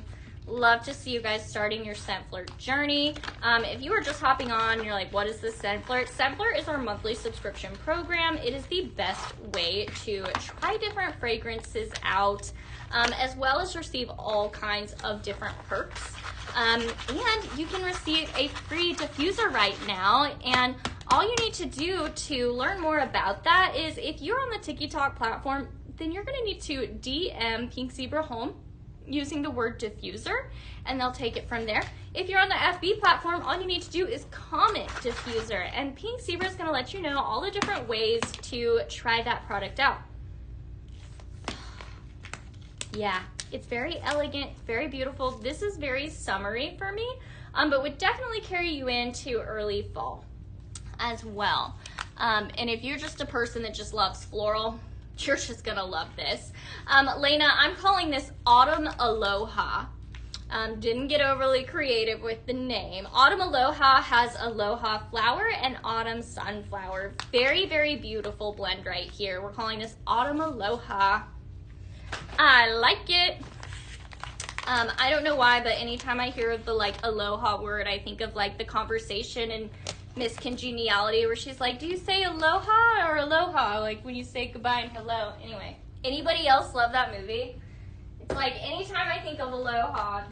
Speaker 1: Love to see you guys starting your scent flirt journey. If you are just hopping on, you're like, what is this scent flirt? Scent flirt is our monthly subscription program. It is the best way to try different fragrances out, as well as receive all kinds of different perks. And you can receive a free diffuser right now. And all you need to do to learn more about that is, if you're on the TikTok platform, then you're gonna need to DM Pink Zebra Home using the word diffuser, and they'll take it from there. If you're on the FB platform, all you need to do is comment diffuser, and Pink Zebra is gonna let you know all the different ways to try that product out. Yeah, it's very elegant, very beautiful. This is very summery for me, but would definitely carry you into early fall as well. And if you're just a person that just loves floral, you're just gonna love this. Lena, I'm calling this Autumn Aloha. Didn't get overly creative with the name. Autumn Aloha has Aloha Flower and Autumn Sunflower. Very, very beautiful blend right here. We're calling this Autumn Aloha. I like it. I don't know why, but anytime I hear of the like Aloha word, I think of like the conversation and Miss Congeniality, where she's like, do you say aloha or aloha? Like when you say goodbye and hello. Anyway, anybody else love that movie? It's like anytime I think of aloha,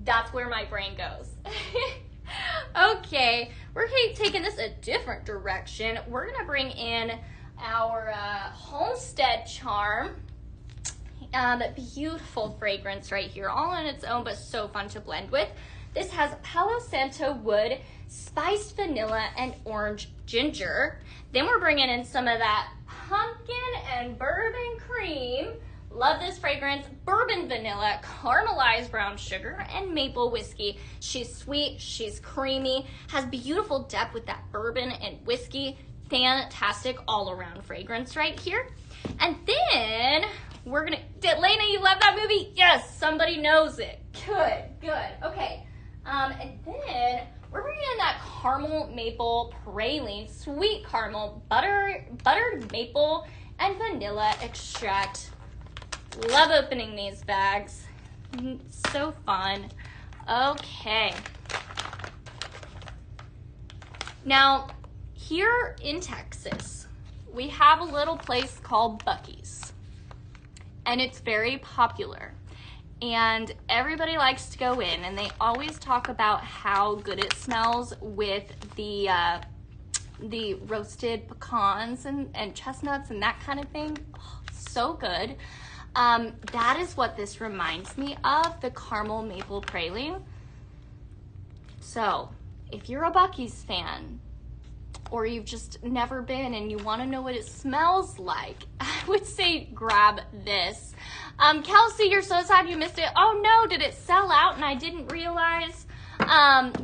Speaker 1: that's where my brain goes. Okay, we're taking this a different direction. We're gonna bring in our Homestead Charm. Beautiful fragrance right here, all on its own, but so fun to blend with. This has Palo Santo wood, spiced vanilla, and orange ginger. Then we're bringing in some of that pumpkin and bourbon cream. Love this fragrance. Bourbon vanilla, caramelized brown sugar, and maple whiskey. She's sweet, she's creamy, has beautiful depth with that bourbon and whiskey. Fantastic all-around fragrance right here. And then we're gonna, Lena, you love that movie? Yes, somebody knows it. Good, good. Okay. And then we're bringing in that caramel maple praline, sweet caramel, buttered maple, and vanilla extract. Love opening these bags. So fun. Okay. Now, here in Texas, we have a little place called Buc-ee's, and it's very popular. and everybody likes to go in, and they always talk about how good it smells with the roasted pecans and chestnuts and that kind of thing. Oh, so good. That is what this reminds me of, the caramel maple praline. So if you're a Buc-ee's fan, or you've just never been and you want to know what it smells like, I would say grab this. Kelsey, you're so sad you missed it. Oh no, did it sell out and I didn't realize?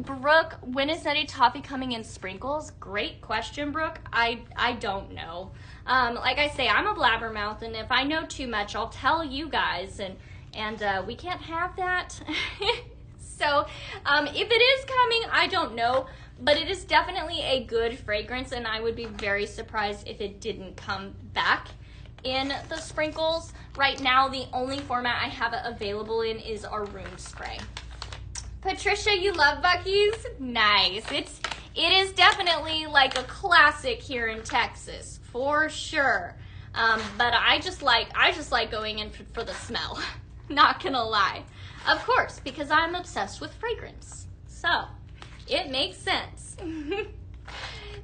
Speaker 1: Brooke, when is Nutty Toffee coming in sprinkles? Great question, Brooke. I don't know. Like I say, I'm a blabbermouth, and if I know too much, I'll tell you guys, and we can't have that. So, if it is coming, I don't know, but it is definitely a good fragrance, and I would be very surprised if it didn't come back in the sprinkles. Right now, the only format I have it available in is our room spray. Patricia, you love Buc-ee's? Nice. It is definitely like a classic here in Texas, for sure. But I just like going in for the smell. Not gonna lie. Of course, because I'm obsessed with fragrance. So, it makes sense.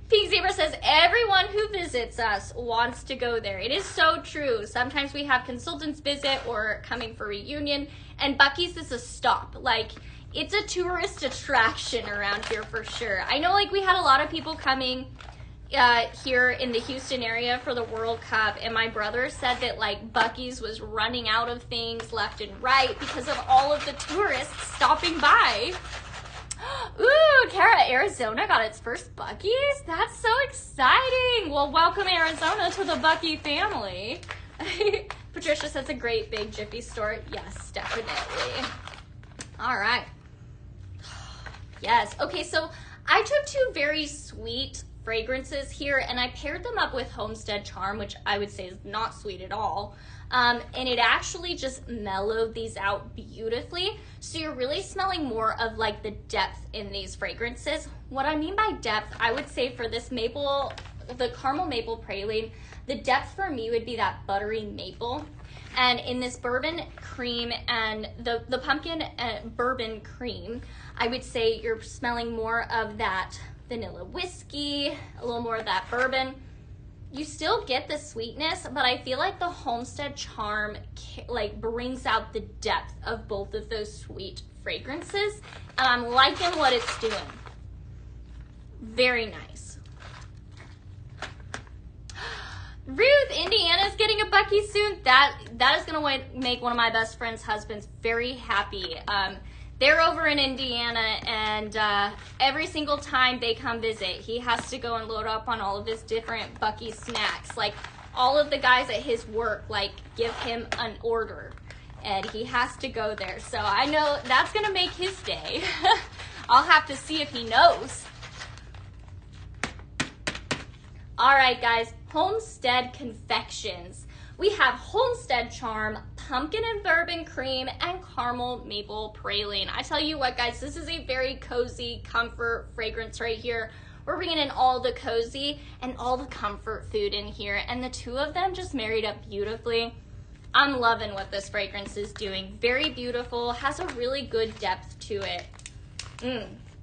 Speaker 1: Pink Zebra says, everyone who visits us wants to go there. It is so true. Sometimes we have consultants visit or coming for reunion, and Buc-ee's is a stop. Like, it's a tourist attraction around here for sure. I know, like, we had a lot of people coming here in the Houston area for the World Cup, and my brother said that, like, Buc-ee's was running out of things left and right because of all of the tourists stopping by. Ooh, Kara, Arizona got its first Buc-ee's? That's so exciting. Well, welcome Arizona to the Buc-ee family. Patricia says a great big Jiffy store. Yes, definitely. All right. Yes. Okay, so I took two very sweet fragrances here, and I paired them up with Homestead Charm, which I would say is not sweet at all. And it actually just mellowed these out beautifully. So you're really smelling more of like the depth in these fragrances. What I mean by depth, I would say for this maple, the caramel maple praline, the depth for me would be that buttery maple. And in this bourbon cream and the pumpkin bourbon cream, I would say you're smelling more of that vanilla whiskey, a little more of that bourbon. You still get the sweetness, but I feel like the Homestead Charm like brings out the depth of both of those sweet fragrances, and I'm liking what it's doing. Very nice. Ruth, Indiana's getting a Buc-ee soon. That is gonna make one of my best friend's husbands very happy. They're over in Indiana, and every single time they come visit, he has to go and load up on all of his different Buc-ee snacks. Like, all of the guys at his work, like, give him an order, and he has to go there. So I know that's going to make his day. I'll have to see if he knows. All right, guys, Homestead Confections. We have Homestead Charm, Pumpkin and Bourbon Cream, and Caramel Maple Praline. I tell you what, guys, this is a very cozy comfort fragrance right here. We're bringing in all the cozy and all the comfort food in here, and the two of them just married up beautifully. I'm loving what this fragrance is doing. Very beautiful, has a really good depth to it.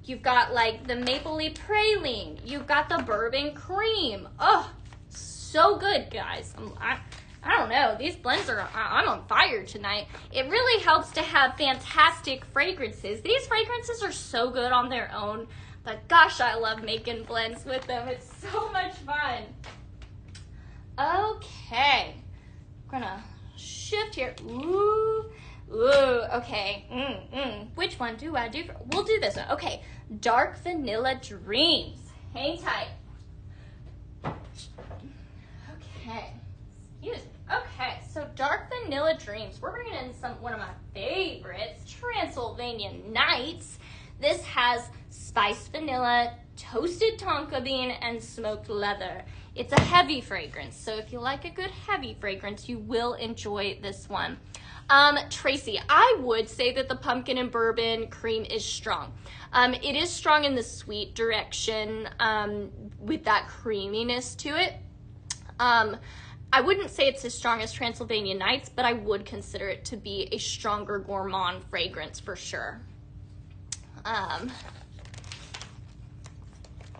Speaker 1: You've got like the mapley praline. You've got the bourbon cream. Oh, so good, guys. I don't know, these blends are, I'm on fire tonight. It really helps to have fantastic fragrances. These fragrances are so good on their own, but gosh, I love making blends with them. It's so much fun. Okay, I'm gonna shift here. Ooh, okay. Which one do I do? We'll do this one. Okay, Dark Vanilla Dreams. Hang tight. Okay. Excuse me. Okay, so Dark Vanilla Dreams. We're bringing in one of my favorites, Transylvania Nights. This has spiced vanilla, toasted tonka bean, and smoked leather. It's a heavy fragrance, so if you like a good heavy fragrance, you will enjoy this one. Tracy, I would say that the pumpkin and bourbon cream is strong. It is strong in the sweet direction with that creaminess to it. I wouldn't say it's as strong as Transylvania Nights, but I would consider it to be a stronger gourmand fragrance for sure.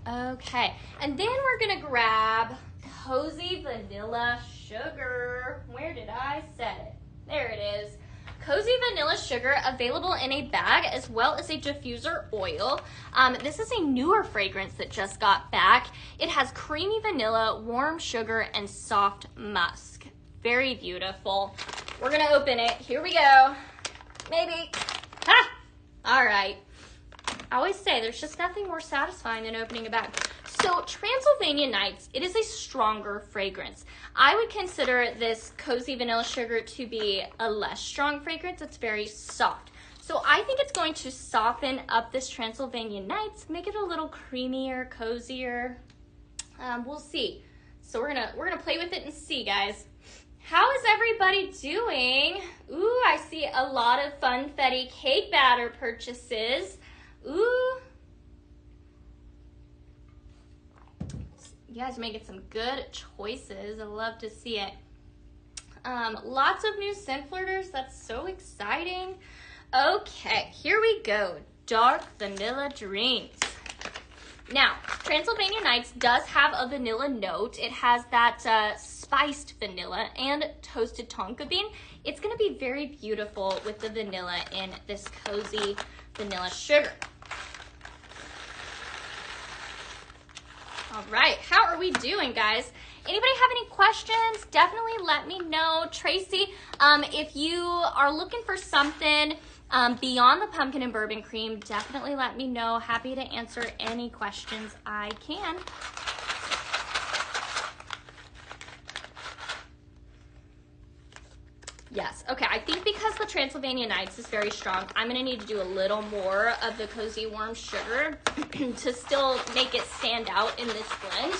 Speaker 1: Okay, and then we're gonna grab Cozy Vanilla Sugar. Where did I set it? There it is. Cozy Vanilla Sugar, available in a bag as well as a diffuser oil. This is a newer fragrance that just got back. It has creamy vanilla, warm sugar, and soft musk. Very beautiful. We're gonna open it. Here we go. Maybe. Ha! All right. I always say there's just nothing more satisfying than opening a bag. So Transylvania Nights, it is a stronger fragrance. I would consider this Cozy Vanilla Sugar to be a less strong fragrance. It's very soft. So I think it's going to soften up this Transylvania Nights, make it a little creamier, cozier. We'll see. So we're gonna play with it and see, guys. How is everybody doing? Ooh, I see a lot of Funfetti cake batter purchases. Ooh. You guys are making some good choices. I love to see it. Lots of new scent flirters. That's so exciting. Okay, here we go. Dark Vanilla Dreams. Now, Transylvania Nights does have a vanilla note. It has that spiced vanilla and toasted tonka bean. It's going to be very beautiful with the vanilla in this Cozy Vanilla Sugar. All right, how are we doing, guys? Anybody have any questions? Definitely let me know. Tracy, if you are looking for something beyond the pumpkin and bourbon cream, definitely let me know. Happy to answer any questions I can. Yes, okay, I think because the Transylvania Nights is very strong, I'm gonna need to do a little more of the Cozy Warm Sugar to still make it stand out in this blend.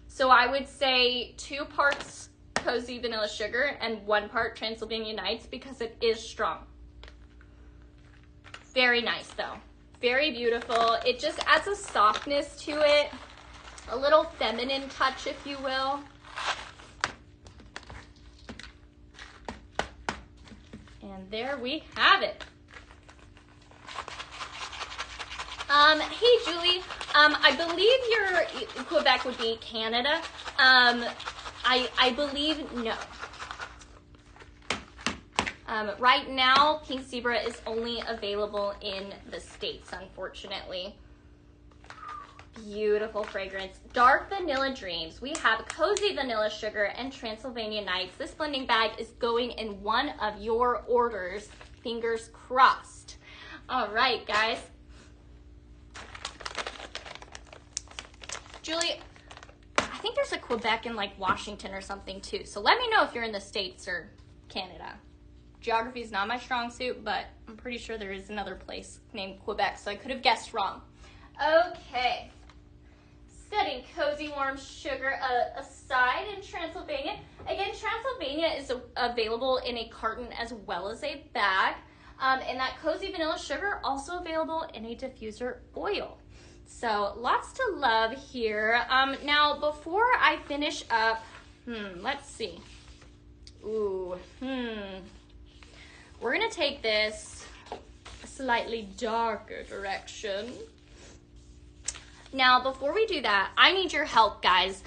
Speaker 1: So I would say 2 parts Cozy Vanilla Sugar and 1 part Transylvania Nights because it is strong. Very nice though, very beautiful. It just adds a softness to it, a little feminine touch, if you will. And there we have it. Hey Julie, I believe your Quebec would be Canada. I believe no. Right now, Pink Zebra is only available in the States, unfortunately. Beautiful fragrance. Dark Vanilla Dreams. We have Cozy Vanilla Sugar and Transylvania Nights. This blending bag is going in one of your orders. Fingers crossed. All right, guys. Julie, I think there's a Quebec in like Washington or something too. So let me know if you're in the States or Canada. Geography is not my strong suit, but I'm pretty sure there is another place named Quebec, so I could have guessed wrong. Okay. Setting Cozy Warm Sugar aside in Transylvania. Again, Transylvania is available in a carton as well as a bag. And that Cozy Vanilla Sugar also available in a diffuser oil. So lots to love here. Now, before I finish up, let's see. We're gonna take this a slightly darker direction. Now, before we do that, I need your help, guys.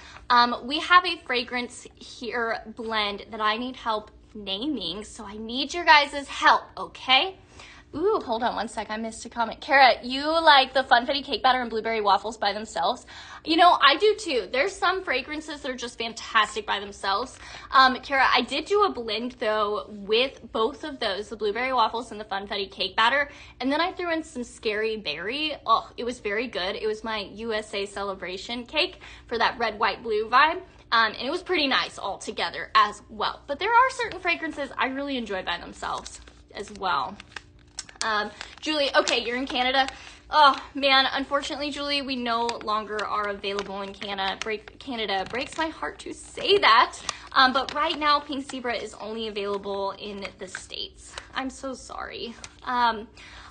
Speaker 1: We have a fragrance here blend that I need help naming, so I need your guys' help, okay? Ooh, hold on one sec. I missed a comment. Kara, you like the Funfetti cake batter and blueberry waffles by themselves? You know, I do too. There's some fragrances that are just fantastic by themselves. Kara, I did do a blend though with both of those, the blueberry waffles and the Funfetti cake batter. And then I threw in some Scary Berry. Oh, it was very good. It was my USA Celebration cake for that red, white, blue vibe. And it was pretty nice all together as well. But there are certain fragrances I really enjoy by themselves as well. Julie, okay, you're in Canada. Oh man, unfortunately, Julie, we no longer are available in Canada. Breaks my heart to say that. But right now, Pink Zebra is only available in the States. I'm so sorry. All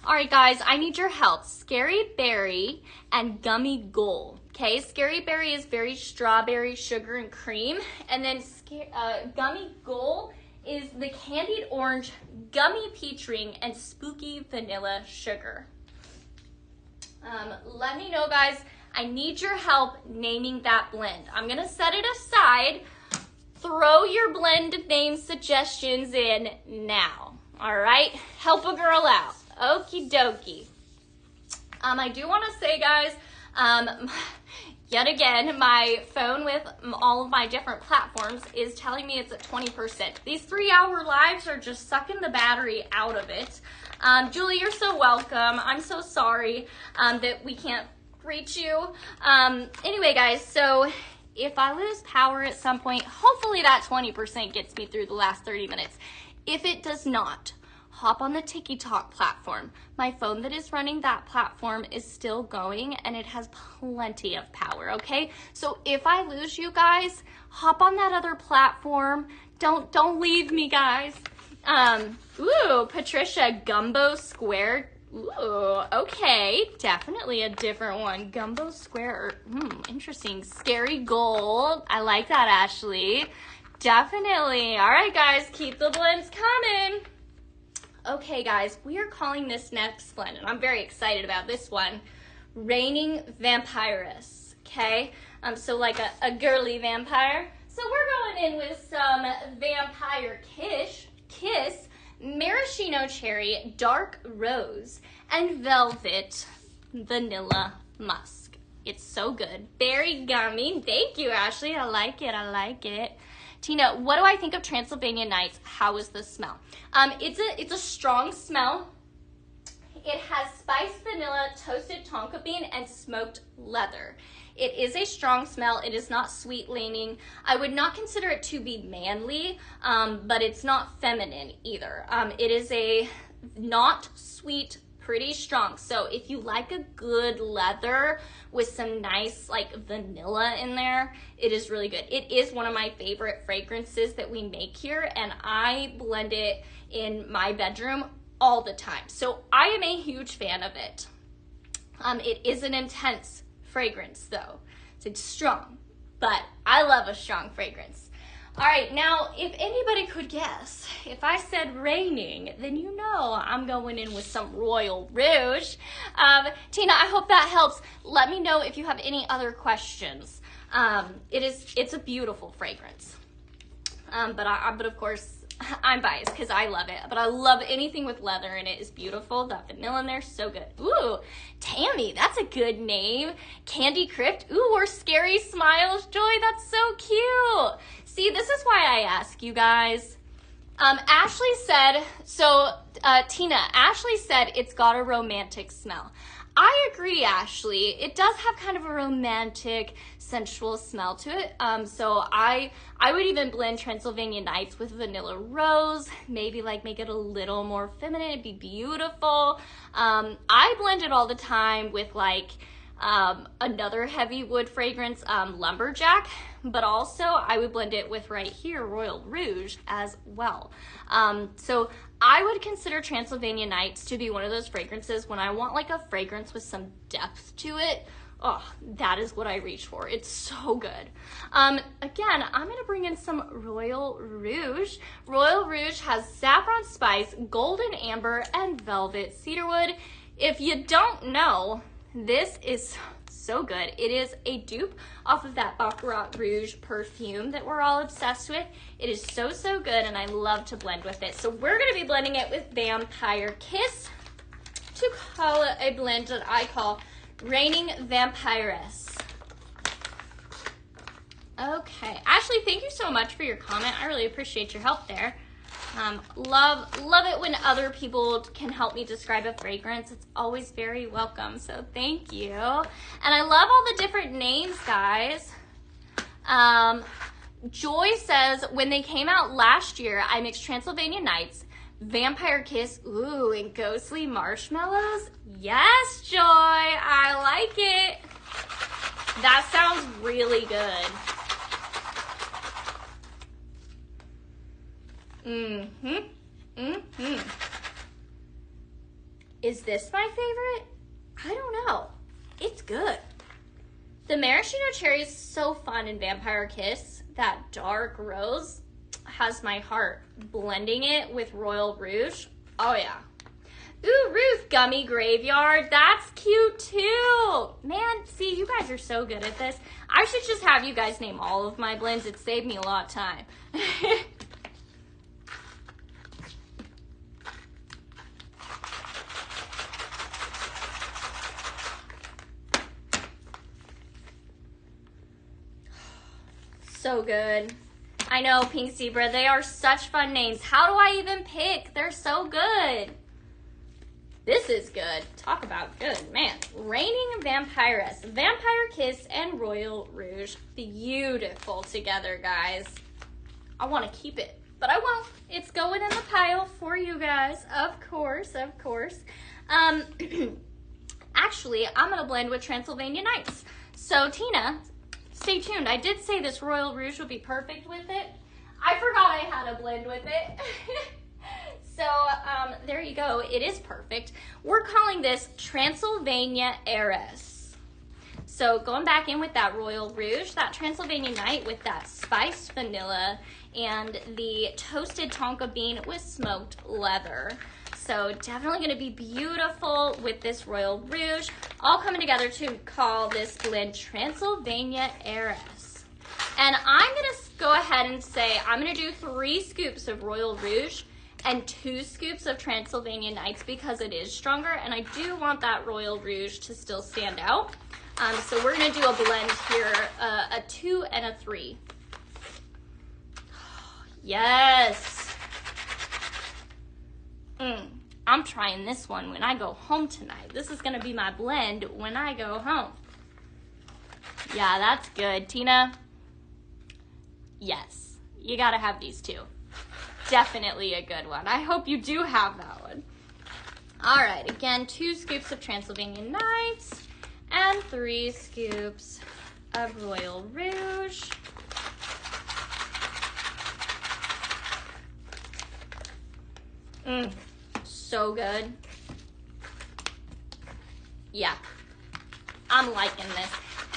Speaker 1: right, guys, I need your help. Scary Berry and Gummy Gold. Okay, Scary Berry is very strawberry, sugar, and cream. And then Gummy Goal is the candied orange, gummy peach ring, and spooky vanilla sugar. Let me know, guys. I need your help naming that blend. I'm gonna set it aside. Throw your blend name suggestions in now. All right, help a girl out. Okie dokie. I do want to say, guys, yet again, my phone with all of my different platforms is telling me it's at 20%. These 3-hour lives are just sucking the battery out of it. Julie, you're so welcome. I'm so sorry that we can't reach you. Anyway, guys, so if I lose power at some point, hopefully that 20% gets me through the last 30 minutes. If it does not, hop on the TikTok platform. My phone that is running that platform is still going and it has plenty of power, okay? So if I lose you guys, hop on that other platform. Don't leave me, guys. Ooh, Patricia, Gumbo Square. Ooh, okay, definitely a different one. Gumbo Square, interesting. Scary Gold, I like that, Ashley. Definitely. All right, guys, keep the blends coming. Okay, guys, we are calling this next blend, and I'm very excited about this one, Reigning Vampiress, okay? So like a girly vampire. So we're going in with some Vampire Kiss, Maraschino Cherry, Dark Rose, and Velvet Vanilla Musk. It's so good. Very gummy. Thank you, Ashley. I like it. I like it. Tina, what do I think of Transylvania Nights? How is the smell? It's a strong smell. It has spiced vanilla, toasted tonka bean, and smoked leather. It is a strong smell. It is not sweet leaning. I would not consider it to be manly, but it's not feminine either. It is a not sweet, pretty strong. So if you like a good leather with some nice like vanilla in there, it is really good. It is one of my favorite fragrances that we make here, and I blend it in my bedroom all the time. So I am a huge fan of it. It is an intense fragrance though. It's strong, but I love a strong fragrance. All right, now if anybody could guess, if I said Reigning, then you know I'm going in with some Royal Rouge. Tina, I hope that helps. Let me know if you have any other questions. It's a beautiful fragrance. But of course, I'm biased because I love it, but I love anything with leather in it is beautiful. That vanilla in there, so good. Ooh, Tammy, that's a good name. Candy Crypt, ooh, or Scary Smiles Joy, that's so cute. See, this is why I ask you guys. Ashley said, Tina, Ashley said it's got a romantic smell. I agree, Ashley. It does have kind of a romantic, sensual smell to it. So I would even blend Transylvania Nights with Vanilla Rose, maybe like make it a little more feminine. It'd be beautiful. I blend it all the time with like another heavy wood fragrance, Lumberjack, but also I would blend it with right here, Royal Rouge as well. So I would consider Transylvania Nights to be one of those fragrances when I want like a fragrance with some depth to it. Oh, that is what I reach for. It's so good. Again, I'm gonna bring in some Royal Rouge. Royal Rouge has saffron spice, golden amber, and velvet cedarwood. If you don't know, this is so good. It is a dupe off of that Baccarat Rouge perfume that we're all obsessed with. It is so, so good, and I love to blend with it. So we're gonna be blending it with Vampire Kiss to call it a blend that I call Reigning Vampiress. Okay, Ashley, thank you so much for your comment. I really appreciate your help there. Love it when other people can help me describe a fragrance. It's always very welcome, so thank you. And I love all the different names, guys. Joy says, when they came out last year, I mixed Transylvania Nights, Vampire Kiss, ooh, and Ghostly Marshmallows. Yes, Joy, I like it. That sounds really good. Is this my favorite? I don't know. It's good. The maraschino cherry is so fun in Vampire Kiss. That dark rose has my heart. Blending it with Royal Rouge. Oh yeah. Ooh, Ruth, Gummy Graveyard. That's cute too. Man, see, you guys are so good at this. I should just have you guys name all of my blends. It saved me a lot of time. So good. I know, Pink Zebra, they are such fun names. How do I even pick? They're so good. This is good. Talk about good, man. Reigning Vampiress, Vampire Kiss, and Royal Rouge. Beautiful together, guys. I want to keep it, but I won't. It's going in the pile for you guys, of course, of course. Actually, I'm gonna blend with Transylvania Nights. So Tina, stay tuned. I did say this Royal Rouge would be perfect with it. I forgot I had a blend with it. So there you go. It is perfect. We're calling this Transylvania Heiress. So going back in with that Royal Rouge, that Transylvania Night with that spiced vanilla and the toasted tonka bean with smoked leather. So definitely going to be beautiful with this Royal Rouge, all coming together to call this blend Transylvania Heiress. And I'm going to go ahead and say I'm going to do 3 scoops of Royal Rouge and 2 scoops of Transylvania Nights because it is stronger, and I do want that Royal Rouge to still stand out. So we're going to do a blend here, a 2 and a 3. Yes. I'm trying this one when I go home tonight. This is going to be my blend when I go home. Yeah, that's good. Tina? Yes. You got to have these 2. Definitely a good one. I hope you do have that one. All right, again, 2 scoops of Transylvania Nights and 3 scoops of Royal Rouge. So good. Yeah, I'm liking this.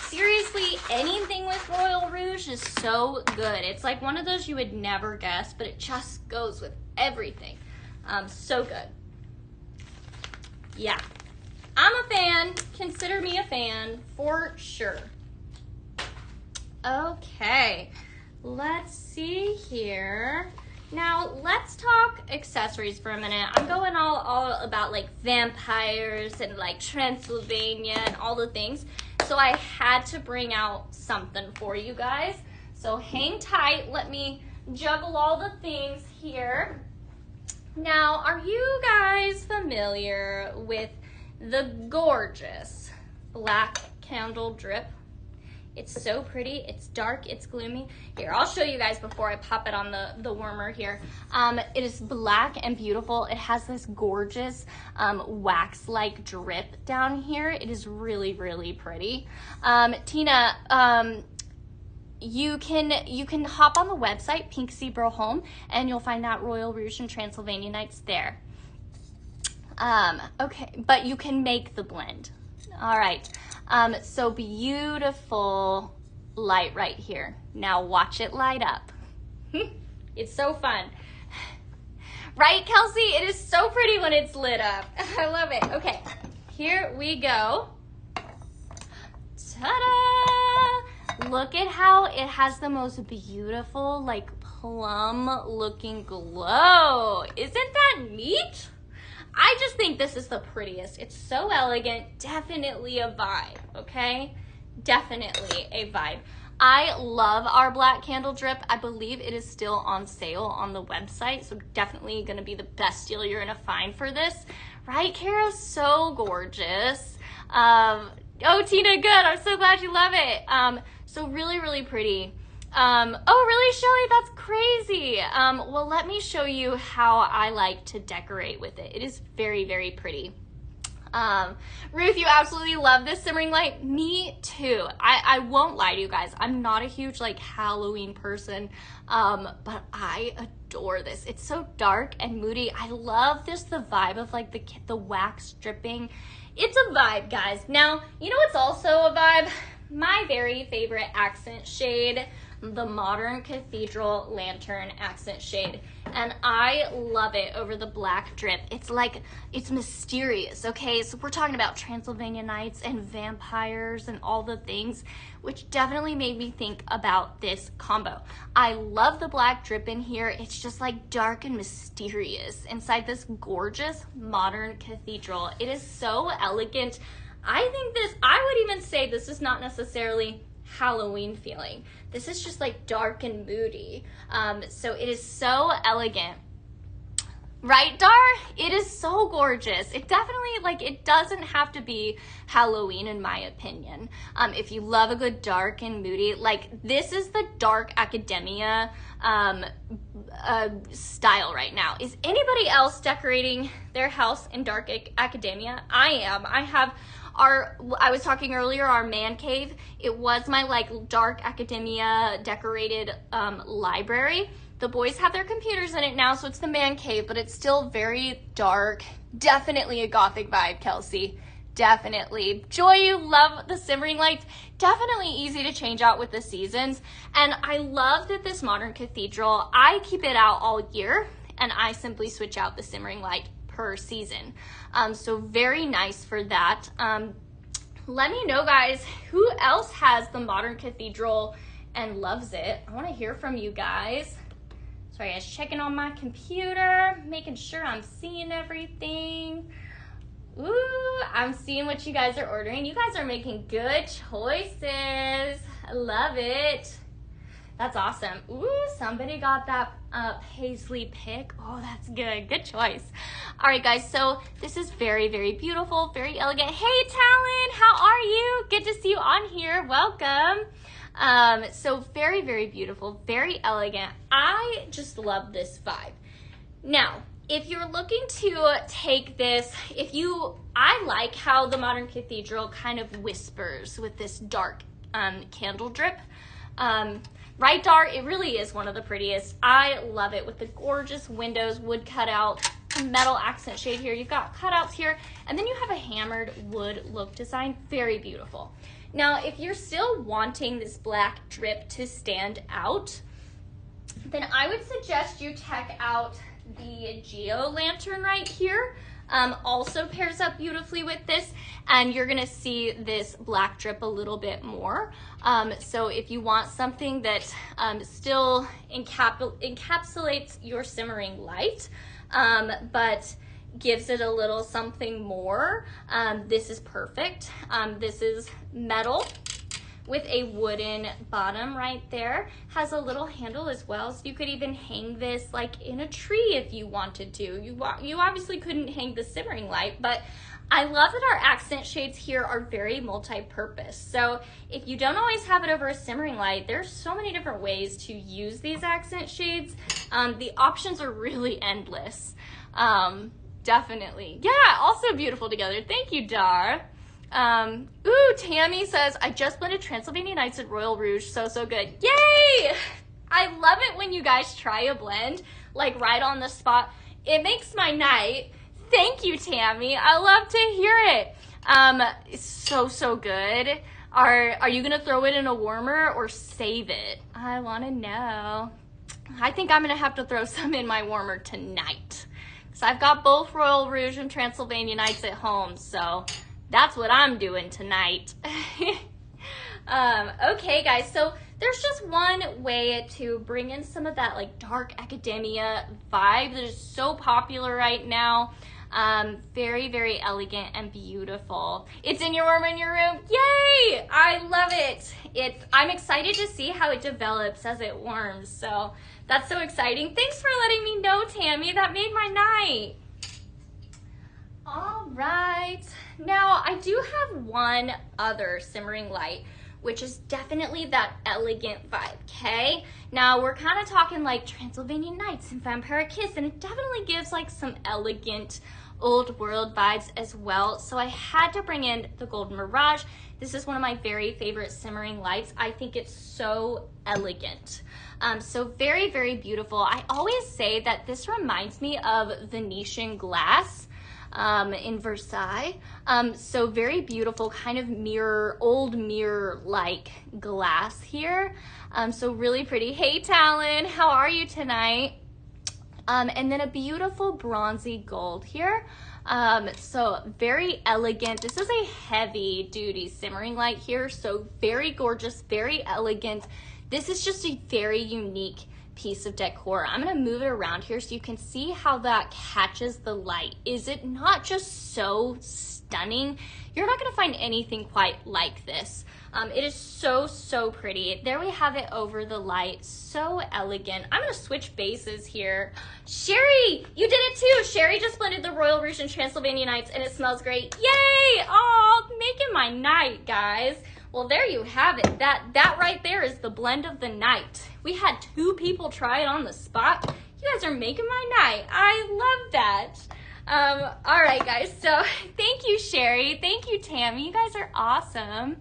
Speaker 1: Seriously, anything with Royal Rouge is so good. It's like one of those you would never guess, but it just goes with everything. So good. Yeah, I'm a fan. Consider me a fan for sure. Okay, let's see here. Now, let's talk accessories for a minute. I'm going all about like vampires and like Transylvania and all the things. So I had to bring out something for you guys. So hang tight. Let me juggle all the things here. Now, are you guys familiar with the gorgeous black candle drip? It's so pretty. It's dark. It's gloomy. Here, I'll show you guys before I pop it on the warmer here. It is black and beautiful. It has this gorgeous wax-like drip down here. It is really, really pretty. Tina, you can hop on the website, Pink Zebra Home, and you'll find that Royal Rouge and Transylvania Nights there. Okay, but you can make the blend. All right. So beautiful light right here. Now watch it light up. It's so fun. Right, Kelsey? It is so pretty when it's lit up. I love it. Okay, here we go. Ta-da! Look at how it has the most beautiful, like plum looking glow. Isn't that neat? I just think this is the prettiest. It's so elegant. Definitely a vibe, okay? Definitely a vibe. I love our black candle drip. I believe it is still on sale on the website, so definitely gonna be the best deal you're gonna find for this. Right, Kara? So gorgeous. Oh, Tina, good. I'm so glad you love it. So really, really pretty. Oh, really, Shelly? That's crazy. Well, let me show you how I like to decorate with it. It is very, very pretty. Ruth, you absolutely love this simmering light. Me too. I won't lie to you guys. I'm not a huge like Halloween person, but I adore this. It's so dark and moody. I love this, the vibe of like the wax dripping. It's a vibe, guys. Now, you know what's also a vibe? my very favorite accent shade, the Modern Cathedral Lantern accent shade. And I love it over the black drip. It's like, it's mysterious, okay? So we're talking about Transylvania Nights and vampires and all the things, which definitely made me think about this combo. I love the black drip in here. It's just like dark and mysterious inside this gorgeous Modern Cathedral. It is so elegant. I think this, I would even say this is not necessarily Halloween feeling. This is just like dark and moody. So it is so elegant. Right, Dar? It is so gorgeous. It definitely, like, it doesn't have to be Halloween in my opinion. If you love a good dark and moody, like, this is the dark academia style right now. Is anybody else decorating their house in dark academia? I am. I have I was talking earlier, our man cave. It was my like dark academia decorated library. The boys have their computers in it now, so it's the man cave, but it's still very dark. Definitely a gothic vibe, Kelsey. Definitely. Joy, you love the simmering lights. Definitely easy to change out with the seasons. And I love that this Modern Cathedral, I keep it out all year, and I simply switch out the simmering light per season. So very nice for that. Let me know, guys, who else has the Modern Cathedral and loves it. I want to hear from you guys. Sorry, I was checking on my computer, making sure I'm seeing everything. Ooh, I'm seeing what you guys are ordering. You guys are making good choices. I love it. That's awesome. Ooh, somebody got that paisley pick. Oh, that's good. Good choice. All right, guys. So this is very, very beautiful, very elegant. Hey, Talon, how are you? Good to see you on here. Welcome. So very, very beautiful, very elegant. I just love this vibe. Now, if you're looking to take this, I like how the Modern Cathedral kind of whispers with this dark candle drip. Right, Dar? It really is one of the prettiest. I love it with the gorgeous windows, wood cutout, metal accent shade here. You've got cutouts here, and then you have a hammered wood look design. Very beautiful. Now, if you're still wanting this black drip to stand out, then I would suggest you check out the Geo Lantern right here. Also pairs up beautifully with this, and you're gonna see this black drip a little bit more. So if you want something that still encapsulates your simmering light, but gives it a little something more, this is perfect. This is metal with a wooden bottom right there. Has a little handle as well, so you could even hang this like in a tree if you wanted to. You obviously couldn't hang the simmering light, but I love that our accent shades here are very multi-purpose. So if you don't always have it over a simmering light, there's so many different ways to use these accent shades. The options are really endless. Definitely. Yeah, also beautiful together. Thank you, Dar. Ooh, Tammy says, I just blended Transylvania Nights and Royal Rouge. So good. Yay! I love it when you guys try a blend, like right on the spot. It makes my night. Thank you, Tammy. I love to hear it. It's so good. Are you gonna throw it in a warmer or save it? I wanna know. I think I'm gonna have to throw some in my warmer tonight. So I've got both Royal Rouge and Transylvania Nights at home, so that's what I'm doing tonight. Okay, guys, so there's just one way to bring in some of that like dark academia vibe that is so popular right now. Very, very elegant and beautiful. It's in your warmer in your room. Yay! I love it. I'm excited to see how it develops as it warms. So that's so exciting. Thanks for letting me know, Tammy. That made my night. All right. Now, I do have one other simmering light, which is definitely that elegant vibe, okay? Now, we're kind of talking like Transylvania Nights and Vampire Kiss, and it definitely gives like some elegant old world vibes as well. So I had to bring in the Golden Mirage. This is one of my very favorite simmering lights. I think it's so elegant. So very, very beautiful. I always say that this reminds me of Venetian glass. in Versailles. So very beautiful, kind of mirror, old mirror-like glass here. So really pretty. Hey, Talon, how are you tonight? And then a beautiful bronzy gold here. So very elegant. This is a heavy duty simmering light here. So very gorgeous, very elegant. This is just a very unique piece of decor. I'm gonna move it around here so you can see how that catches the light. Is it not just so stunning? You're not gonna find anything quite like this. It is so, so pretty. There we have it over the light. So elegant. I'm gonna switch bases here. Sherry, you did it too. Sherry just blended the Royal Rouge and Transylvania Nights and it smells great. Yay! Oh, making my night, guys. Well, there you have it. That right there is the blend of the night. We had 2 people try it on the spot. You guys are making my night. I love that. All right, guys. So thank you, Sherry. Thank you, Tammy. You guys are awesome.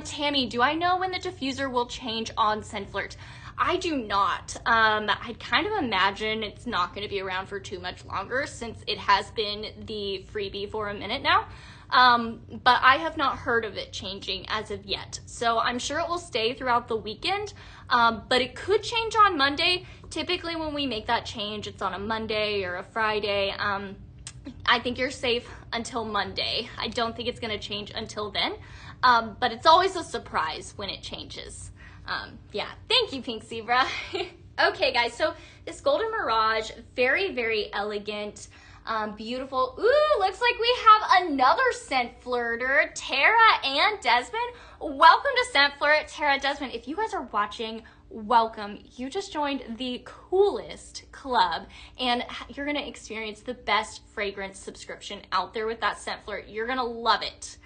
Speaker 1: Tammy, do I know when the diffuser will change on Scentflirt? I do not. I'd kind of imagine it's not going to be around for too much longer since it has been the freebie for a minute now. But I have not heard of it changing as of yet. So I'm sure it will stay throughout the weekend, but it could change on Monday. Typically when we make that change, it's on a Monday or a Friday. I think you're safe until Monday. I don't think it's going to change until then, but it's always a surprise when it changes. Yeah, thank you, Pink Zebra. Okay, guys, so this Golden Mirage, very, very elegant. Beautiful. Ooh, looks like we have another scent flirter, Tara and Desmond. Welcome to Scent Flirt, Tara, Desmond. If you guys are watching, welcome. You just joined the coolest club and you're going to experience the best fragrance subscription out there with that Scent Flirt. You're going to love it.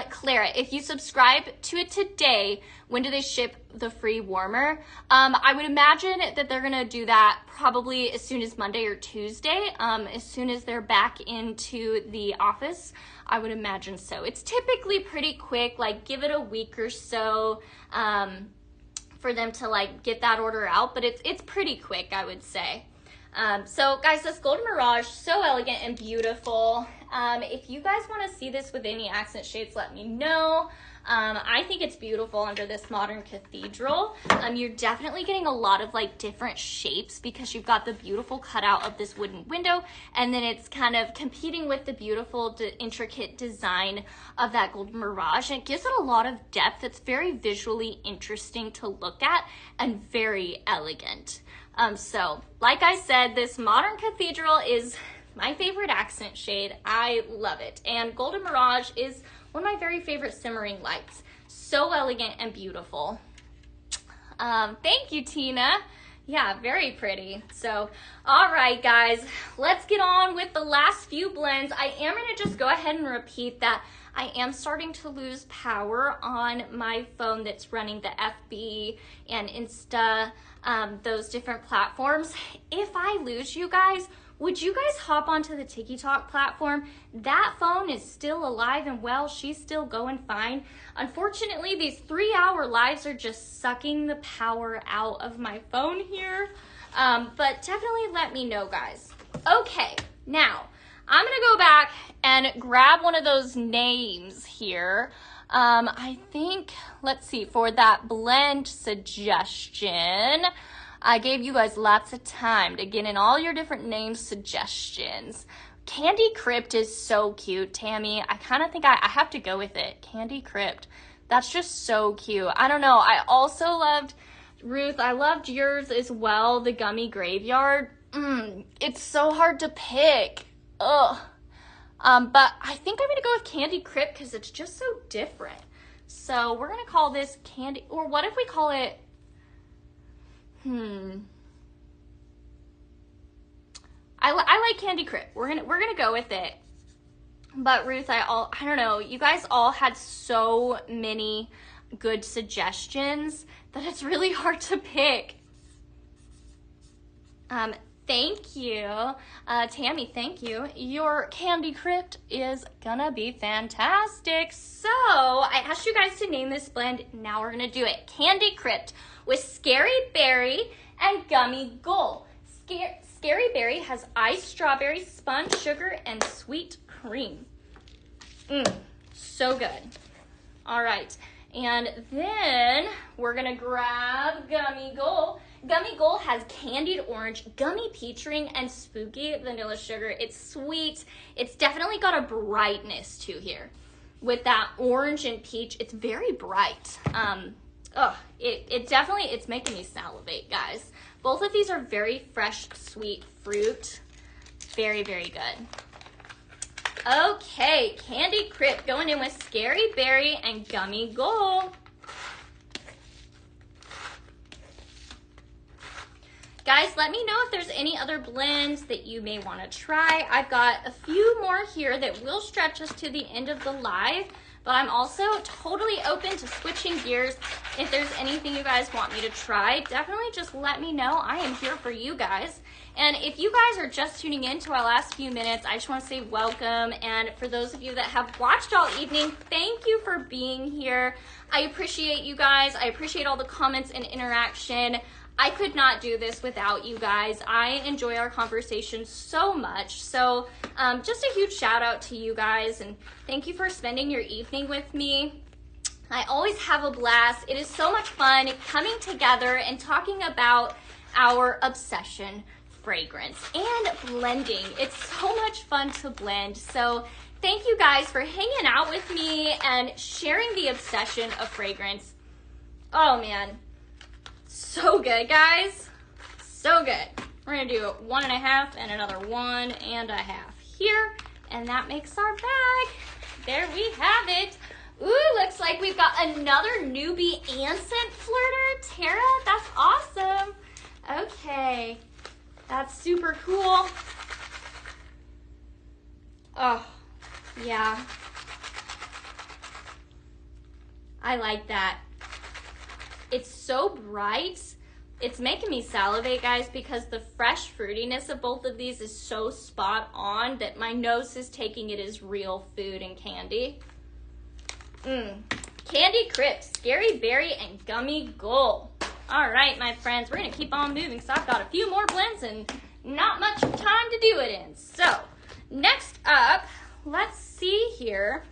Speaker 1: Clara, if you subscribe to it today, when do they ship the free warmer? I would imagine that they're going to do that probably as soon as Monday or Tuesday. As soon as they're back into the office, I would imagine so. It's typically pretty quick, like give it a week or so for them to like get that order out, but it's pretty quick, I would say. So guys, this Golden Mirage, so elegant and beautiful. If you guys want to see this with any accent shades, let me know. I think it's beautiful under this modern cathedral. You're definitely getting a lot of like different shapes because you've got the beautiful cutout of this wooden window, and then it's kind of competing with the beautiful intricate design of that Golden Mirage, and it gives it a lot of depth. It's very visually interesting to look at and very elegant. So like I said, this modern cathedral is my favorite accent shade. I love it. And Golden Mirage is one of my very favorite simmering lights. So elegant and beautiful. Thank you, Tina. Yeah, very pretty. So, all right, guys, let's get on with the last few blends. I am going to just go ahead and repeat that I am starting to lose power on my phone that's running the FB and Insta, those different platforms. If I lose you guys, would you guys hop onto the TikTok platform? That phone is still alive and well. She's still going fine. Unfortunately, these 3-hour lives are just sucking the power out of my phone here. But definitely let me know, guys. Okay, now I'm gonna go back and grab one of those names here. I think, let's see, for that blend suggestion, I gave you guys lots of time to get in all your different name suggestions. Candy Crypt is so cute, Tammy. I kind of think I have to go with it. Candy Crypt. That's just so cute. I don't know. I also loved, Ruth, I loved yours as well, the Gummy Graveyard. It's so hard to pick. Ugh. But I think I'm going to go with Candy Crypt because it's just so different. So we're going to call this Candy, or what if we call it, I like Candy Crypt. We're gonna go with it. But Ruth, I don't know. You guys all had so many good suggestions that it's really hard to pick. Thank you, Tammy. Thank you. Your Candy Crypt is gonna be fantastic. So I asked you guys to name this blend. Now we're gonna do it. Candy Crypt with Scary Berry and Gummy Gold. Scary Scary Berry has iced strawberry, spun sugar, and sweet cream. So good. All right, and then we're gonna grab Gummy Goal. Gummy Goal has candied orange, gummy peach ring, and spooky vanilla sugar. It's sweet. It's definitely got a brightness to here. With that orange and peach, it's very bright. It's making me salivate, guys. Both of these are very fresh, sweet fruit. Very, very good. Okay, Candy Crisp going in with Scary Berry and Gummy Goal. Guys, let me know if there's any other blends that you may want to try. I've got a few more here that will stretch us to the end of the live, but I'm also totally open to switching gears. If there's anything you guys want me to try, definitely just let me know. I am here for you guys. And if you guys are just tuning in to our last few minutes, I just want to say welcome. And for those of you that have watched all evening, thank you for being here. I appreciate you guys. I appreciate all the comments and interaction. I could not do this without you guys. I enjoy our conversation so much. So just a huge shout out to you guys, and thank you for spending your evening with me. I always have a blast. It is so much fun coming together and talking about our obsession, fragrance, and blending. It's so much fun to blend. So thank you guys for hanging out with me and sharing the obsession of fragrance. Oh man. So good, guys. So good. We're gonna do 1.5 and another 1.5 here, and that makes our bag. There we have it. Ooh, looks like we've got another newbie and scent flirter. Tara, that's awesome. Okay, that's super cool. Oh, yeah. I like that. It's so bright. It's making me salivate, guys, because the fresh fruitiness of both of these is so spot on that my nose is taking it as real food and candy. Candy Crisp, Scary Berry, and Gummy Goal. All right, my friends, we're gonna keep on moving. So I've got a few more blends and not much time to do it in. So next up, let's see here.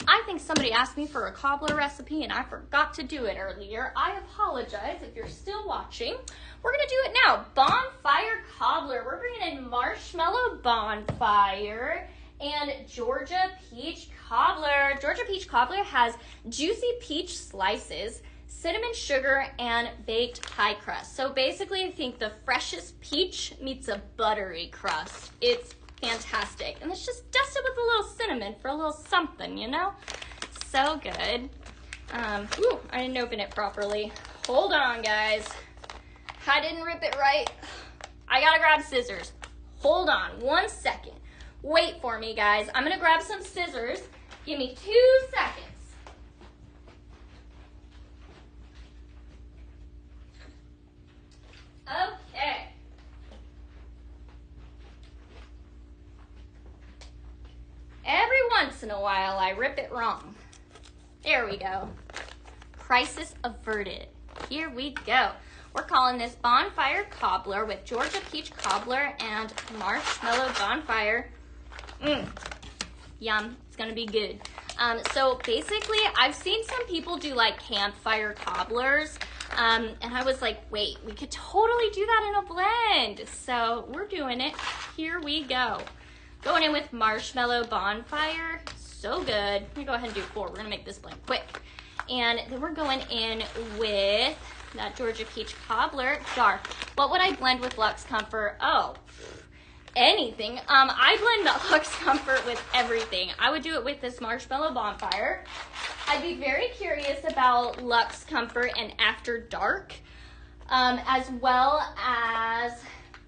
Speaker 1: I think somebody asked me for a cobbler recipe and I forgot to do it earlier. I apologize if you're still watching. We're gonna do it now. Bonfire cobbler. We're bringing in marshmallow bonfire and Georgia peach cobbler. Georgia peach cobbler has juicy peach slices, cinnamon sugar, and baked pie crust. So basically I think the freshest peach meets a buttery crust. It's fantastic. And it's just dusted with a little cinnamon for a little something, you know? So good. Ooh, I didn't open it properly. Hold on, guys. I didn't rip it right. I gotta grab scissors. Hold on 1 second. Wait for me, guys. I'm gonna grab some scissors. Give me 2 seconds. Okay. Every once in a while, I rip it wrong. There we go. Crisis averted. Here we go. We're calling this Bonfire Cobbler with Georgia Peach Cobbler and Marshmallow Bonfire. Yum. It's going to be good. So basically, I've seen some people do like campfire cobblers. And I was like, wait, we could totally do that in a blend. So we're doing it. Here we go. Going in with Marshmallow Bonfire. So good. Let me go ahead and do 4. We're going to make this blend quick. And then we're going in with that Georgia Peach Cobbler jar. What would I blend with Luxe Comfort? Oh, anything. I blend the Luxe Comfort with everything. I would do it with this Marshmallow Bonfire. I'd be very curious about Luxe Comfort and After Dark, as well as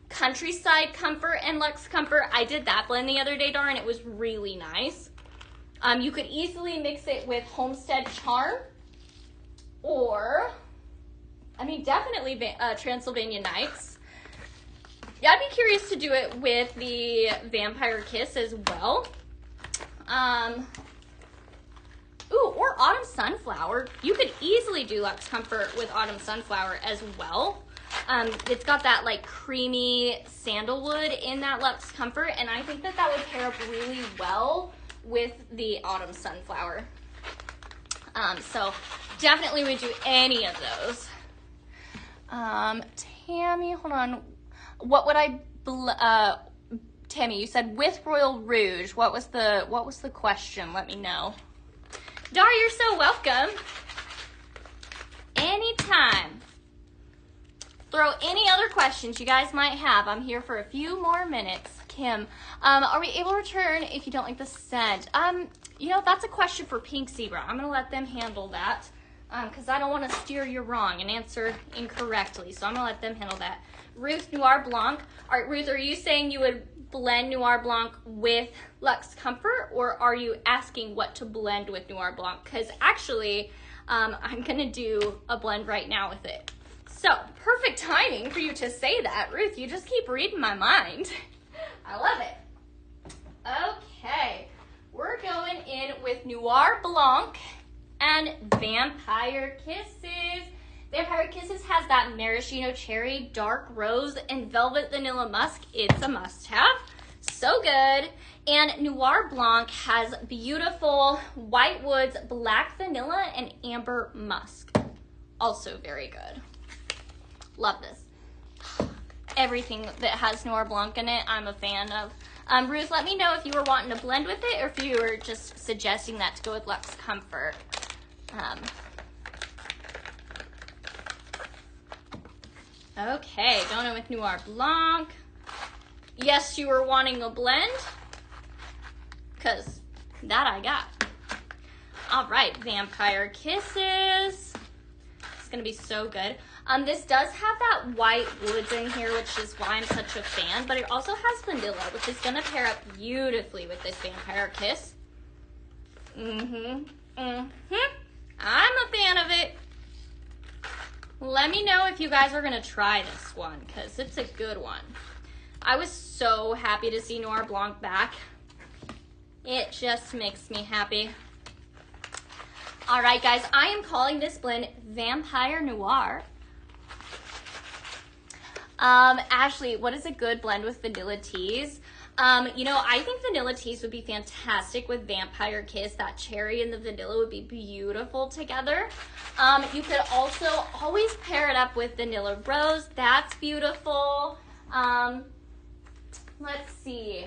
Speaker 1: Countryside Comfort and Luxe Comfort. I did that blend the other day, darn, it was really nice. You could easily mix it with Homestead Charm, or, I mean, definitely Transylvania Nights. Yeah, I'd be curious to do it with the Vampire Kiss as well. Ooh, or Autumn Sunflower. You could easily do Luxe Comfort with Autumn Sunflower as well. It's got that like creamy sandalwood in that Luxe Comfort, and I think that that would pair up really well with the Autumn Sunflower. So definitely would do any of those. Tammy, hold on. What would I, Tammy, you said with Royal Rouge. What was the question? Let me know. Dar, you're so welcome. Anytime. Throw any other questions you guys might have. I'm here for a few more minutes. Kim, are we able to return if you don't like the scent? You know, that's a question for Pink Zebra. I'm gonna let them handle that because I don't want to steer you wrong and answer incorrectly. So I'm gonna let them handle that. Ruth, Noir Blanc. All right, Ruth, are you saying you would blend Noir Blanc with Luxe Comfort, or are you asking what to blend with Noir Blanc? Because actually, I'm gonna do a blend right now with it. So, perfect timing for you to say that, Ruth. You just keep reading my mind. I love it. Okay, we're going in with Noir Blanc and Vampire Kisses. Vampire Kisses has that maraschino cherry, dark rose, and velvet vanilla musk. It's a must-have. So good. And Noir Blanc has beautiful white woods, black vanilla, and amber musk. Also very good. Love this. Everything that has Noir Blanc in it, I'm a fan of. Ruth, let me know if you were wanting to blend with it or if you were just suggesting that to go with Luxe Comfort. Okay, going in with Noir Blanc. Yes, you were wanting a blend, because that I got. All right, Vampire Kisses. It's gonna be so good. This does have that white woods in here, which is why I'm such a fan, but it also has vanilla, which is gonna pair up beautifully with this Vampire Kiss. I'm a fan of it. Let me know if you guys are gonna try this one, because it's a good one. I was so happy to see Noir Blanc back. It just makes me happy. All right, guys, I am calling this blend Vampire Noir. Ashley, what is a good blend with vanilla teas? You know, I think vanilla teas would be fantastic with Vampire Kiss. That cherry and the vanilla would be beautiful together. You could also always pair it up with vanilla rose. That's beautiful. Let's see.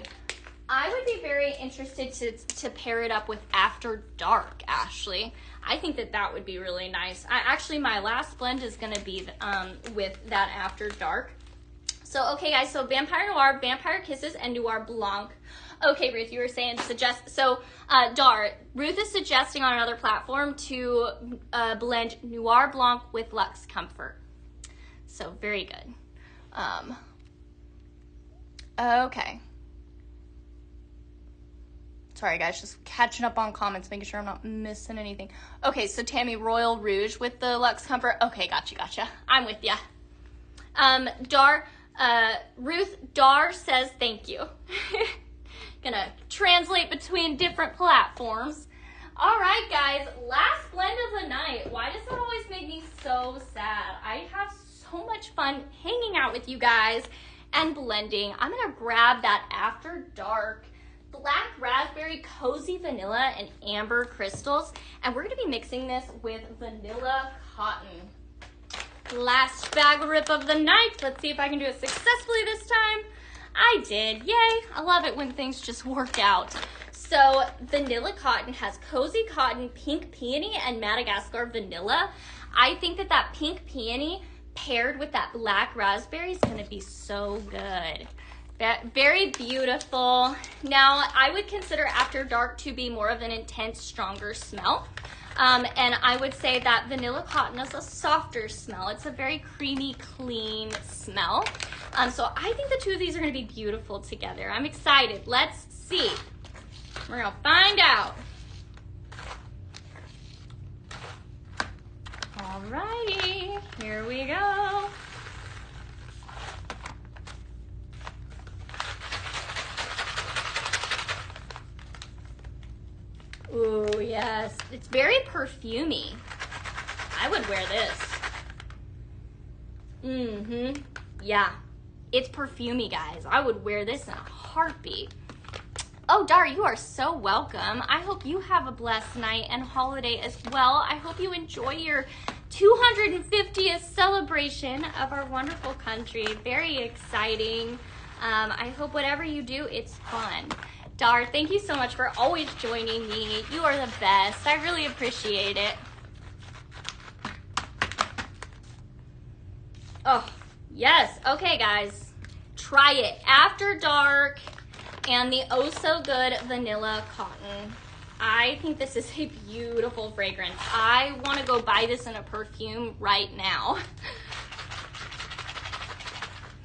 Speaker 1: I would be very interested to pair it up with After Dark, Ashley. I think that that would be really nice. Actually, my last blend is going to be with that After Dark. So, okay, guys, so Vampire Noir, Vampire Kisses, and Noir Blanc. Okay, Ruth, you were saying suggest. So, Dar, Ruth is suggesting on another platform to blend Noir Blanc with Luxe Comfort. So, very good. Okay. Sorry, guys, just catching up on comments, making sure I'm not missing anything. Okay, so Tammy, Royal Rouge with the Luxe Comfort. Okay, gotcha. I'm with ya. Dar, Ruth, Dar says thank you. Gonna translate between different platforms. All right, guys, last blend of the night. Why does that always make me so sad? I have so much fun hanging out with you guys and blending. I'm gonna grab that After Dark Black Raspberry Cozy Vanilla and Amber Crystals, and we're gonna be mixing this with Vanilla Cotton. Last bag rip of the night. Let's see if I can do it successfully this time. I did, yay. I love it when things just work out. So Vanilla Cotton has Cozy Cotton, Pink Peony, and Madagascar Vanilla. I think that that Pink Peony paired with that Black Raspberry is gonna be so good. Very beautiful. Now, I would consider After Dark to be more of an intense, stronger smell. And I would say that Vanilla Cotton is a softer smell. It's a very creamy, clean smell. So I think the two of these are gonna be beautiful together. I'm excited. Let's see. We're gonna find out. Alrighty, here we go. Ooh, yes. It's very perfumey. I would wear this. Yeah, it's perfumey, guys. I would wear this in a heartbeat. Oh, Dar, you are so welcome. I hope you have a blessed night and holiday as well. I hope you enjoy your 250th celebration of our wonderful country. Very exciting. I hope whatever you do, it's fun. Dar, thank you so much for always joining me. You are the best. I really appreciate it. Oh, yes. Okay, guys. Try it. After Dark and the Oh So Good Vanilla Cotton. I think this is a beautiful fragrance. I want to go buy this in a perfume right now.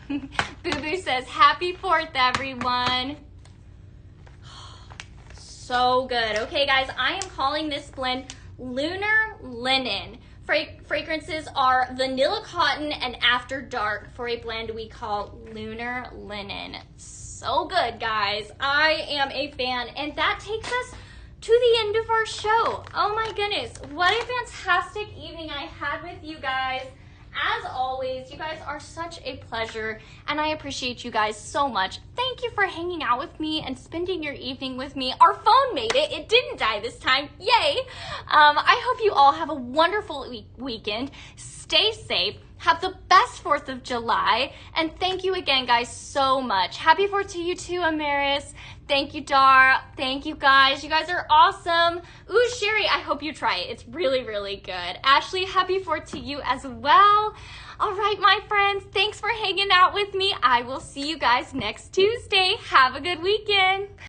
Speaker 1: Boo Boo says, Happy 4th, everyone. So good. Okay, guys, I am calling this blend Lunar Linen. Fragrances are Vanilla Cotton and After Dark for a blend we call Lunar Linen. So good, guys. I am a fan. And that takes us to the end of our show. Oh my goodness. What a fantastic evening I had with you guys. As always, you guys are such a pleasure, and I appreciate you guys so much. Thank you for hanging out with me and spending your evening with me. Our phone made it. It didn't die this time. Yay. I hope you all have a wonderful weekend. Stay safe. Have the best 4th of July. And thank you again, guys, so much. Happy 4th to you too, Amaris. Thank you, Dar. Thank you, guys. You guys are awesome. Ooh, Sherry, I hope you try it. It's really, really good. Ashley, happy 4th to you as well. All right, my friends, thanks for hanging out with me. I will see you guys next Tuesday. Have a good weekend.